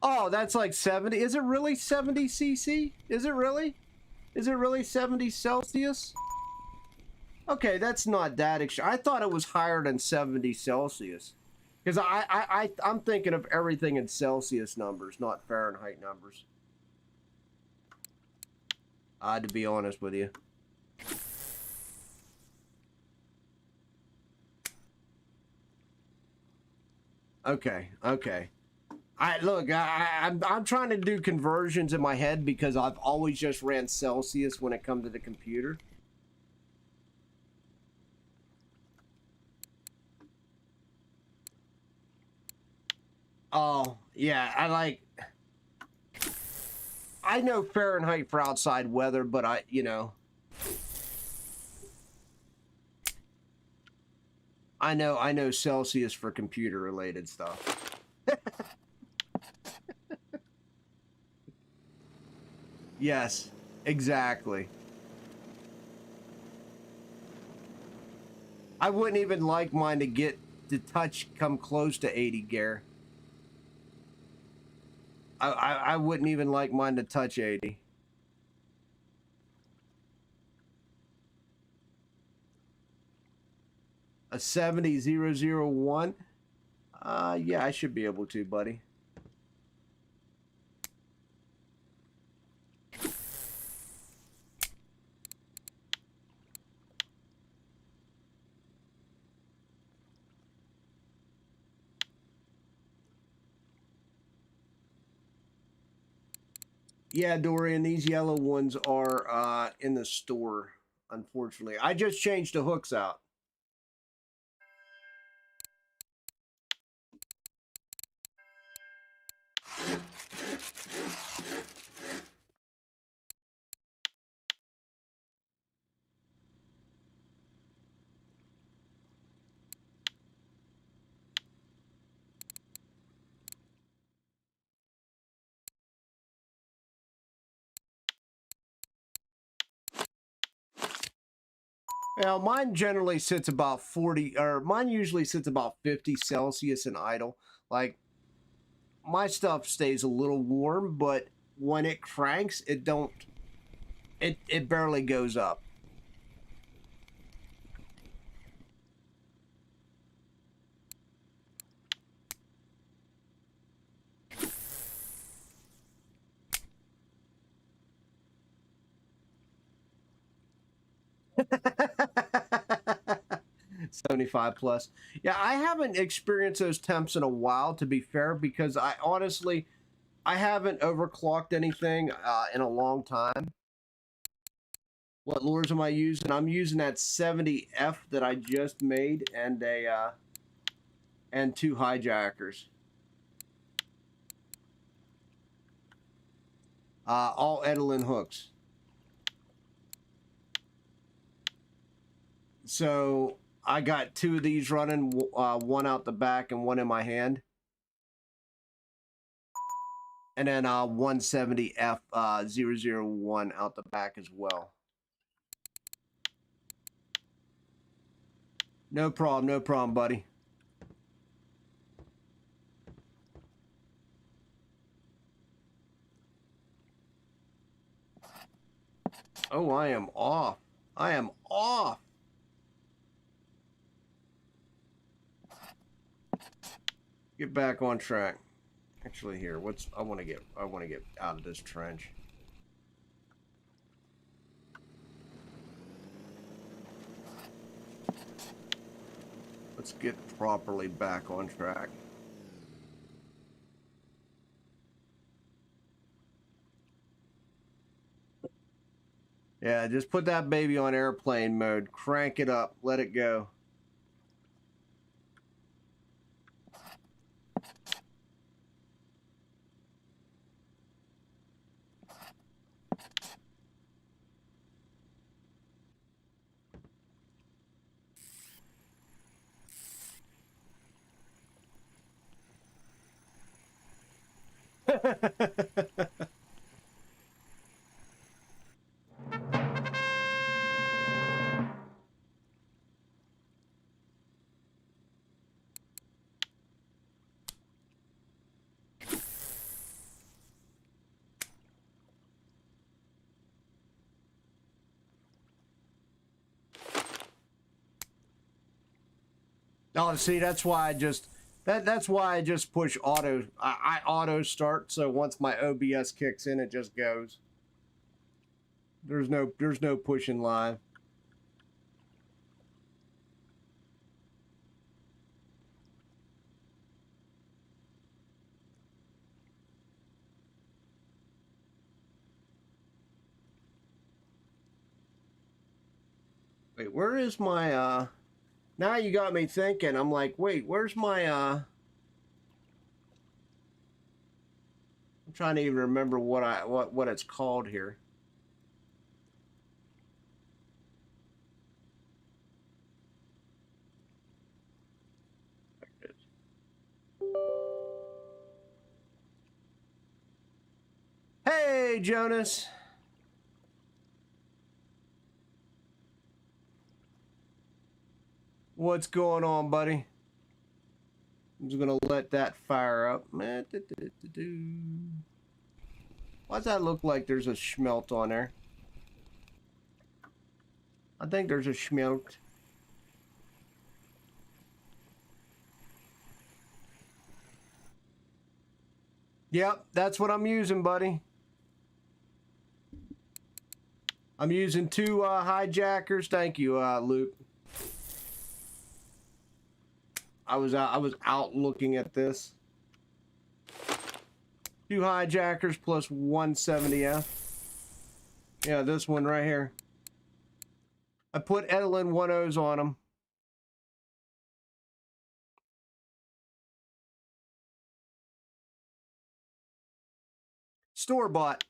Oh, that's like 70. Is it really 70 CC? Is it really? Is it really 70 Celsius? Okay, that's not that extreme. I thought it was higher than 70 Celsius. Because I'm thinking of everything in Celsius numbers, not Fahrenheit numbers. To be honest with you. Okay. I'm trying to do conversions in my head because I've always just ran Celsius when it comes to the computer. Oh, yeah, I know Fahrenheit for outside weather, but I know Celsius for computer related stuff. Yes, exactly. I wouldn't even like mine to get the touch come close to 80, Gare. I wouldn't even like mine to touch 80. A 70001? Yeah, I should be able to, buddy. Yeah, Dorian, these yellow ones are in the store, unfortunately. I just changed the hooks out. Well, mine generally sits about 40, or mine usually sits about 50 Celsius in idle. Like, my stuff stays a little warm, but when it cranks, it barely goes up. $75 plus. Yeah, I haven't experienced those temps in a while, to be fair, because I honestly, I haven't overclocked anything in a long time. What lures am I using? I'm using that 70F that I just made and and 2 hijackers. All Edelin hooks. So I got 2 of these running, one out the back and one in my hand. And then 170F 001 out the back as well. No problem, buddy. Oh, I am off. I am off. Get back on track. Actually, here, I want to get out of this trench. Let's get properly back on track. Yeah, just put that baby on airplane mode. Crank it up. Let it go. Oh, see, that's why that's why I just push auto. I auto start, so once my OBS kicks in, it just goes. There's no pushing live. Wait, where is my now you got me thinking. I'm like, wait, where's my I'm trying to even remember what it's called here. Hey, Jonas. What's going on, buddy? I'm just gonna let that fire up. Why does that look like there's a schmelt on there? I think there's a schmelt. Yep, that's what I'm using, buddy. I'm using 2 hijackers. Thank you, Luke. I was out looking at this. 2 hijackers plus 170F. Yeah, this one right here. I put Edelin 1.0s on them. Store-bought.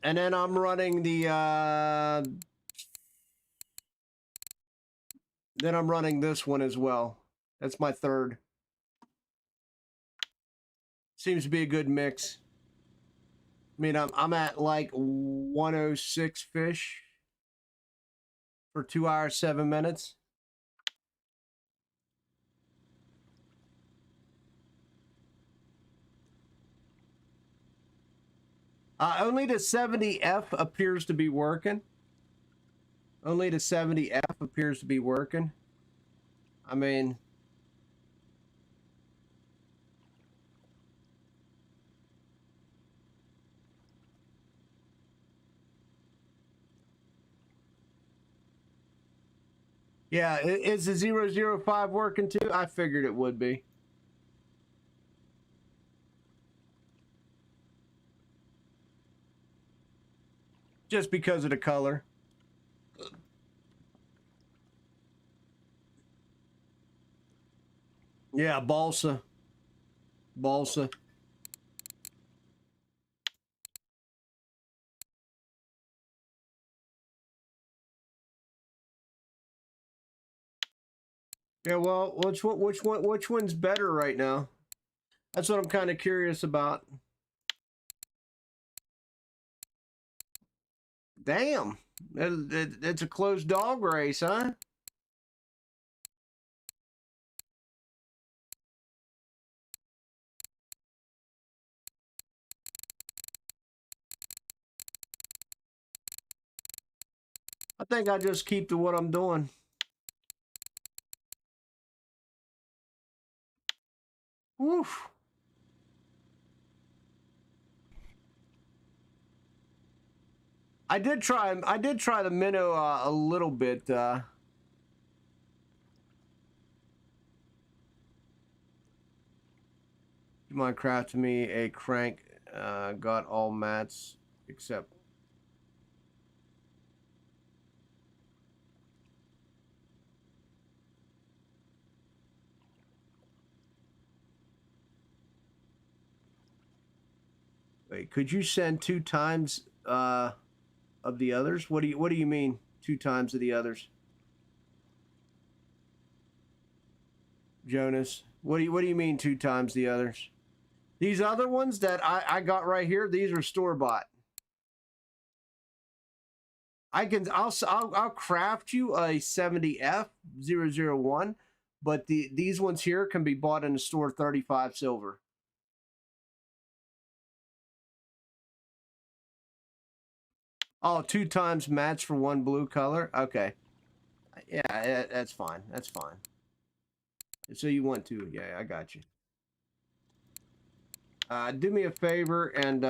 And then I'm running the then I'm running this one as well. That's my third. Seems to be a good mix. I mean, I'm at like 106 fish for 2 hours, 7 minutes. Only the 70F appears to be working. Only the 70F appears to be working. I mean, yeah, is the 005 working too? I figured it would be. Just because of the color. Yeah, balsa. Balsa. Yeah, well, which one's better right now? That's what I'm kind of curious about. Damn, it's a closed dog race, huh? I think I just keep to what I'm doing. Woof. I did try the minnow a little bit. You mind crafting me a crank? Got all mats except. Wait, could you send 2 times of the others? What do you mean 2 times of the others? Jonas, what do you mean 2 times the others? These other ones that I got right here, these are store-bought. I'll craft you a 70F001, but these ones here can be bought in the store 35 silver. Oh, 2 times match for 1 blue color. Okay, yeah, that's fine. That's fine. So you want 2? Yeah, I got you. Do me a favor and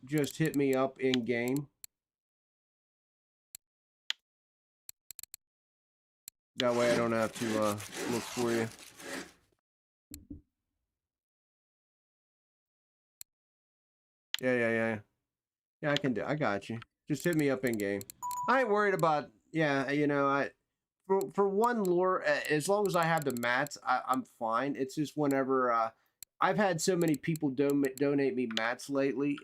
just hit me up in game. That way I don't have to look for you. Yeah. Yeah, I got you. Just hit me up in game. I ain't worried about, yeah, you know, for one lure, as long as I have the mats, I'm fine. It's just whenever, I've had so many people donate me mats lately,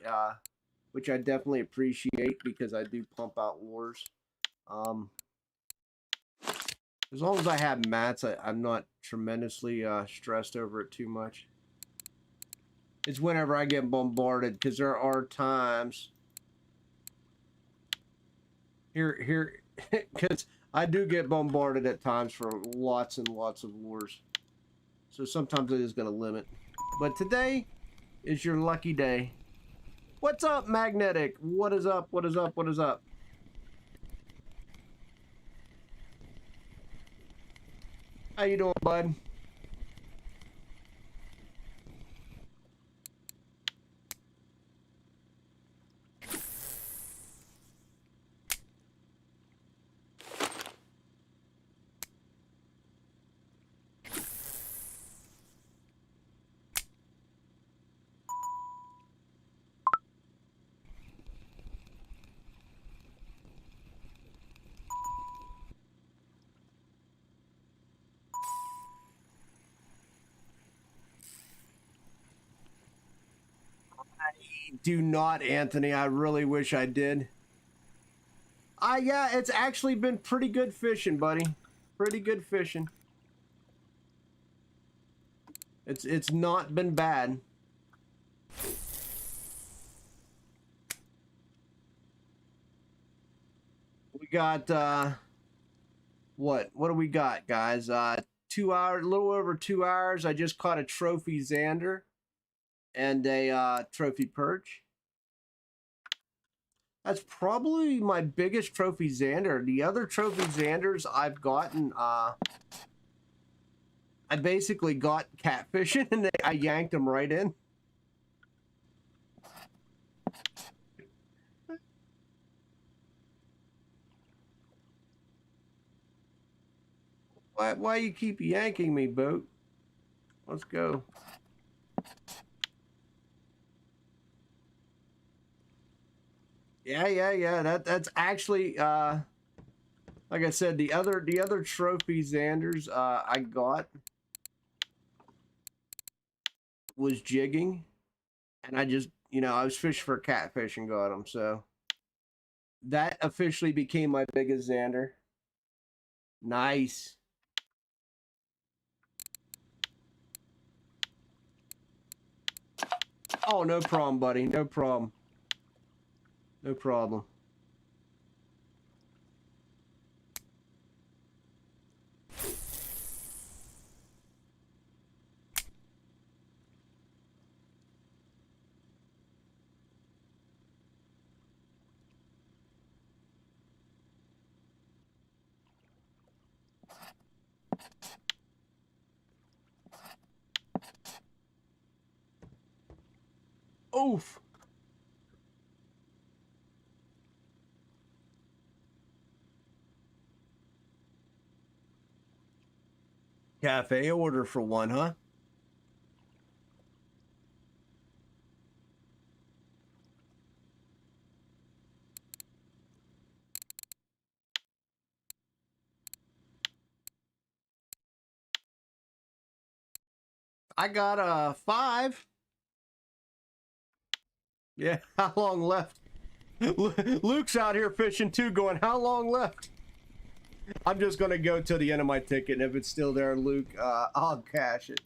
which I definitely appreciate because I do pump out lures. As long as I have mats, I'm not tremendously stressed over it too much. It's whenever I get bombarded, because there are times here, because I do get bombarded at times for lots and lots of lures. So sometimes it is going to limit. But today is your lucky day. What's up, Magnetic? What is up? What is up? What is up? How you doing, bud? Do not, Anthony. I really wish I did. Yeah, it's actually been pretty good fishing, buddy. Pretty good fishing. It's not been bad. We got what do we got, guys? 2 hours, a little over 2 hours. I just caught a trophy zander and a trophy perch. That's probably my biggest trophy zander. The other trophy zanders I've gotten, I basically got catfishing and I yanked them right in. Why you keep yanking me, boat? Let's go. Yeah. That's actually like I said, the other trophy zanders I got was jigging, and I just, you know, I was fishing for catfish and got them, so that officially became my biggest zander. Nice. Oh, no problem, buddy. No problem. No problem. Oof. Cafe order for one, huh? I got a 5. Yeah, how long left? Luke's out here fishing too, going, how long left? I'm just gonna go till the end of my ticket, and if it's still there, Luke, I'll cash it.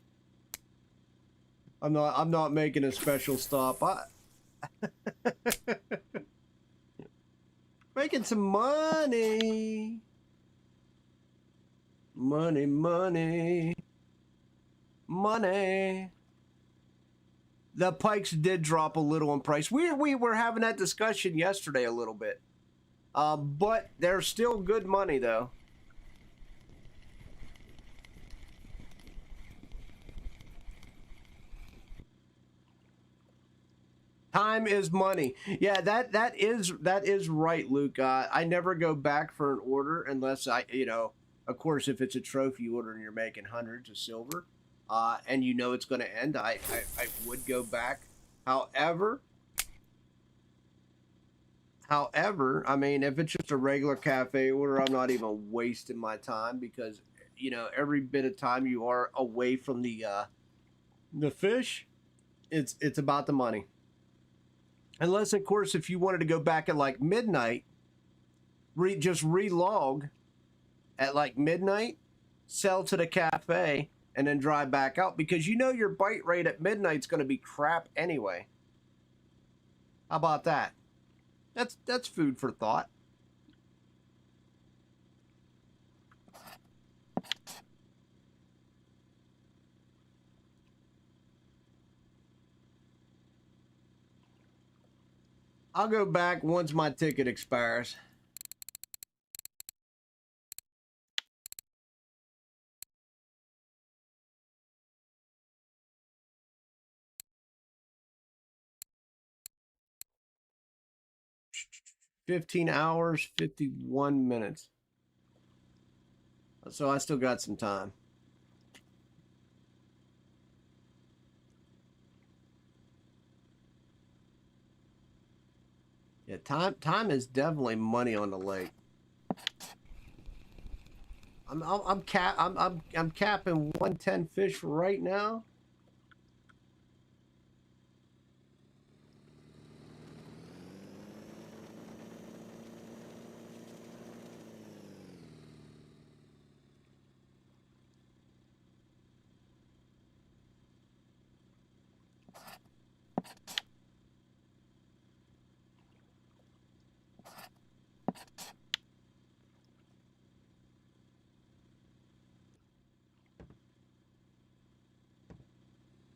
I'm not making a special stop. Making some money. Money. The pikes did drop a little in price. We were having that discussion yesterday a little bit. But they're still good money, though. Time is money. Yeah, that is right, Luke. I never go back for an order unless I, you know, of course, if it's a trophy order and you're making hundreds of silver, and you know it's going to end, I would go back. However, I mean, if it's just a regular cafe order, I'm not even wasting my time, because, you know, every bit of time you are away from the fish, it's about the money. Unless, of course, if you wanted to go back at like midnight, just relog at like midnight, sell to the cafe, and then drive back out because you know your bite rate at midnight's going to be crap anyway. How about that? That's food for thought. I'll go back once my ticket expires. $15 51 minutes. So I still got some time. Yeah, time is definitely money on the lake. I'm capping 110 fish right now.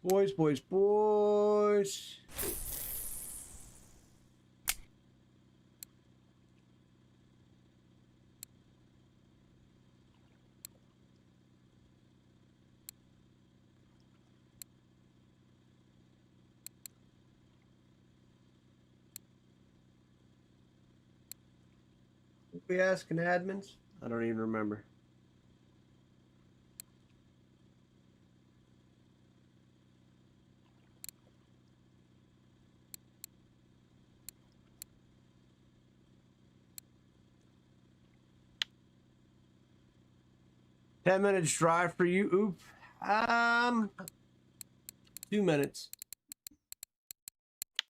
Boys, boys, boys. What we asking admins? I don't even remember. Ten minutes drive for you. Oop. 2 minutes.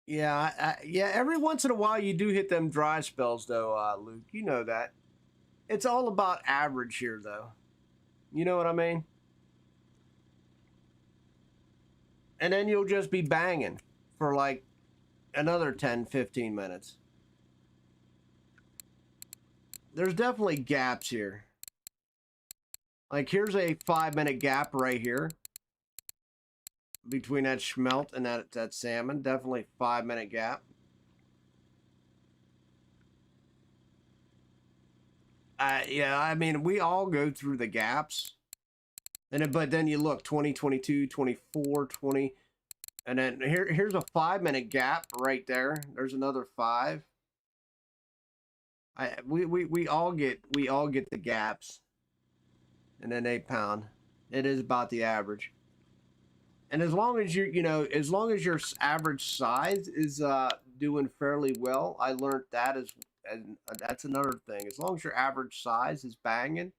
Yeah, yeah. Every once in a while, you do hit them dry spells, though, Luke. You know that. It's all about average here, though. You know what I mean? And then you'll just be banging for like another 10, 15 minutes. There's definitely gaps here. Like here's a 5-minute gap right here between that schmelt and that salmon. Definitely 5-minute gap. Yeah, I mean, we all go through the gaps. But then you look 20, 22, 24, 20. And then here's a 5-minute gap right there. There's another 5. We all get the gaps. And then 8 pound. It is about the average. And as long as as long as your average size is doing fairly well, I learned that and that's another thing. As long as your average size is banging,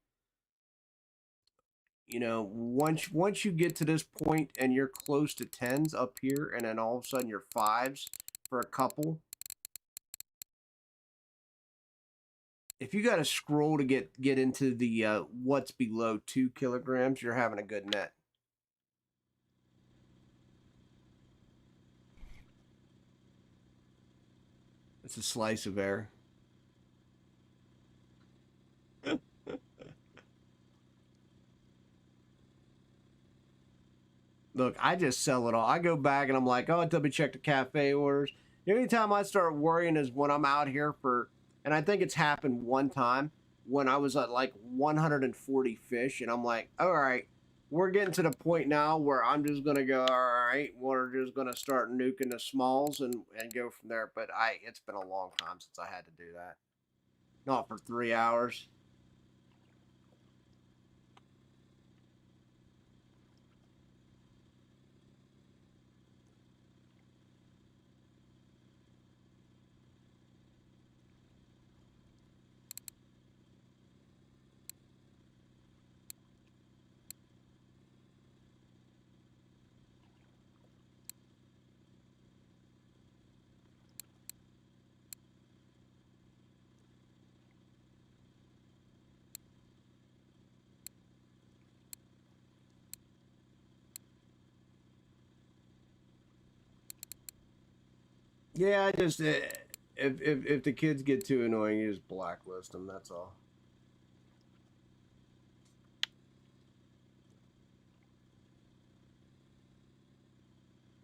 once you get to this point and you're close to 10s up here, and then all of a sudden you're 5s for a couple. If you got to scroll to get into the what's below 2 kilograms, you're having a good net. It's a slice of air. Look, I just sell it all. I go back and I'm like, oh, double check the cafe orders. The only time I start worrying is when I'm out here and I think it's happened one time when I was at like 140 fish, and I'm like, all right, we're getting to the point now where I'm just gonna go, all right, we're just gonna start nuking the smalls and go from there. But it's been a long time since I had to do that. Not for 3 hours. Yeah, I just if the kids get too annoying, you just blacklist them. That's all.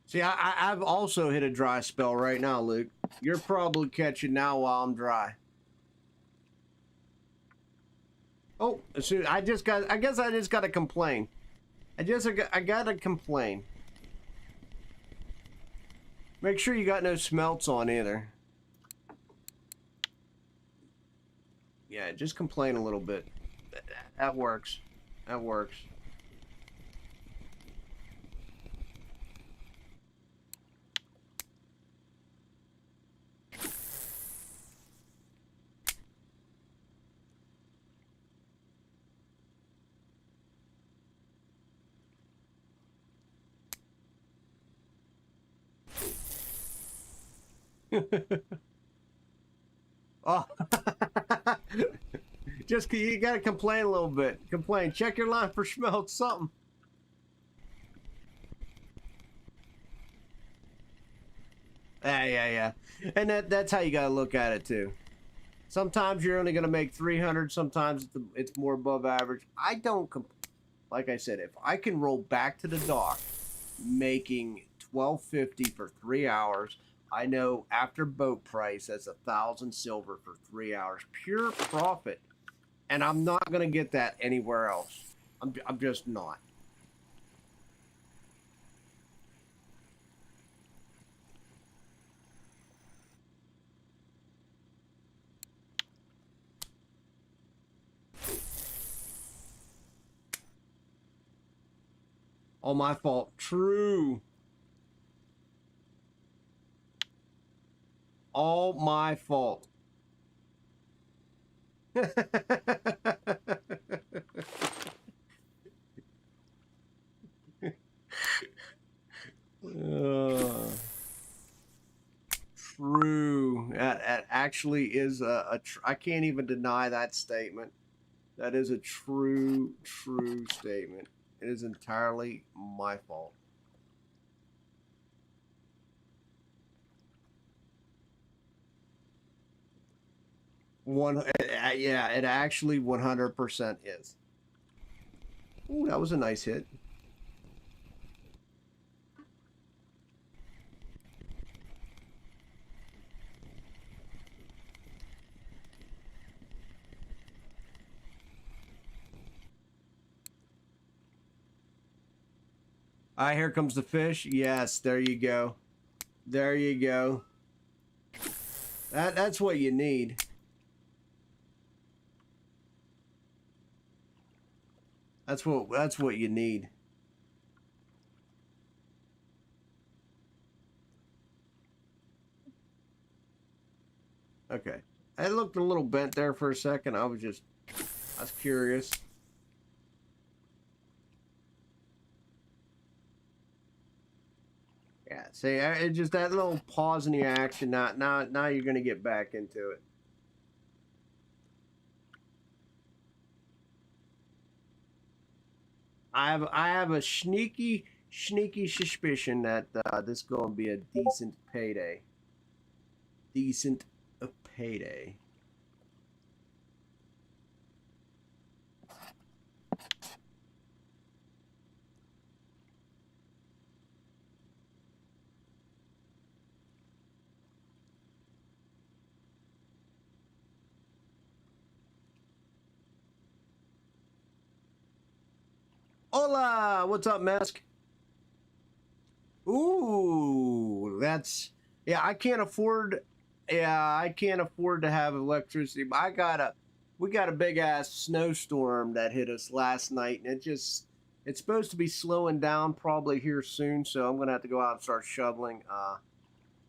See, I've also hit a dry spell right now, Luke. You're probably catching now while I'm dry. Oh, I just got. I guess I just got to complain. I gotta complain. Make sure you got no smelts on either. Yeah, just complain a little bit. That works. That works. Oh. Just you gotta complain a little bit. Complain. Check your line for smelt something. Yeah. And that's how you gotta look at it too. Sometimes you're only gonna make 300. Sometimes it's more above average. I don't. Like I said, if I can roll back to the dock, making $12.50 for 3 hours, I know after boat price that's 1,000 silver for 3 hours, pure profit. And I'm not gonna get that anywhere else. I'm just not. All my fault. True. All my fault. True. That actually is I can't even deny that statement. That is a true statement. It is entirely my fault. Yeah, it actually 100% is. Ooh, that was a nice hit. Ah, here comes the fish. Yes, there you go. There you go. That's what you need. That's what you need. Okay. I looked a little bent there for a second. I was curious. Yeah, see, it just that little pause in the action. Now you're gonna get back into it. I have a sneaky suspicion that this is gonna be a decent payday. Decent payday. Hola, what's up, Mask? Ooh, that's yeah. I can't afford. Yeah, I can't afford to have electricity. We got a big ass snowstorm that hit us last night, and it's supposed to be slowing down probably here soon. So I'm gonna have to go out and start shoveling.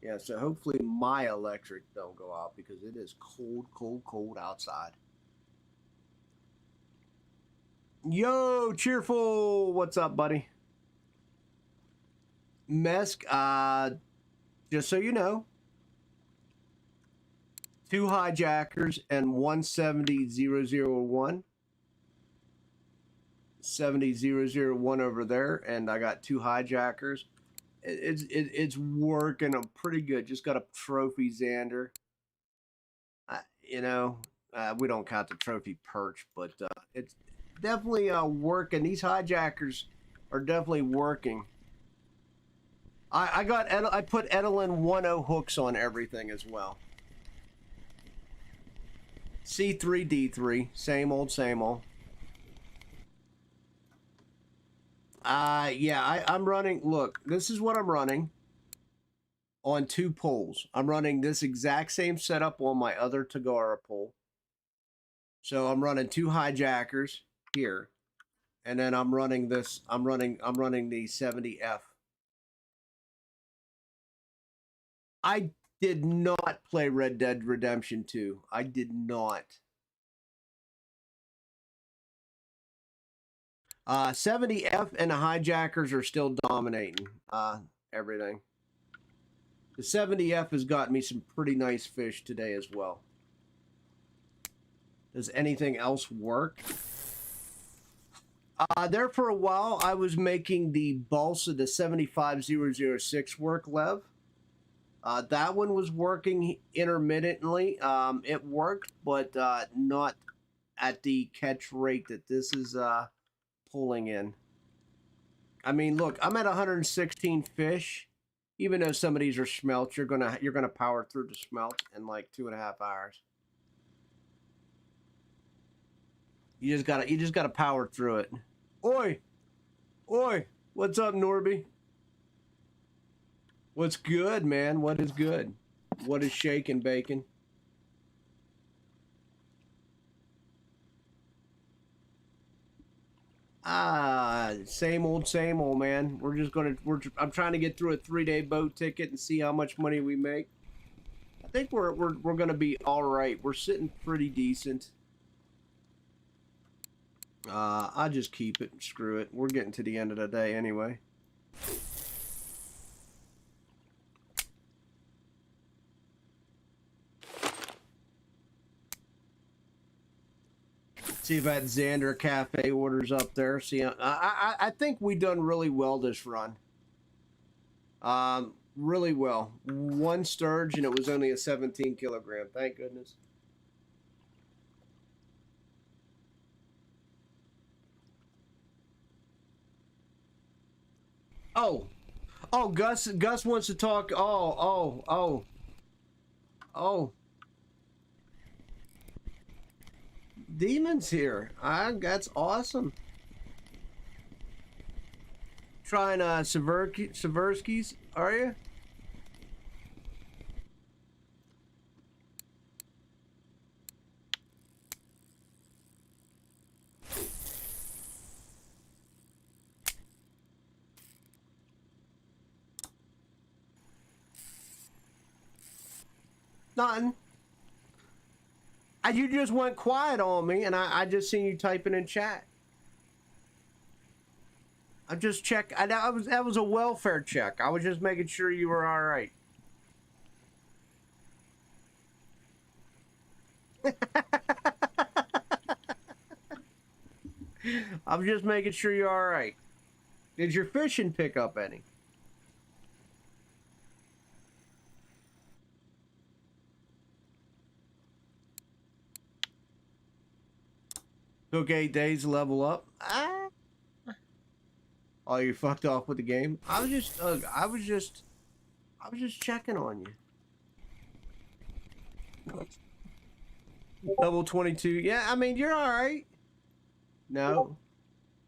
Yeah. So hopefully my electric don't go out because it is cold outside. Yo, cheerful. What's up, buddy? Mesk, just so you know, 2 hijackers and 170,001. 70,001 over there, and I got 2 hijackers. it's working pretty good. Just got a trophy Xander. You know, we don't count the trophy perch, but it's definitely working. These hijackers are definitely working. I put Edelin 1.0 hooks on everything as well. C3 D3, same old, same old. Yeah, I'm running. Look, this is what I'm running on 2 poles. I'm running this exact same setup on my other Tagara pole. So I'm running 2 hijackers here, and then I'm running this. I'm running the 70F. I did not play Red Dead Redemption 2. I did not. 70F and the hijackers are still dominating everything. The 70F has got me some pretty nice fish today as well. Does anything else work? There for a while, I was making the Balsa, the 75006 work, Lev. That one was working intermittently. It worked, but not at the catch rate that this is pulling in. I mean, look, I'm at 116 fish. Even though some of these are smelt, you're gonna power through the smelt in like 2.5 hours. You just gotta power through it. Oi, oi, what's up, Norby? What's good, man? What is good? What is shaking, bacon? Same old, man. I'm trying to get through a 3-day boat ticket and see how much money we make. I think we're gonna be all right. We're sitting pretty decent. I'll just keep it. Screw it. We're getting to the end of the day anyway. See if that Xander Cafe orders up there. See, I think we done really well this run. Really well. 1 sturge and it was only a 17 kilogram. Thank goodness. Oh, Gus wants to talk. Oh. Demon's here. That's awesome. Trying Seversky's, are you? Nothing. You just went quiet on me, and I just seen you typing in chat. I just check. That was a welfare check. I was just making sure you were all right. I was just making sure you're all right. Did your fishing pick up any? Took 8 days to level up. Oh, you fucked off with the game. I was just checking on you. Level 22. Yeah, I mean you're all right. No.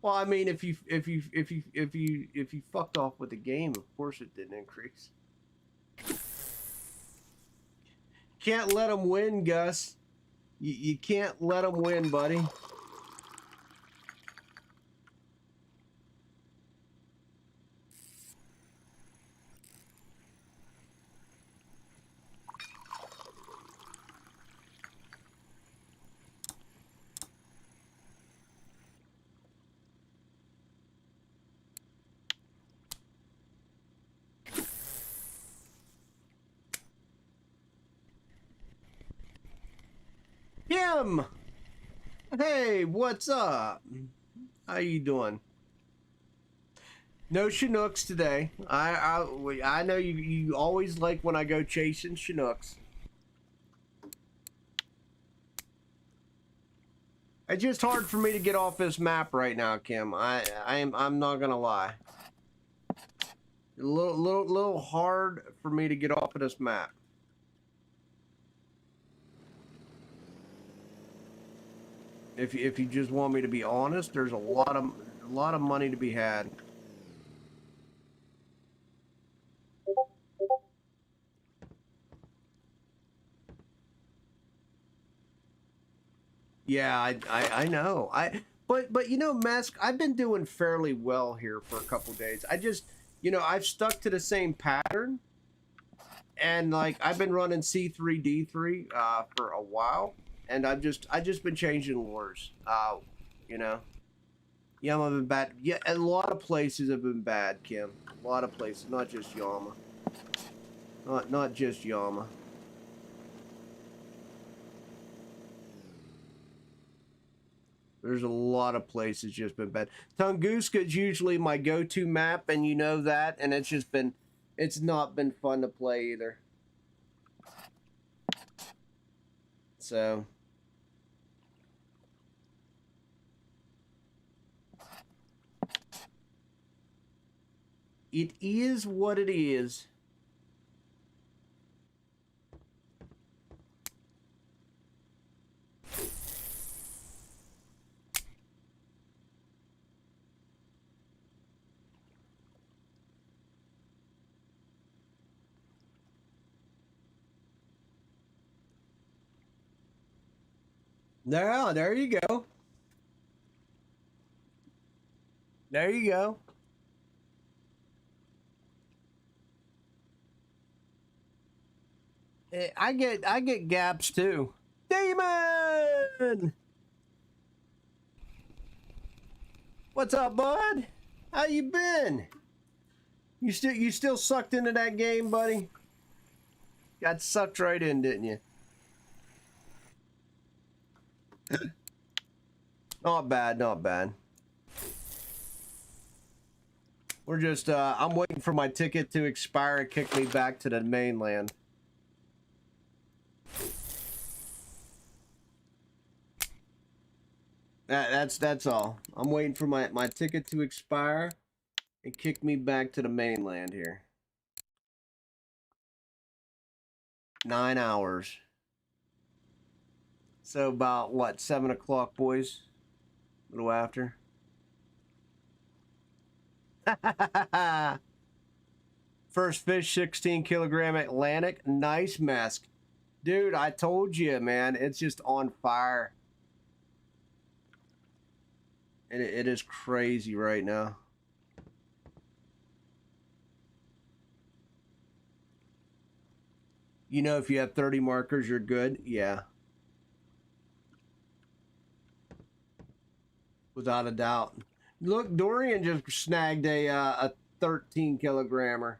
Well, I mean if you fucked off with the game, of course it didn't increase. Can't let them win, Gus. You can't let them win, buddy. Kim! Hey, what's up? How you doing? No Chinooks today. I know you always like when I go chasing Chinooks. It's just hard for me to get off this map right now, Kim. I'm not gonna lie. A little hard for me to get off of this map. If you just want me to be honest, there's a lot of money to be had. Yeah, I know. But you know, Mask, I've been doing fairly well here for a couple days. I just, you know, I've stuck to the same pattern, and like I've been running C3D3 for a while, and I just been changing lures. You know, Yama have been bad. Yeah, a lot of places have been bad, Kim. A lot of places, not just Yama. Not just Yama. There's a lot of places just been bad. Tunguska is usually my go-to map, and you know that, and it's not been fun to play either. So it is what it is. There you go. There you go. I get gaps too. Demon! What's up, bud? How you been? You still sucked into that game, buddy? Got sucked right in, didn't you? Not bad, not bad. We're just, I'm waiting for my ticket to expire and kick me back to the mainland. That's all. I'm waiting for my ticket to expire and kick me back to the mainland here. 9 hours. So about, what, 7 o'clock, boys? A little after. First fish, 16 kilogram Atlantic. Nice Mask. Dude, I told you, man. It's just on fire. And it is crazy right now. You know, if you have 30 markers, you're good. Yeah. Without a doubt. Look, Dorian just snagged a 13 kilogrammer.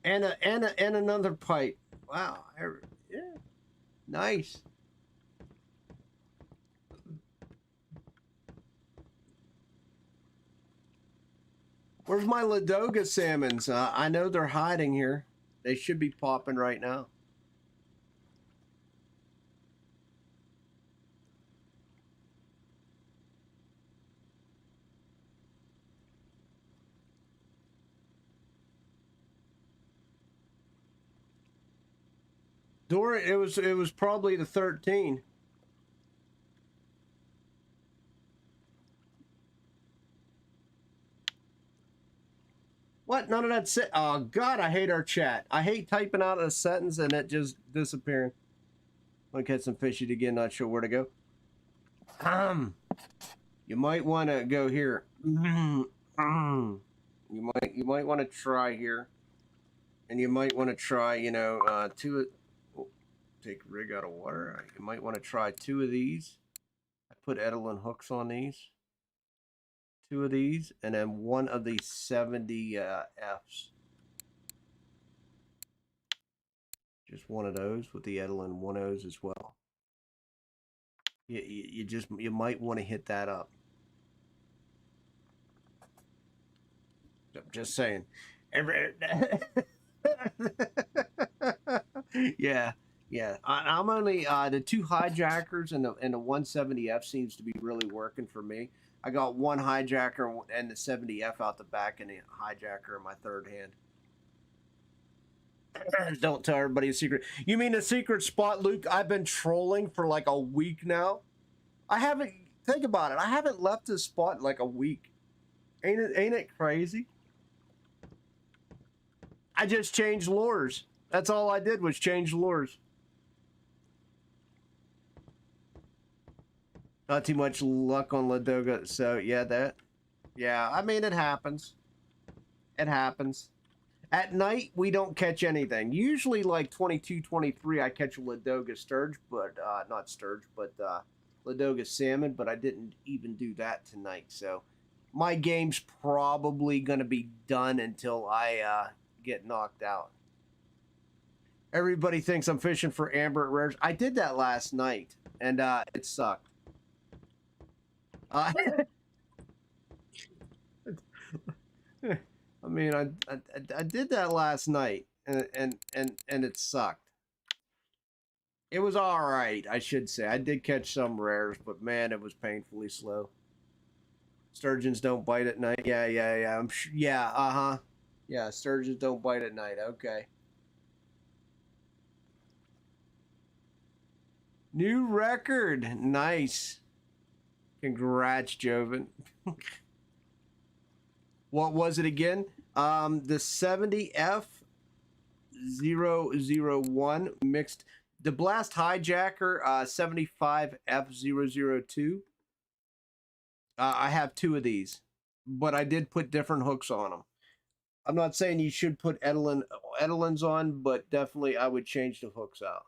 And another pipe. Wow. Yeah. Nice. Where's my Ladoga salmons? I know they're hiding here. They should be popping right now. Dorian, it was probably the 13. What? None of that. Oh God, I hate our chat. I hate typing out a sentence and it just disappearing. Want to catch some fishy again? Not sure where to go. You might want to go here. You might want to try here, and you might want to try. You know, take rig out of water. You might want to try 2 of these. I put Edelin hooks on these. 2 of these, and then 1 of these 70 Fs. Just 1 of those with the Edelin 1Os as well. You might want to hit that up. I'm just saying. Yeah, yeah. I'm only the two hijackers and the 170F seems to be really working for me. I got one hijacker and the 70F out the back and the hijacker in my third hand. Don't tell everybody a secret. You mean a secret spot, Luke? I've been trolling for like a week now. I haven't. Think about it. I haven't left this spot in like a week. Ain't it? Ain't it crazy? I just changed lures. That's all I did was change lures. Not too much luck on Ladoga. So yeah, that. Yeah, I mean it happens. It happens. At night, we don't catch anything. Usually, like 22, 23, I catch a Ladoga sturge, but not sturge, but Ladoga salmon. But I didn't even do that tonight. So my game's probably gonna be done until I get knocked out. Everybody thinks I'm fishing for amber at rares. I did that last night, and it sucked. I mean, I did that last night, and it sucked. It was all right, I should say. I did catch some rares, but man, it was painfully slow. Sturgeons don't bite at night. Yeah, yeah, yeah. Yeah, uh-huh. Yeah, sturgeons don't bite at night. Okay. New record. Nice. Congrats, Joven. What was it again? The 70F 001 mixed the Blast Hijacker 75F002. I have two of these, but I did put different hooks on them. I'm not saying you should put Edelins on, but definitely I would change the hooks out.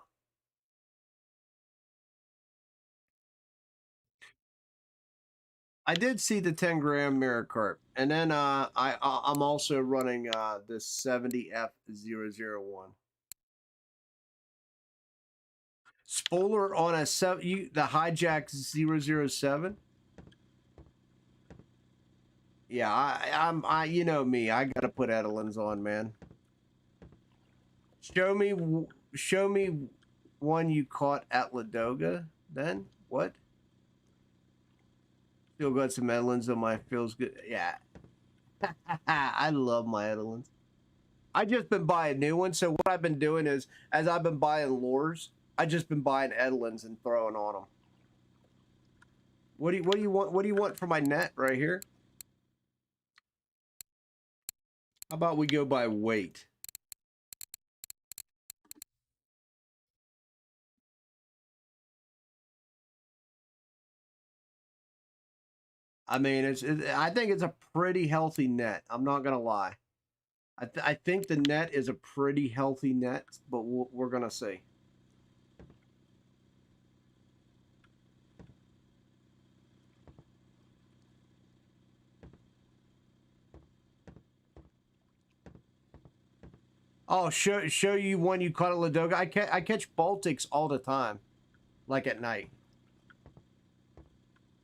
I did see the 10-gram mirror carp, and then I'm also running the 70F001. Spoiler on a the hijack 007. Yeah, I you know me, I gotta put Edelins on, man. Show me one you caught at Ladoga. Then what? Still got some Edelins on my feels good. Yeah, I love my Edelins. I just been buying new ones. So what I've been doing is, as I've been buying lures, I just been buying Edelins and throwing on them. What do you want? What do you want for my net right here? How about we go by weight? I mean, I think it's a pretty healthy net. I'm not gonna lie. I think the net is a pretty healthy net, but we're gonna see. Oh, show you one you caught at Ladoga. I catch Baltics all the time, like at night.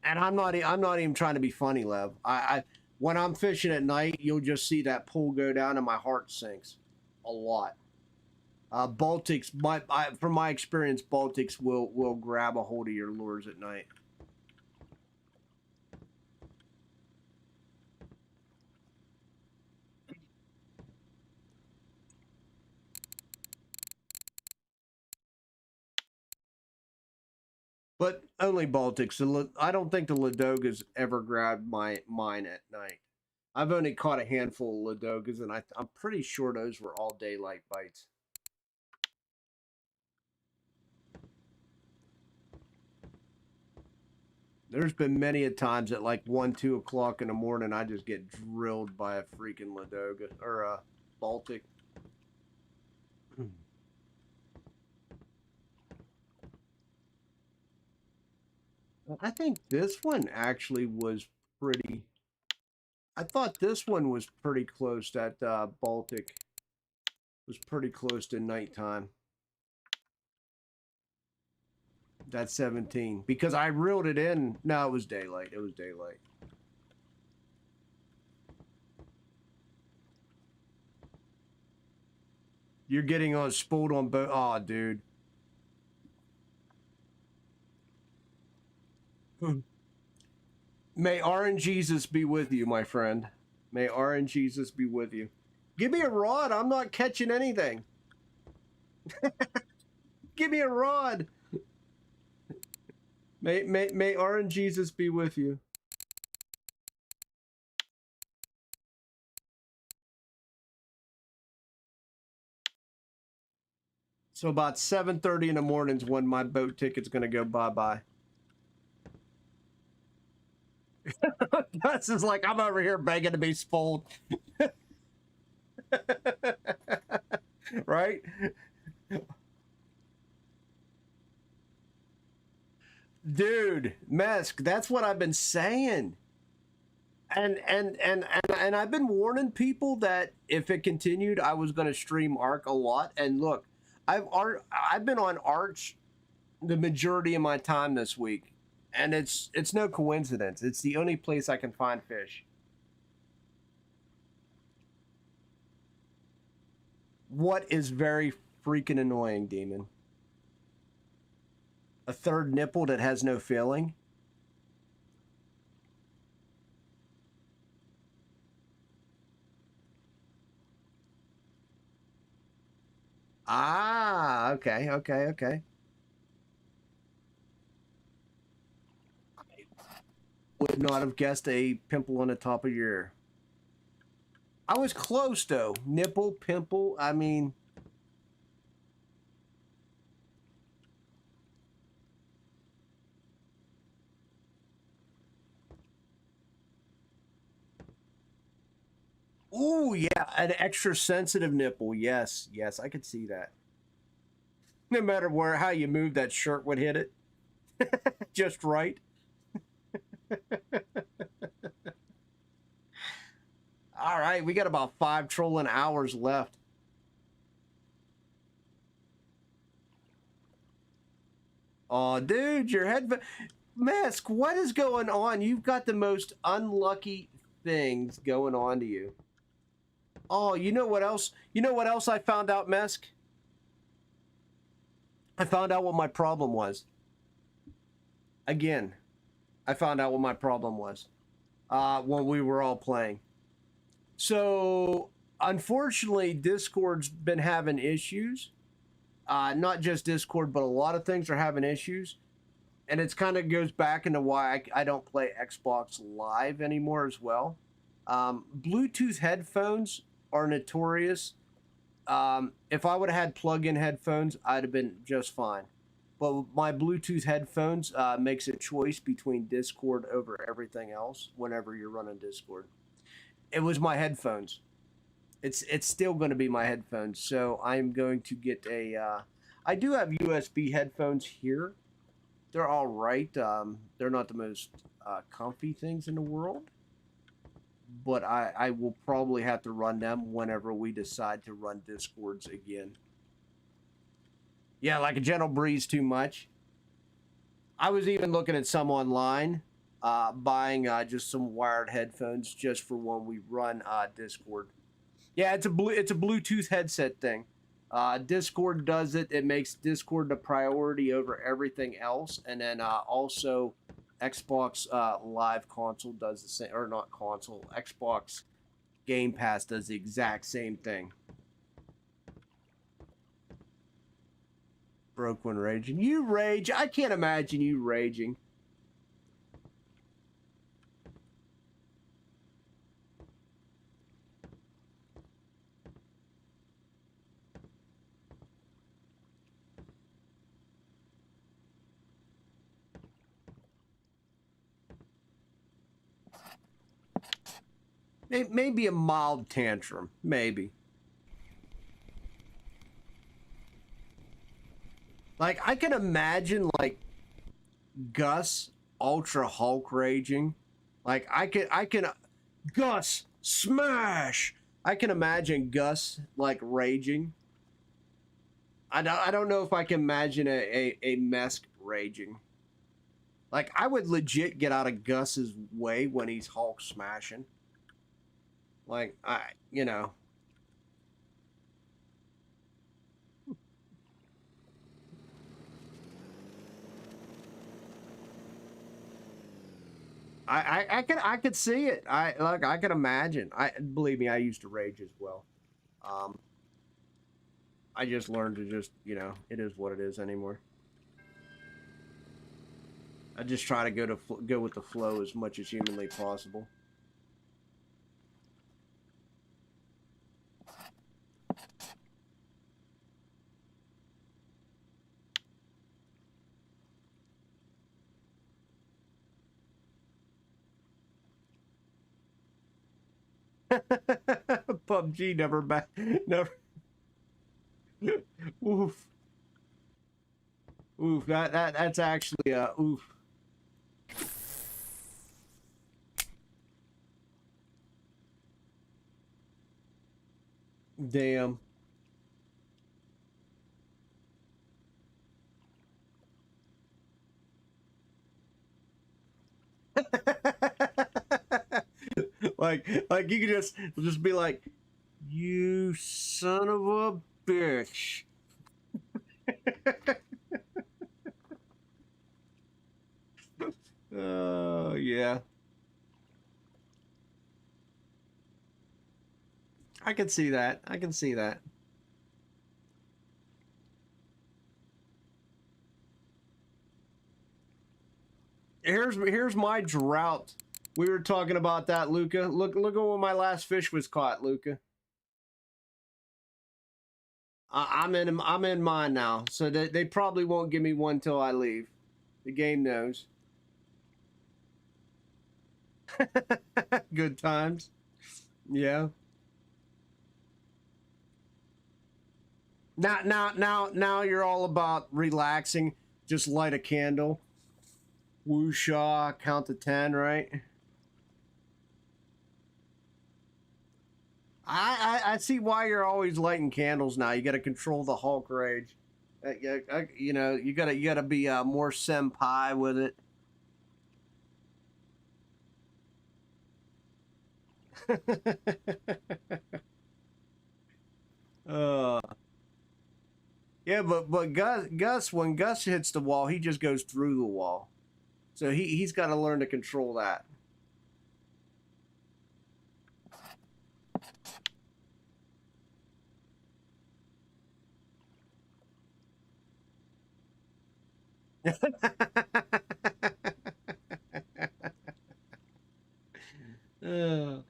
And I'm not even trying to be funny, Lev. I when I'm fishing at night, you'll just see that pool go down and my heart sinks a lot. Baltics, from my experience, Baltics will grab a hold of your lures at night. But only Baltics. I don't think the Ladogas ever grabbed mine at night. I've only caught a handful of Ladogas, and I'm pretty sure those were all daylight bites. There's been many a times at like 1, 2 o'clock in the morning, I just get drilled by a freaking Ladoga or a Baltic. I think this one actually was pretty. I thought this one was pretty close. That Baltic was pretty close to nighttime. That 17 because I reeled it in. No, it was daylight. It was daylight. You're getting on spooled on both. Oh, dude. May RNGesus be with you, my friend. May RNGesus be with you. Give me a rod. I'm not catching anything. Give me a rod. May RNGesus be with you. So about 7:30 in the morning is when my boat ticket's gonna go bye-bye. This is like I'm over here begging to be spooled. Right? Dude, Mesk, that's what I've been saying. And I've been warning people that if it continued, I was going to stream Arc a lot. And look, I've been on Arch the majority of my time this week, and it's no coincidence. It's the only place I can find fish. What is very freaking annoying, Demon? A third nipple that has no feeling? Ah, okay, okay, okay. Would not have guessed a pimple on the top of your ear. I was close though. Nipple, pimple, I mean. Ooh, yeah, an extra sensitive nipple. Yes, yes, I could see that. No matter how you move, that shirt would hit it. Just right. All right, we got about 5 trolling hours left. Oh, dude, your head... Mask, what is going on? You've got the most unlucky things going on to you. Oh, you know what else? You know what else I found out, Mask? I found out what my problem was. Again, I found out what my problem was when we were all playing. So, unfortunately, Discord's been having issues. Not just Discord, but a lot of things are having issues. And it's kind of goes back into why I don't play Xbox Live anymore as well. Bluetooth headphones are notorious. If I would have had plug-in headphones, I'd have been just fine. But my Bluetooth headphones makes a choice between Discord over everything else whenever you're running Discord. It was my headphones. It's still going to be my headphones. So I'm going to get a... I do have USB headphones here. They're all right. They're not the most comfy things in the world. But I will probably have to run them whenever we decide to run Discords again. Yeah, like a gentle breeze too much. I was even looking at some online, buying just some wired headphones just for when we run Discord. Yeah, it's a Bluetooth headset thing. Discord does it. It makes Discord the priority over everything else, and then also Xbox Live Console does the same, or not console. Xbox Game Pass does the exact same thing. Broke when raging. You rage. I can't imagine you raging. Maybe a mild tantrum. Maybe. Like, I can imagine, like, Gus Ultra Hulk raging. Like, I can, Gus, smash! I can imagine Gus, like, raging. I don't know if I can imagine a Mesk raging. Like, I would legit get out of Gus's way when he's Hulk smashing. Like, you know. I could see it. I can imagine. Believe me, I used to rage as well. Um, I just learned to just, you know, it is what it is anymore. I just try to go with the flow as much as humanly possible. PUBG never back, never. Oof, oof. That's actually oof. Damn. like you could just be like, you son of a bitch. Oh yeah. I can see that. I can see that. Here's my drought. We were talking about that, Luca. Look at when my last fish was caught, Luca. I'm in mine now, so they probably won't give me one till I leave. The game knows. Good times. Yeah. Now you're all about relaxing. Just light a candle. Wooshaw, count to 10, right? I see why you're always lighting candles now. You got to control the Hulk rage. You know, you gotta be more senpai with it. uh, yeah, but Gus, when Gus hits the wall, he just goes through the wall. So he's got to learn to control that. uh,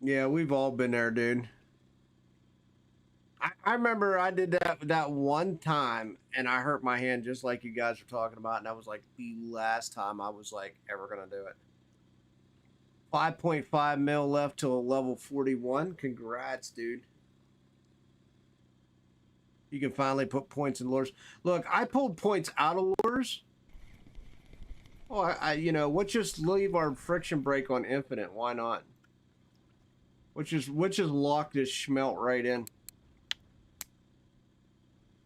yeah, we've all been there, dude. I remember I did that one time and I hurt my hand just like you guys are talking about, and that was like the last time I was like ever gonna do it. 5.5 mil left till level 41. Congrats, dude. You can finally put points in lures. Look, I pulled points out of lures. Oh, you know, let's just leave our friction break on infinite. Why not? Which is lock this schmelt right in.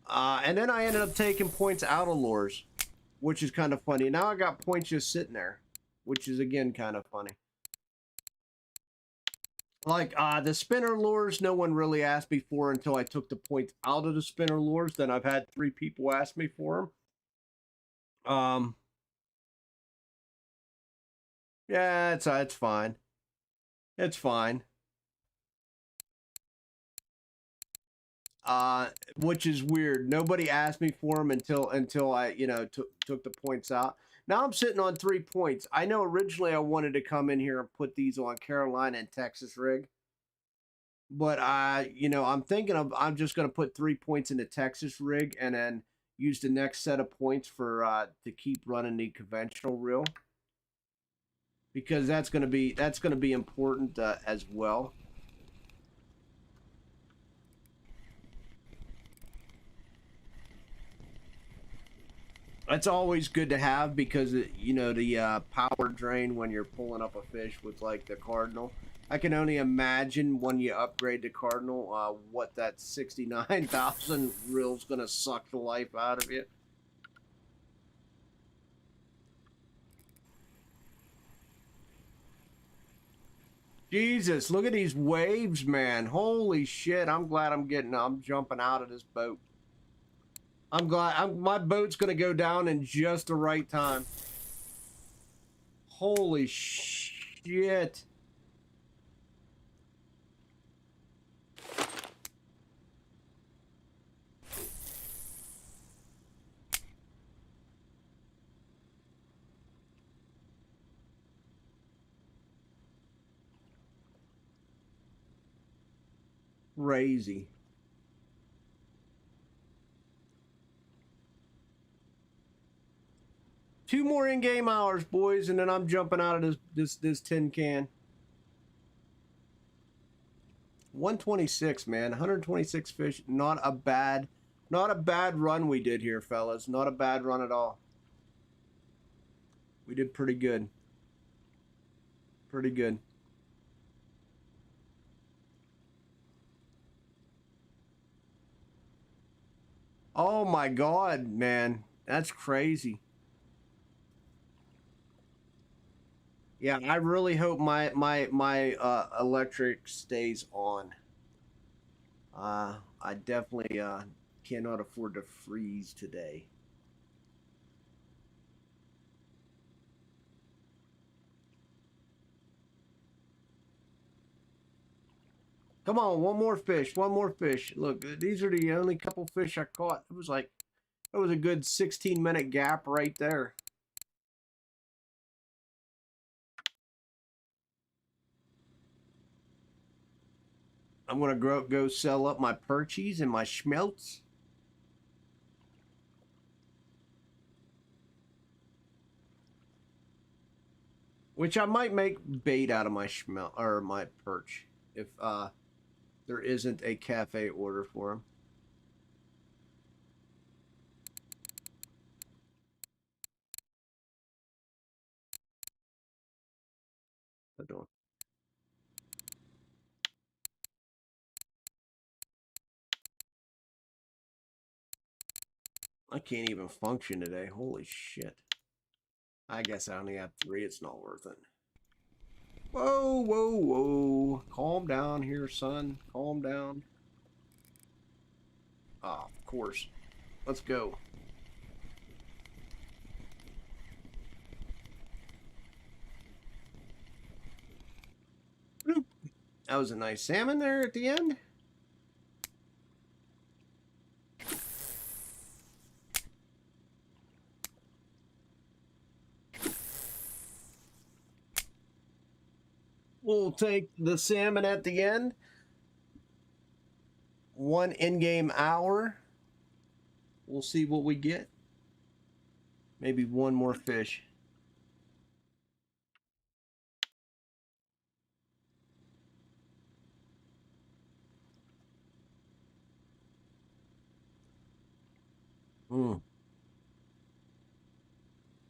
And then I ended up taking points out of lures, which is kind of funny. Now I got points just sitting there, which is again kind of funny. Like the spinner lures, no one really asked me for until I took the points out of the spinner lures. Then I've had 3 people ask me for them. Yeah, it's fine. It's fine. Which is weird. Nobody asked me for them until I, you know, took the points out. Now I'm sitting on 3 points. I know originally I wanted to come in here and put these on Carolina and Texas rig, but you know, I'm just going to put 3 points in the Texas rig and then use the next set of points for to keep running the conventional reel, because that's going to be important as well. That's always good to have because you know, the power drain when you're pulling up a fish with like the Cardinal. I can only imagine when you upgrade the Cardinal, what that 69,000 reel's gonna suck the life out of you. Jesus, look at these waves, man. Holy shit, I'm glad I'm jumping out of this boat. I'm glad my boat's gonna go down in just the right time. Holy shit. Crazy. Two more in-game hours, boys, and then I'm jumping out of this tin can. 126, man. 126 fish. Not a bad run we did here, fellas. Not a bad run at all. We did pretty good. Pretty good. Oh my God, man. That's crazy. Yeah, I really hope my electric stays on. I definitely cannot afford to freeze today. Come on, one more fish, one more fish. Look, these are the only couple fish I caught. It was a good 16-minute gap right there. I'm gonna go sell up my perchies and my schmelts. Which I might make bait out of my schmelt or my perch if there isn't a cafe order for them. I don't. I can't even function today. Holy shit. I guess I only have 3. It's not worth it. Whoa, whoa, whoa. Calm down here, son. Calm down. Ah, of course. Let's go. That was a nice salmon there at the end. We'll take the salmon at the end. 1 in-game hour. We'll see what we get. Maybe 1 more fish.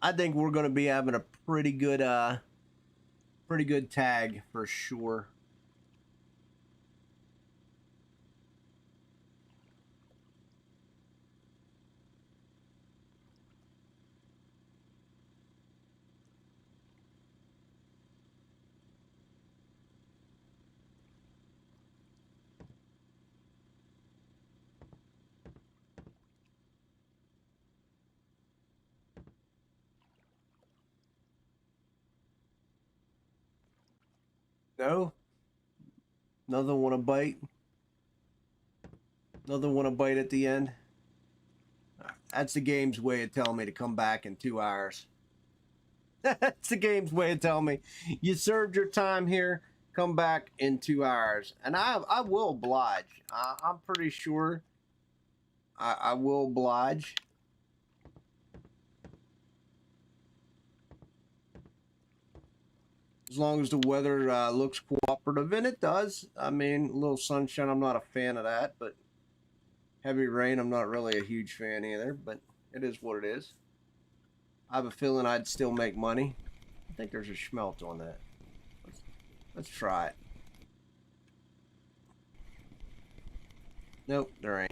I think we're going to be having a pretty good tag for sure. No? Another one to bite? Another one to bite at the end? That's the game's way of telling me to come back in 2 hours. That's the game's way of telling me you served your time here. Come back in 2 hours, and I will oblige. I'm pretty sure I will oblige. As long as the weather looks cooperative, and it does. I mean, a little sunshine, I'm not a fan of that, but heavy rain, I'm not really a huge fan either, but it is what it is. I have a feeling I'd still make money. I think there's a schmelt on that. Let's try it. Nope, there ain't.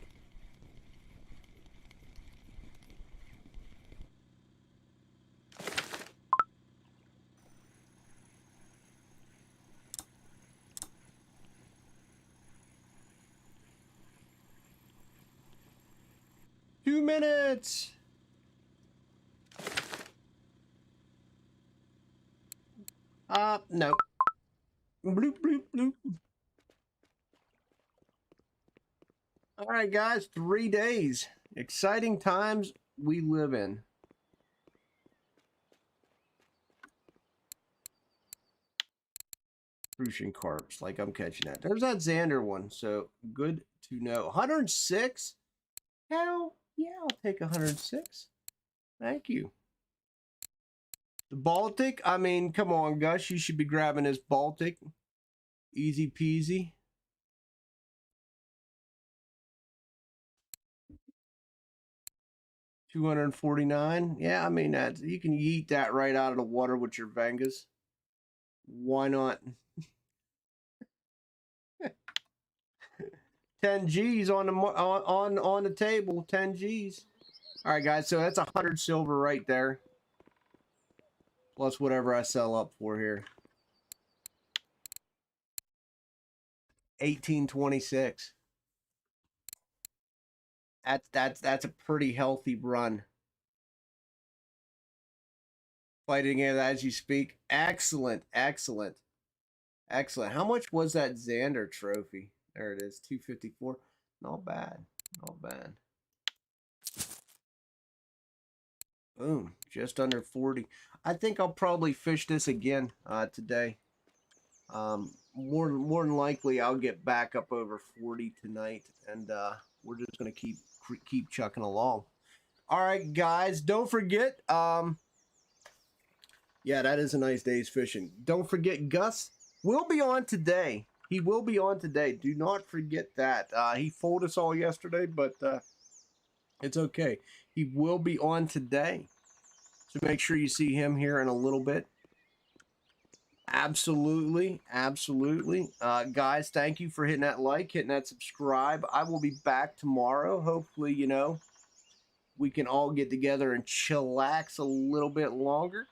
2 minutes. No. Bloop, bloop, bloop. All right, guys, 3 days. Exciting times we live in. Crucian carps, like I'm catching that. There's that Xander one, so good to know. 106? Hell yeah, I'll take 106. Thank you. The Baltic, I mean, come on, Gus, you should be grabbing this Baltic. Easy peasy. $249. Yeah, I mean that you can yeet that right out of the water with your Vengas. Why not? 10 G's on the table. 10 G's. All right, guys. So that's 100 silver right there, plus whatever I sell up for here. 1826. That's a pretty healthy run. Fighting it as you speak. Excellent, excellent, excellent. How much was that Xander trophy? There it is, 254. Not bad, not bad. Boom, just under 40. I think I'll probably fish this again today. More than likely, I'll get back up over 40 tonight, and we're just gonna keep chucking along. All right, guys, don't forget. Yeah, that is a nice day's fishing. Don't forget, Gus will be on today. He will be on today. Do not forget that. He fooled us all yesterday, but it's okay. He will be on today. So make sure you see him here in a little bit. Absolutely, absolutely. Guys, thank you for hitting that like, hitting that subscribe. I will be back tomorrow. Hopefully, you know, we can all get together and chillax a little bit longer.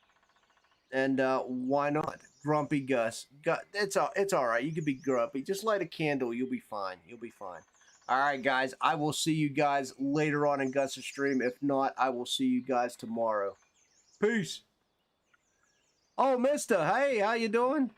And why not? Grumpy Gus. It's all right. You can be grumpy. Just light a candle. You'll be fine. You'll be fine. All right, guys. I will see you guys later on in Gus's stream. If not, I will see you guys tomorrow. Peace. Oh, mister. Hey, how you doing?